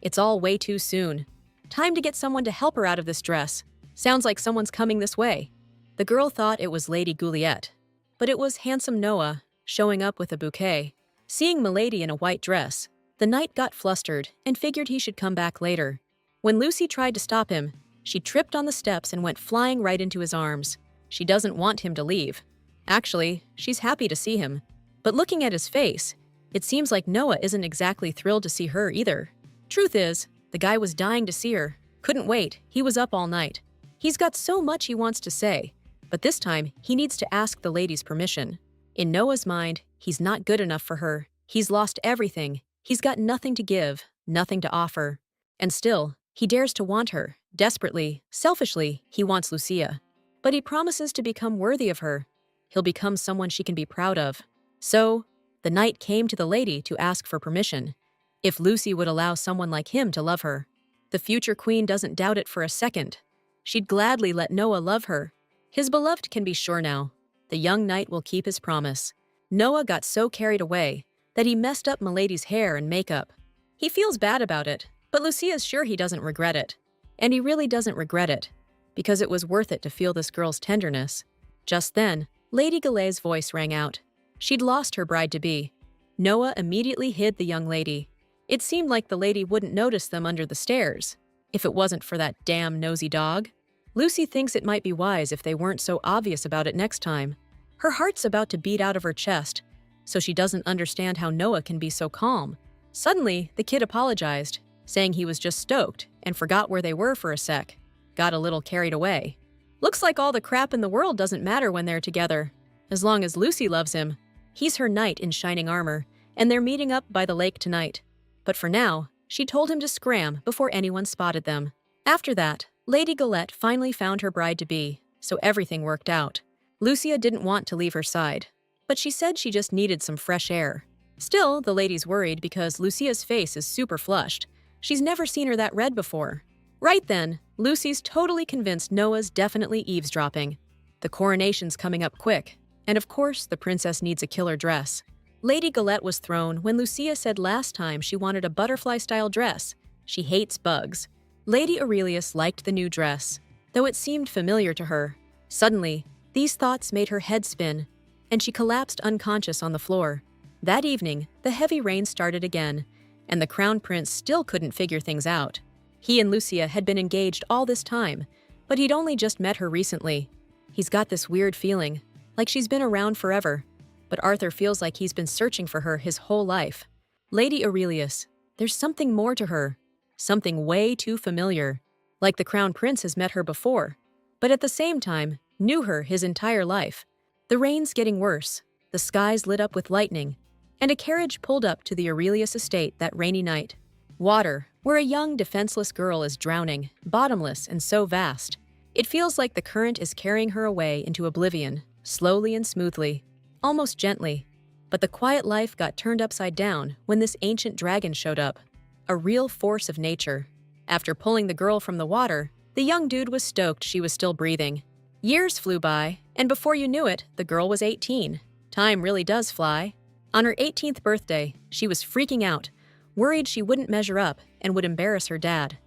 It's all way too soon. Time to get someone to help her out of this dress. Sounds like someone's coming this way. The girl thought it was Lady Gouliet, but it was handsome Noah, showing up with a bouquet. Seeing Milady in a white dress, the knight got flustered and figured he should come back later. When Lucy tried to stop him, she tripped on the steps and went flying right into his arms. She doesn't want him to leave. Actually, she's happy to see him. But looking at his face, it seems like Noah isn't exactly thrilled to see her either. Truth is, the guy was dying to see her. Couldn't wait, he was up all night. He's got so much he wants to say, but this time he needs to ask the lady's permission. In Noah's mind, he's not good enough for her. He's lost everything. He's got nothing to give, nothing to offer. And still, he dares to want her. Desperately, selfishly, he wants Lucia. But he promises to become worthy of her. He'll become someone she can be proud of. So, the knight came to the lady to ask for permission. If Lucy would allow someone like him to love her. The future queen doesn't doubt it for a second. She'd gladly let Noah love her. His beloved can be sure now. The young knight will keep his promise. Noah got so carried away that he messed up Milady's hair and makeup. He feels bad about it, but Lucia's sure he doesn't regret it. And he really doesn't regret it, because it was worth it to feel this girl's tenderness. Just then, Lady Goulet's voice rang out. She'd lost her bride-to-be. Noah immediately hid the young lady. It seemed like the lady wouldn't notice them under the stairs, if it wasn't for that damn nosy dog. Lucy thinks it might be wise if they weren't so obvious about it next time. Her heart's about to beat out of her chest, so she doesn't understand how Noah can be so calm. Suddenly, the kid apologized, saying he was just stoked and forgot where they were for a sec. Got a little carried away. Looks like all the crap in the world doesn't matter when they're together. As long as Lucy loves him. He's her knight in shining armor, and they're meeting up by the lake tonight. But for now, she told him to scram before anyone spotted them. After that, Lady Gullet finally found her bride-to-be, so everything worked out. Lucia didn't want to leave her side, but she said she just needed some fresh air. Still, the lady's worried because Lucia's face is super flushed. She's never seen her that red before. Right then, Lucy's totally convinced Noah's definitely eavesdropping. The coronation's coming up quick, and of course, the princess needs a killer dress. Lady Gullet was thrown when Lucia said last time she wanted a butterfly-style dress. She hates bugs. Lady Aurelius liked the new dress, though it seemed familiar to her. Suddenly, these thoughts made her head spin, and she collapsed unconscious on the floor. That evening, the heavy rain started again, and the crown prince still couldn't figure things out. He and Lucia had been engaged all this time, but he'd only just met her recently. He's got this weird feeling, like she's been around forever, but Arthur feels like he's been searching for her his whole life. Lady Aurelius, there's something more to her, something way too familiar, like the crown prince has met her before, but at the same time, knew her his entire life. The rain's getting worse, the skies lit up with lightning, and a carriage pulled up to the Aurelius estate that rainy night. Water, where a young, defenseless girl is drowning, bottomless and so vast. It feels like the current is carrying her away into oblivion, slowly and smoothly, almost gently. But the quiet life got turned upside down when this ancient dragon showed up, a real force of nature. After pulling the girl from the water, the young dude was stoked she was still breathing. Years flew by, and before you knew it, the girl was 18. Time really does fly. On her 18th birthday, she was freaking out, worried she wouldn't measure up and would embarrass her dad.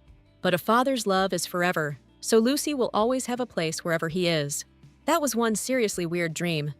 But a father's love is forever, so Lucy will always have a place wherever he is. That was one seriously weird dream.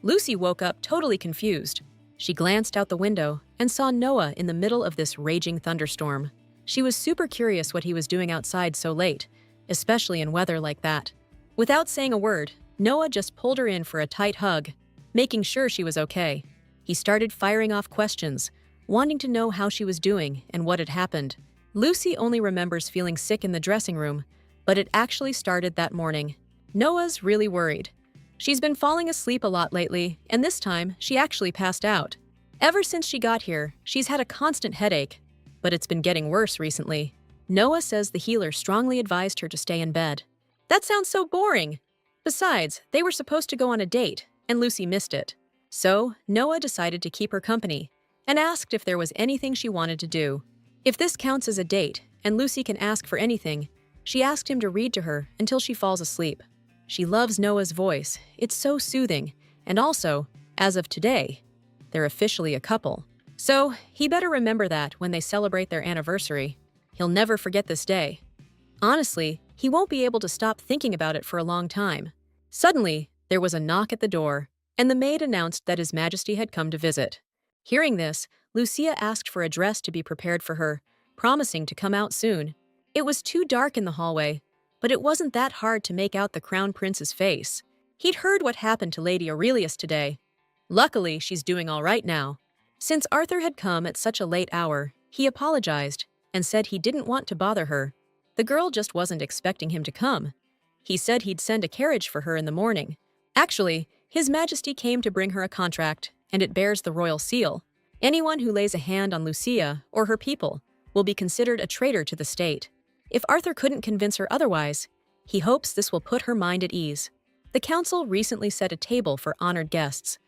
Lucy woke up totally confused. She glanced out the window and saw Noah in the middle of this raging thunderstorm. She was super curious what he was doing outside so late, especially in weather like that. Without saying a word, Noah just pulled her in for a tight hug, making sure she was okay. He started firing off questions, wanting to know how she was doing and what had happened. Lucy only remembers feeling sick in the dressing room, but it actually started that morning. Noah's really worried. She's been falling asleep a lot lately, and this time she actually passed out. Ever since she got here, she's had a constant headache, but it's been getting worse recently. Noah says the healer strongly advised her to stay in bed. That sounds so boring. Besides, they were supposed to go on a date, and Lucy missed it. So, Noah decided to keep her company and asked if there was anything she wanted to do. If this counts as a date, and Lucy can ask for anything, she asked him to read to her until she falls asleep. She loves Noah's voice. It's so soothing. And also, as of today, they're officially a couple. So, he better remember that when they celebrate their anniversary. He'll never forget this day. Honestly, he won't be able to stop thinking about it for a long time. Suddenly, there was a knock at the door, and the maid announced that His Majesty had come to visit. Hearing this, Lucia asked for a dress to be prepared for her, promising to come out soon. It was too dark in the hallway, but it wasn't that hard to make out the Crown Prince's face. He'd heard what happened to Lady Aurelius today. Luckily, she's doing all right now. Since Arthur had come at such a late hour, he apologized and said he didn't want to bother her. The girl just wasn't expecting him to come. He said he'd send a carriage for her in the morning. Actually, His Majesty came to bring her a contract, and it bears the royal seal. Anyone who lays a hand on Lucia or her people will be considered a traitor to the state. If Arthur couldn't convince her otherwise, he hopes this will put her mind at ease. The council recently set a table for honored guests.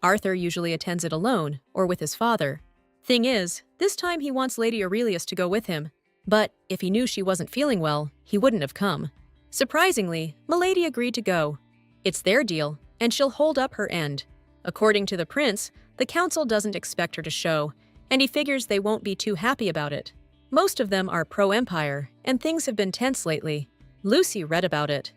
Arthur usually attends it alone or with his father. Thing is, this time he wants Lady Aurelius to go with him, but if he knew she wasn't feeling well, he wouldn't have come. Surprisingly, Milady agreed to go. It's their deal, and she'll hold up her end. According to the prince, the council doesn't expect her to show, and he figures they won't be too happy about it. Most of them are pro-Empire, and things have been tense lately. Lucy read about it.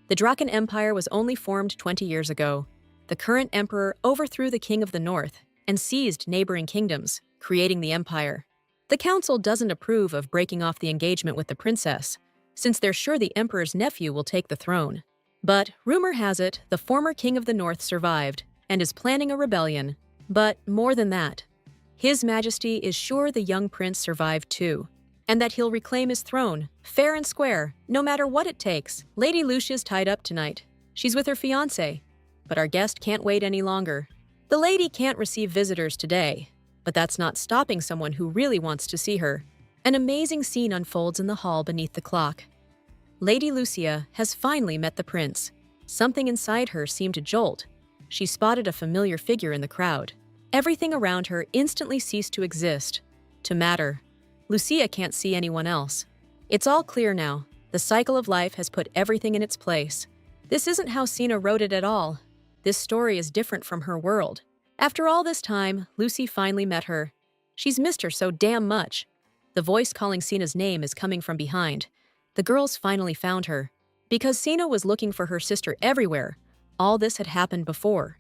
The Draken Empire was only formed 20 years ago. The current emperor overthrew the king of the north and seized neighboring kingdoms, creating the empire. The council doesn't approve of breaking off the engagement with the princess, since they're sure the emperor's nephew will take the throne. But rumor has it the former king of the north survived and is planning a rebellion. But more than that, His Majesty is sure the young prince survived too, and that he'll reclaim his throne, fair and square, no matter what it takes. Lady Lucia's tied up tonight. She's with her fiancé, but our guest can't wait any longer. The lady can't receive visitors today, but that's not stopping someone who really wants to see her. An amazing scene unfolds in the hall beneath the clock. Lady Lucia has finally met the prince. Something inside her seemed to jolt. She spotted a familiar figure in the crowd. Everything around her instantly ceased to exist, to matter. Lucia can't see anyone else. It's all clear now. The cycle of life has put everything in its place. This isn't how Sina wrote it at all. This story is different from her world. After all this time, Lucy finally met her. She's missed her so damn much. The voice calling Sina's name is coming from behind. The girls finally found her. Because Sina was looking for her sister everywhere, all this had happened before.